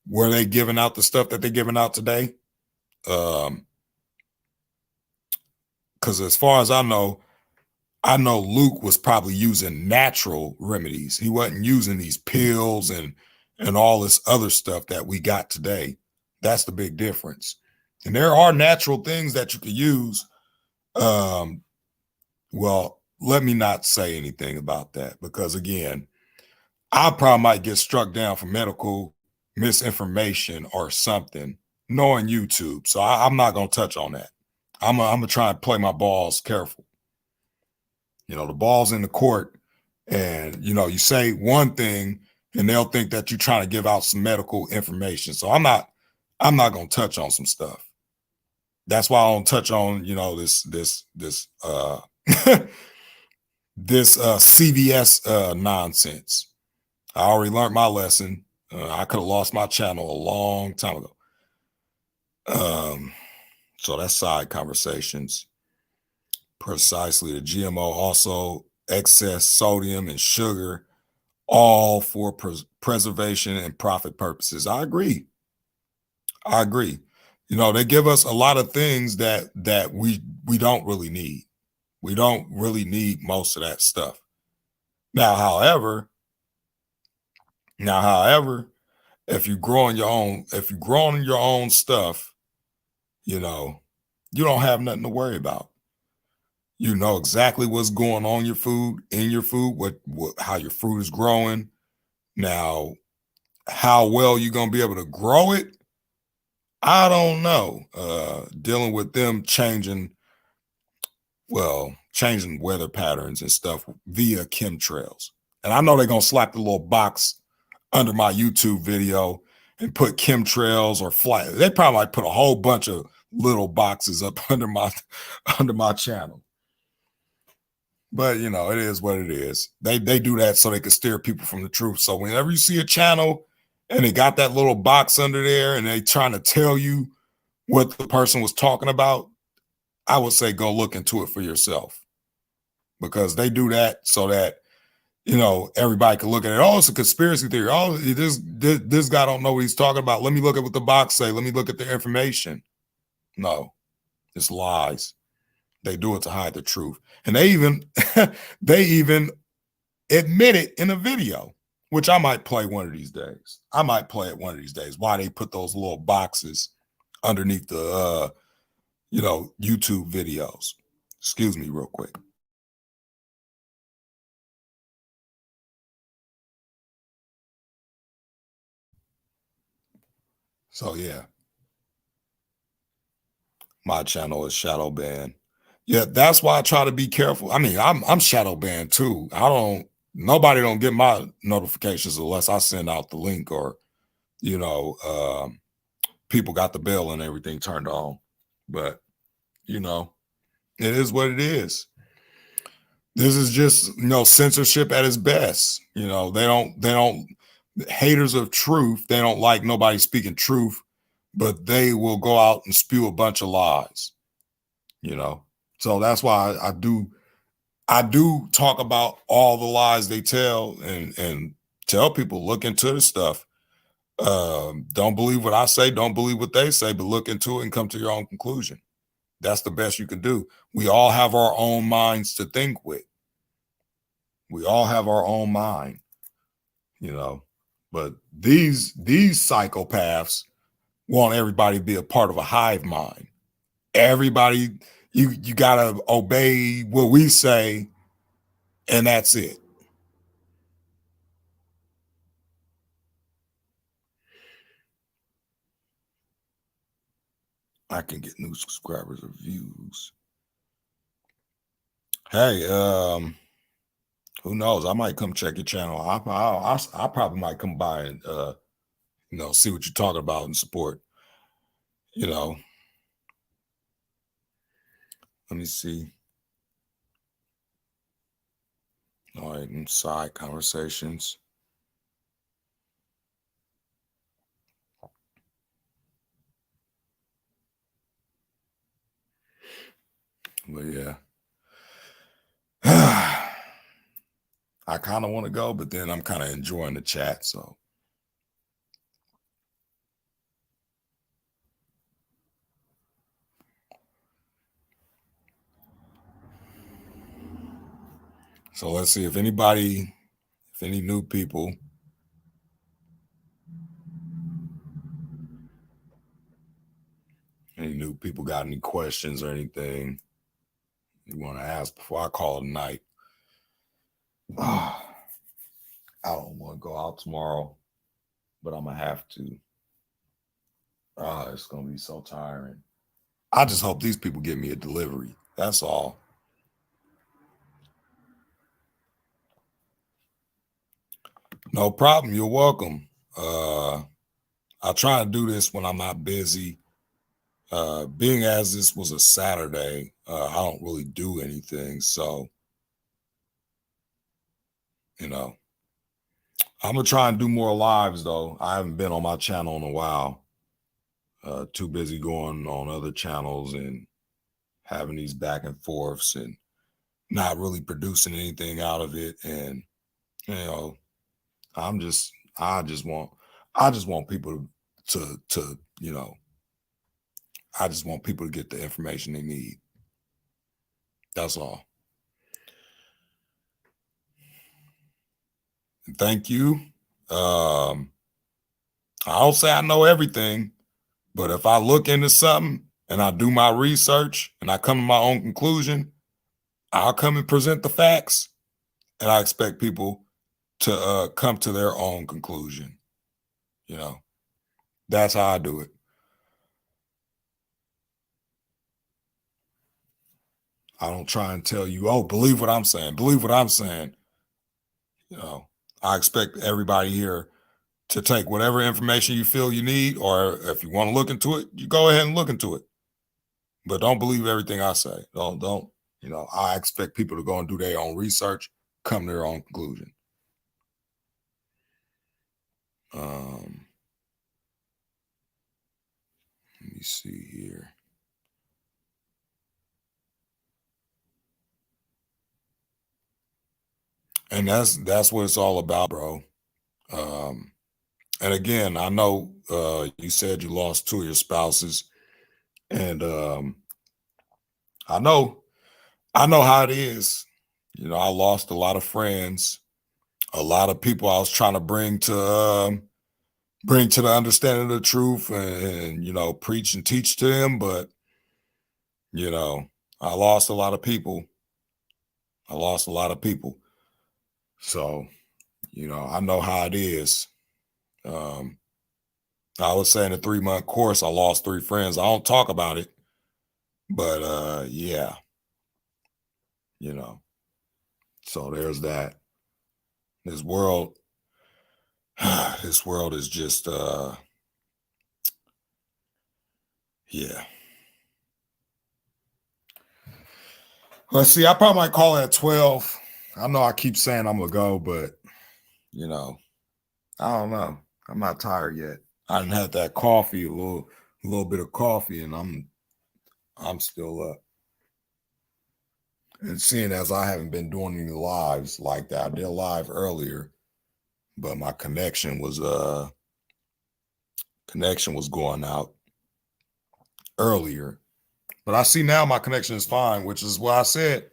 were they giving out the stuff that they're giving out today? Because as far as I know Luke was probably using natural remedies. He wasn't using these pills and all this other stuff that we got today. That's the big difference. And there are natural things that you could use. Well, let me not say anything about that, because again, I probably might get struck down for medical misinformation or something, knowing YouTube. So I'm not going to touch on that. I'm going to try and play my balls careful. You know, the ball's in the court, and, you know, you say one thing and they'll think that you're trying to give out some medical information. So I'm not going to touch on some stuff. That's why I don't touch on, you know, this CVS nonsense. I already learned my lesson. I could have lost my channel a long time ago. So that's side conversations. Precisely. The GMO also excess sodium and sugar, all for preservation and profit purposes. I agree. You know, they give us a lot of things that we don't really need. We don't really need most of that stuff. Now, however, if you're growing your own stuff, you know, you don't have nothing to worry about. You know exactly what's going on in your food, what how your fruit is growing. Now, how well you're gonna be able to grow it, I don't know. Dealing with them changing weather patterns and stuff via chemtrails. And I know they're gonna slap the little box under my YouTube video and put chemtrails or flight. They probably might put a whole bunch of little boxes up under my channel. But you know, it is what it is. They do that so they can steer people from the truth. So whenever you see a channel and they got that little box under there and they trying to tell you what the person was talking about, I would say go look into it for yourself, because they do that so that, you know, everybody can look at it. Oh, it's a conspiracy theory. Oh, this guy don't know what he's talking about. Let me look at what the box say. Let me look at the information. No, it's lies. They do it to hide the truth. And they even admit it in a video. which I might play one of these days. I might play it one of these days. Why they put those little boxes underneath the YouTube videos. Excuse me real quick. So yeah. My channel is shadow banned. Yeah, that's why I try to be careful. I mean, I'm shadow banned too. Nobody don't get my notifications unless I send out the link or, people got the bell and everything turned on. But, it is what it is. This is just, censorship at its best. They don't haters of truth. They don't like nobody speaking truth, but they will go out and spew a bunch of lies, So that's why I do talk about all the lies they tell and tell people, look into the stuff. Don't believe what I say, don't believe what they say, but look into it and come to your own conclusion. That's the best you can do. We all have our own minds to think with. We all have our own mind, but these psychopaths want everybody to be a part of a hive mind. Everybody, you gotta obey what we say, and that's it. I can get new subscribers or views. Hey, who knows? I might come check your channel. I probably might come by and see what you're talking about and support. Let me see. All right, and side conversations. But yeah. I kind of want to go, but then I'm kind of enjoying the chat. So let's see if any new people. Any new people got any questions or anything you want to ask before I call it a night? I don't want to go out tomorrow, but I'm going to have to. It's going to be so tiring. I just hope these people give me a delivery. That's all. No problem. You're welcome. I try to do this when I'm not busy. Being as this was a Saturday, I don't really do anything. So, I'm going to try and do more lives, though. I haven't been on my channel in a while. Too busy going on other channels and having these back and forths and not really producing anything out of it. And, I just want people to I just want people to get the information they need. That's all. Thank you. I don't say I know everything, but if I look into something and I do my research and I come to my own conclusion, I'll come and present the facts, and I expect people to come to their own conclusion. That's how I do it. I don't try and tell you, oh, believe what I'm saying. Believe what I'm saying. I expect everybody here to take whatever information you feel you need, or if you want to look into it, you go ahead and look into it. But don't believe everything I say. Don't. I expect people to go and do their own research, come to their own conclusion. Let me see here. And that's what it's all about, bro. And again, I know you said you lost 2 of your spouses, and I know how it is. I lost a lot of friends. a lot of people I was trying to bring to the understanding of the truth and preach and teach to him, but I lost a lot of people. So, I know how it is. I was saying a 3-month course, I lost 3 friends. I don't talk about it, but yeah, so there's that. This world, this world is just yeah. Let's see, I probably might call it at 12. I know I keep saying I'm gonna go, but I don't know. I'm not tired yet. I didn't have that coffee, a little bit of coffee, and I'm still up. And seeing as I haven't been doing any lives like that, I did a live earlier, but my connection was going out earlier. But I see now my connection is fine, which is why I said,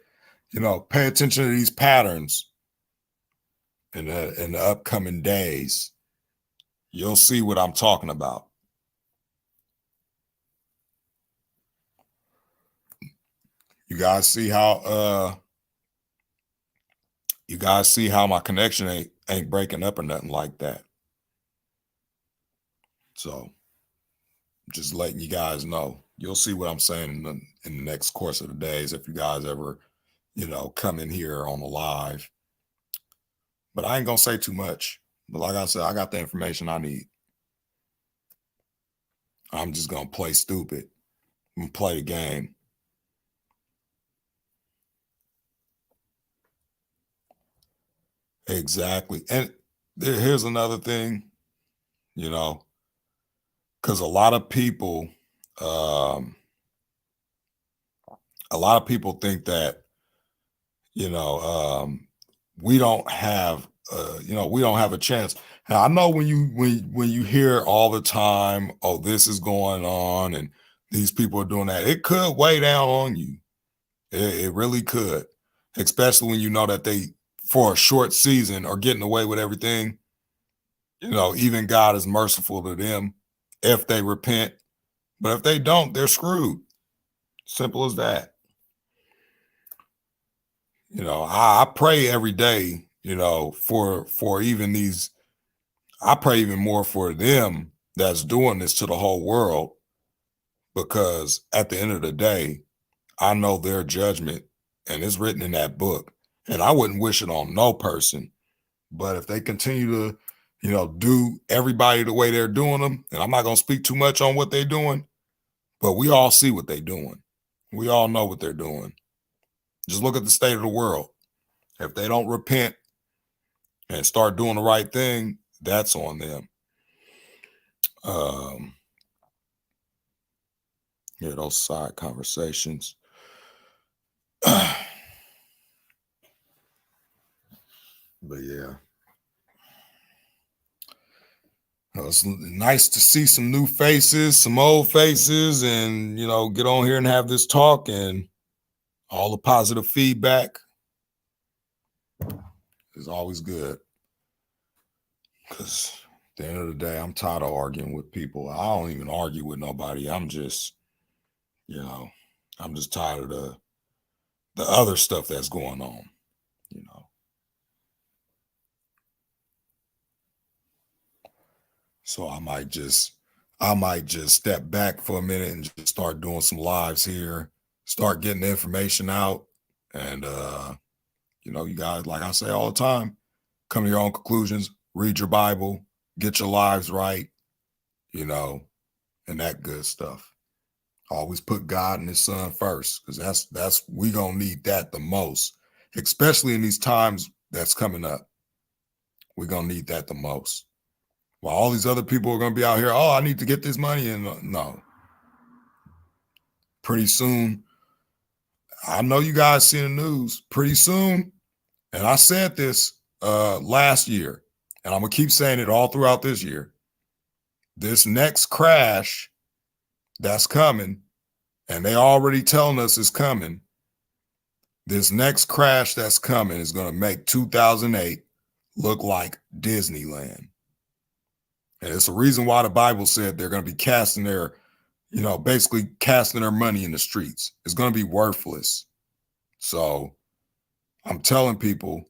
pay attention to these patterns in the upcoming days. You'll see what I'm talking about. You guys see how my connection ain't breaking up or nothing like that. So just letting you guys know. You'll see what I'm saying in the next course of the days if you guys ever, come in here on the live. But I ain't gonna say too much. But like I said, I got the information I need. I'm just gonna play stupid and play the game. Exactly. And here's another thing, because a lot of people think that, we don't have a chance. Now, I know when you hear all the time, oh, this is going on and these people are doing that, it could weigh down on you. It really could, especially when you know that they, for a short season, are getting away with everything. Even God is merciful to them if they repent. But if they don't, they're screwed. Simple as that. I pray every day, for even these, I pray even more for them that's doing this to the whole world, because at the end of the day, I know their judgment and it's written in that book, and I wouldn't wish it on no person. But if they continue to, do everybody the way they're doing them, and I'm not going to speak too much on what they're doing, but we all see what they're doing. We all know what they're doing. Just look at the state of the world. If they don't repent and start doing the right thing, that's on them. Yeah, those side conversations. But yeah. It's nice to see some new faces, some old faces, and get on here and have this talk and all the positive feedback is always good. Because at the end of the day, I'm tired of arguing with people. I don't even argue with nobody. I'm just, I'm just tired of the other stuff that's going on, So I might just step back for a minute and just start doing some lives here, start getting the information out. And, you guys, like I say all the time, come to your own conclusions, read your Bible, get your lives right, and that good stuff. Always put God and his son first, because that's we gonna need that the most, especially in these times that's coming up. We're gonna need that the most. While all these other people are gonna be out here, oh, I need to get this money, and no. Pretty soon, I know you guys see the news, pretty soon, and I said this last year, and I'm gonna keep saying it all throughout this year. This next crash that's coming, and they already telling us it's coming. This next crash that's coming is going to make 2008 look like Disneyland. And it's the reason why the Bible said they're going to be casting their, basically casting their money in the streets. It's going to be worthless. So I'm telling people,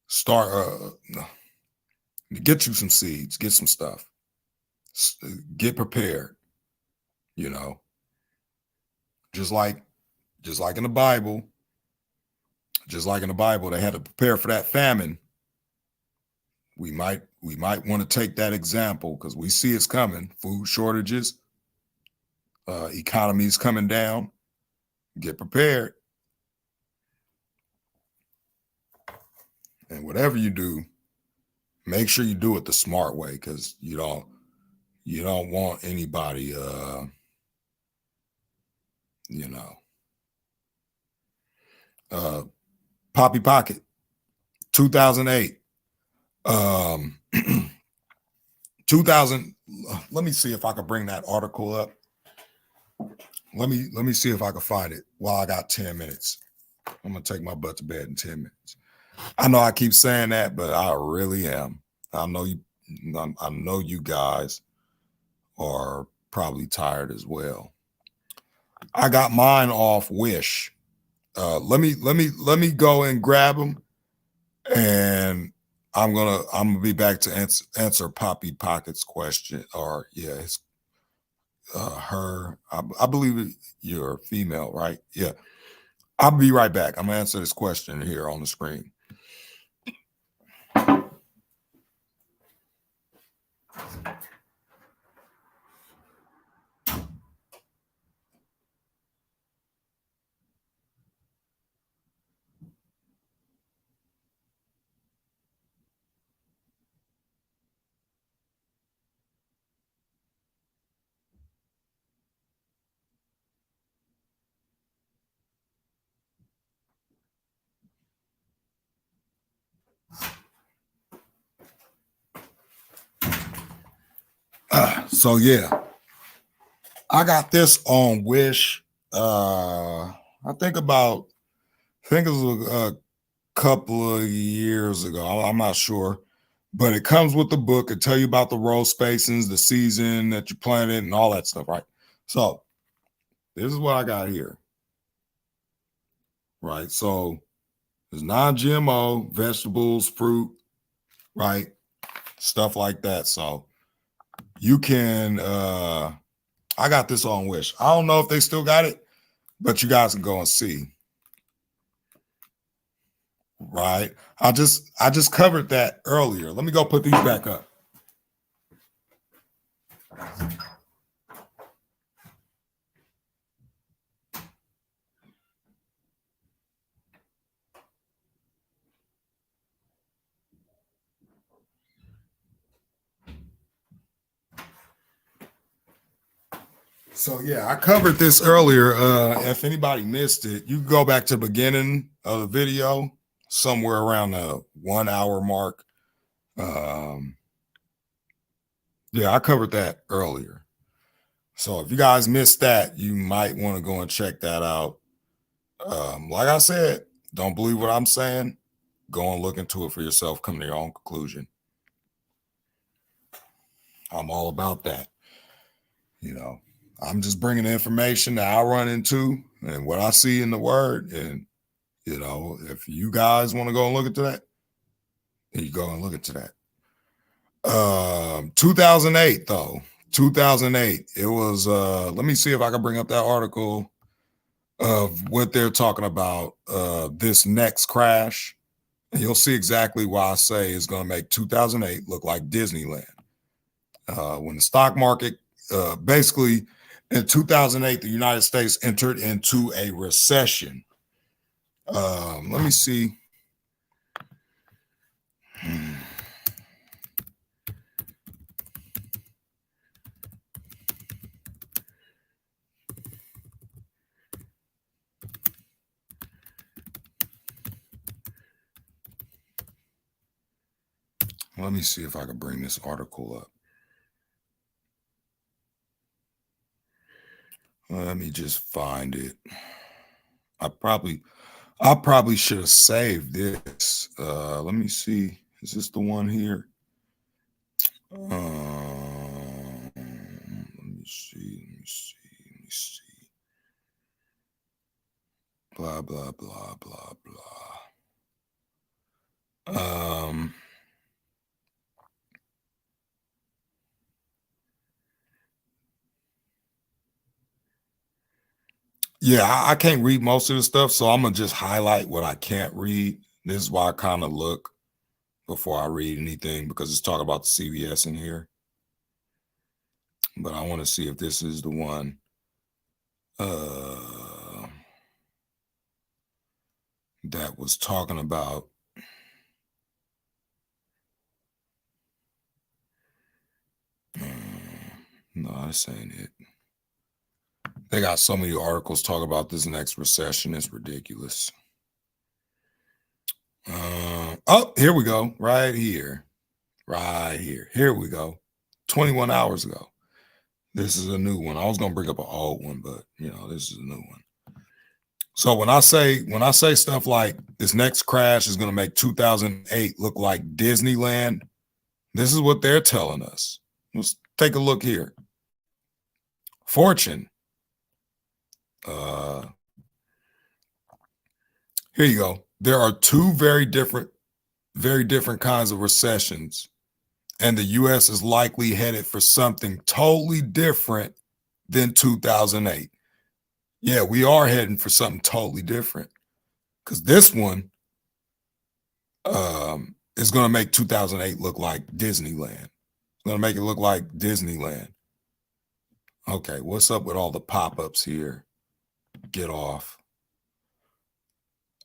start, get you some seeds, get some stuff, get prepared, just like in the Bible, they had to prepare for that famine. We might want to take that example because we see it's coming. Food shortages, economies coming down. Get prepared. And whatever you do, make sure you do it the smart way, because you don't want anybody Poppy Pocket 2008 2000. Let me see if I can bring that article up. Let me see if I can find it while I got 10 minutes. I'm gonna take my butt to bed in 10 minutes. I know I keep saying that, but I really am. I know you guys are probably tired as well. I got mine off Wish. Let me go and grab them, and I'm gonna be back to answer Poppy Pocket's question. Or it's her. I believe you're female, right? Yeah. I'll be right back. I'm gonna answer this question here on the screen. So yeah, I got this on Wish. I think it was a couple of years ago. I'm not sure, but it comes with the book. It tell you about the row spacings, the season that you planted, and all that stuff, right? So this is what I got here, right? So there's non-GMO vegetables, fruit, right? Stuff like that. So you can. I got this on Wish. I don't know if they still got it, but you guys can go and see. Right. I just covered that earlier. Let me go put these back up. So yeah, I covered this earlier. If anybody missed it, you can go back to the beginning of the video, somewhere around the 1 hour mark. Yeah, I covered that earlier. So if you guys missed that, you might want to go and check that out. Like I said, don't believe what I'm saying. Go and look into it for yourself. Come to your own conclusion. I'm all about that. I'm just bringing the information that I run into and what I see in the word. And, if you guys want to go and look into that, then you go and look into that. 2008, though. 2008. It was, let me see if I can bring up that article of what they're talking about, this next crash. And you'll see exactly why I say it's going to make 2008 look like Disneyland. When the stock market, basically in 2008, the United States entered into a recession. Let me see. Let me see if I can bring this article up. Let me just find it. I probably should have saved this. Let me see Is this the one here? Let me see. Blah, blah, blah, blah, blah. Yeah, I can't read most of the stuff, so I'm gonna just highlight what I can't read. This is why I kind of look before I read anything, because it's talking about the CVS in here. But I want to see if this is the one that was talking about. No, this ain't it. They got so many articles talking about this next recession. It's ridiculous. Oh, here we go. Right here. Here we go. 21 hours ago. This is a new one. I was going to bring up an old one, but this is a new one. So when I say stuff like this next crash is going to make 2008 look like Disneyland, this is what they're telling us. Let's take a look here. Fortune. Here you go. There are two very different kinds of recessions, and the U.S. is likely headed for something totally different than 2008. Yeah, we are heading for something totally different, because this one is going to make 2008 look like Disneyland. It's going to make it look like Disneyland. Okay, what's up with all the pop-ups here? Get off.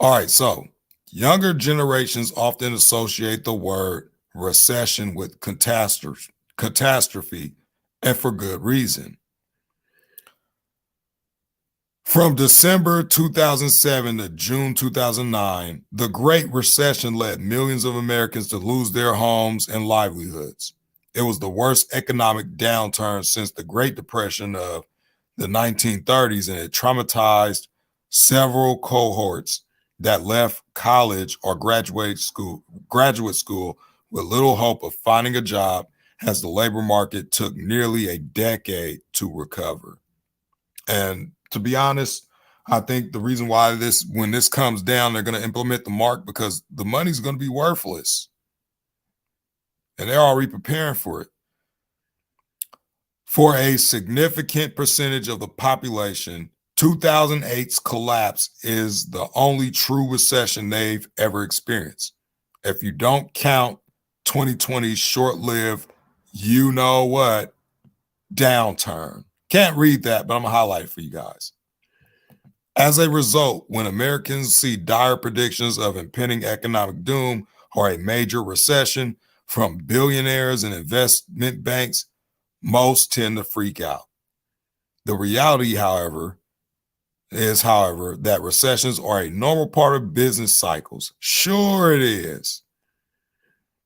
All right, so younger generations often associate the word recession with catastrophe, and for good reason. From December 2007 to June 2009, the Great Recession led millions of Americans to lose their homes and livelihoods. It was the worst economic downturn since the Great Depression of the 1930s, and it traumatized several cohorts that left college or graduate school with little hope of finding a job, as the labor market took nearly a decade to recover. And to be honest, I think the reason why when this comes down, they're going to implement the mark, because the money's going to be worthless. And they're already preparing for it. For a significant percentage of the population, 2008's collapse is the only true recession they've ever experienced. If you don't count 2020's short-lived, downturn. Can't read that, but I'm going to highlight it for you guys. As a result, when Americans see dire predictions of impending economic doom or a major recession from billionaires and investment banks, most tend to freak out. The reality, however, is that recessions are a normal part of business cycles. Sure it is.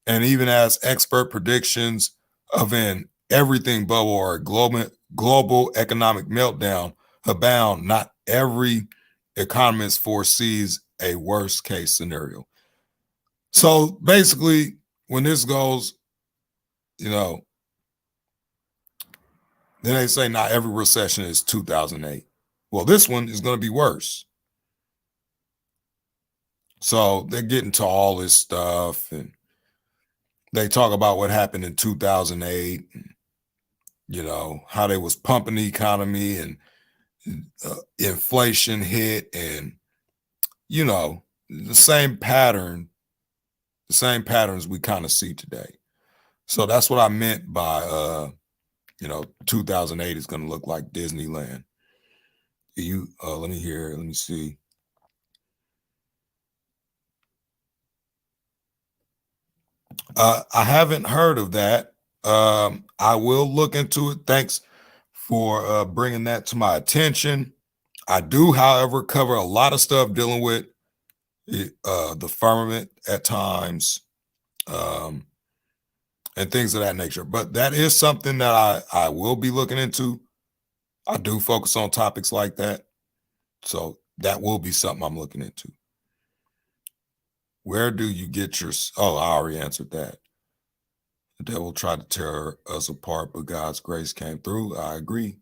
And even as expert predictions of an everything bubble or a global economic meltdown abound, not every economist foresees a worst case scenario. So basically, when this goes, then they say not every recession is 2008. Well, this one is going to be worse. So they're getting to all this stuff, and they talk about what happened in 2008, and, how they was pumping the economy, and inflation hit, and, the same patterns we kind of see today. So that's what I meant by, 2008 is going to look like Disneyland. Let me see. I haven't heard of that. I will look into it. Thanks for bringing that to my attention. I do, however, cover a lot of stuff dealing with the firmament at times, and things of that nature. But that is something that I will be looking into. I do focus on topics like that. So that will be something I'm looking into. Where do you get your? Oh, I already answered that. The devil tried to tear us apart, but God's grace came through. I agree.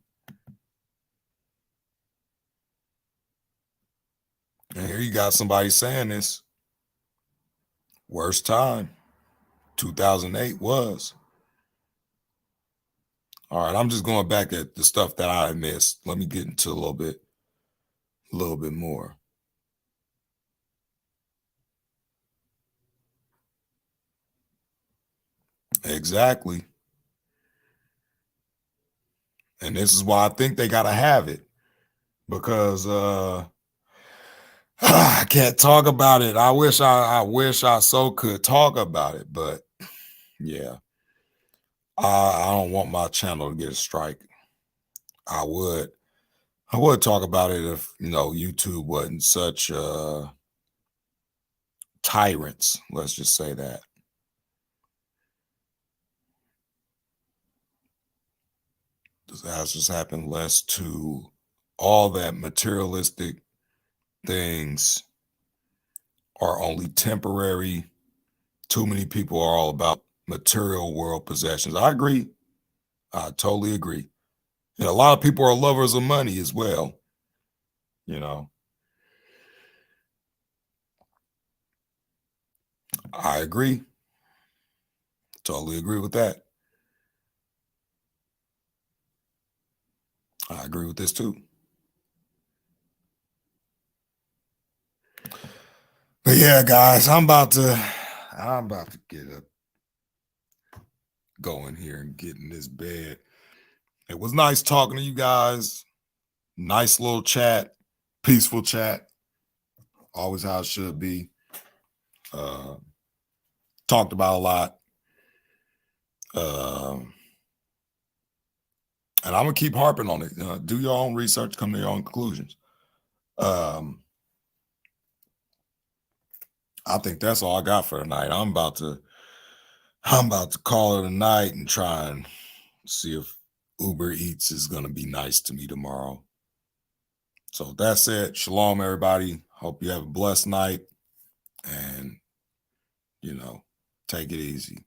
And here you got somebody saying this. Worst time, 2008 was. All right, I'm just going back at the stuff that I missed. Let me get into a little bit more. Exactly. And this is why I think they got to have it, because I can't talk about it. I wish I so could talk about it, but yeah, I don't want my channel to get a strike. I would talk about it if, YouTube wasn't such tyrants. Let's just say that. Disasters happen less to all that materialistic things are only temporary. Too many people are all about material world possessions. I agree. I totally agree. And a lot of people are lovers of money as well. I agree. Totally agree with that. I agree with this too. But yeah, guys, I'm about to get up, go in here and get in this bed. It was nice talking to you guys. Nice little chat, peaceful chat. Always how it should be. Talked about a lot. And I'm gonna keep harping on it. Do your own research, come to your own conclusions. I think that's all I got for tonight. I'm about to call it a night and try and see if Uber Eats is gonna be nice to me tomorrow. So that's it. Shalom, everybody. Hope you have a blessed night, and take it easy.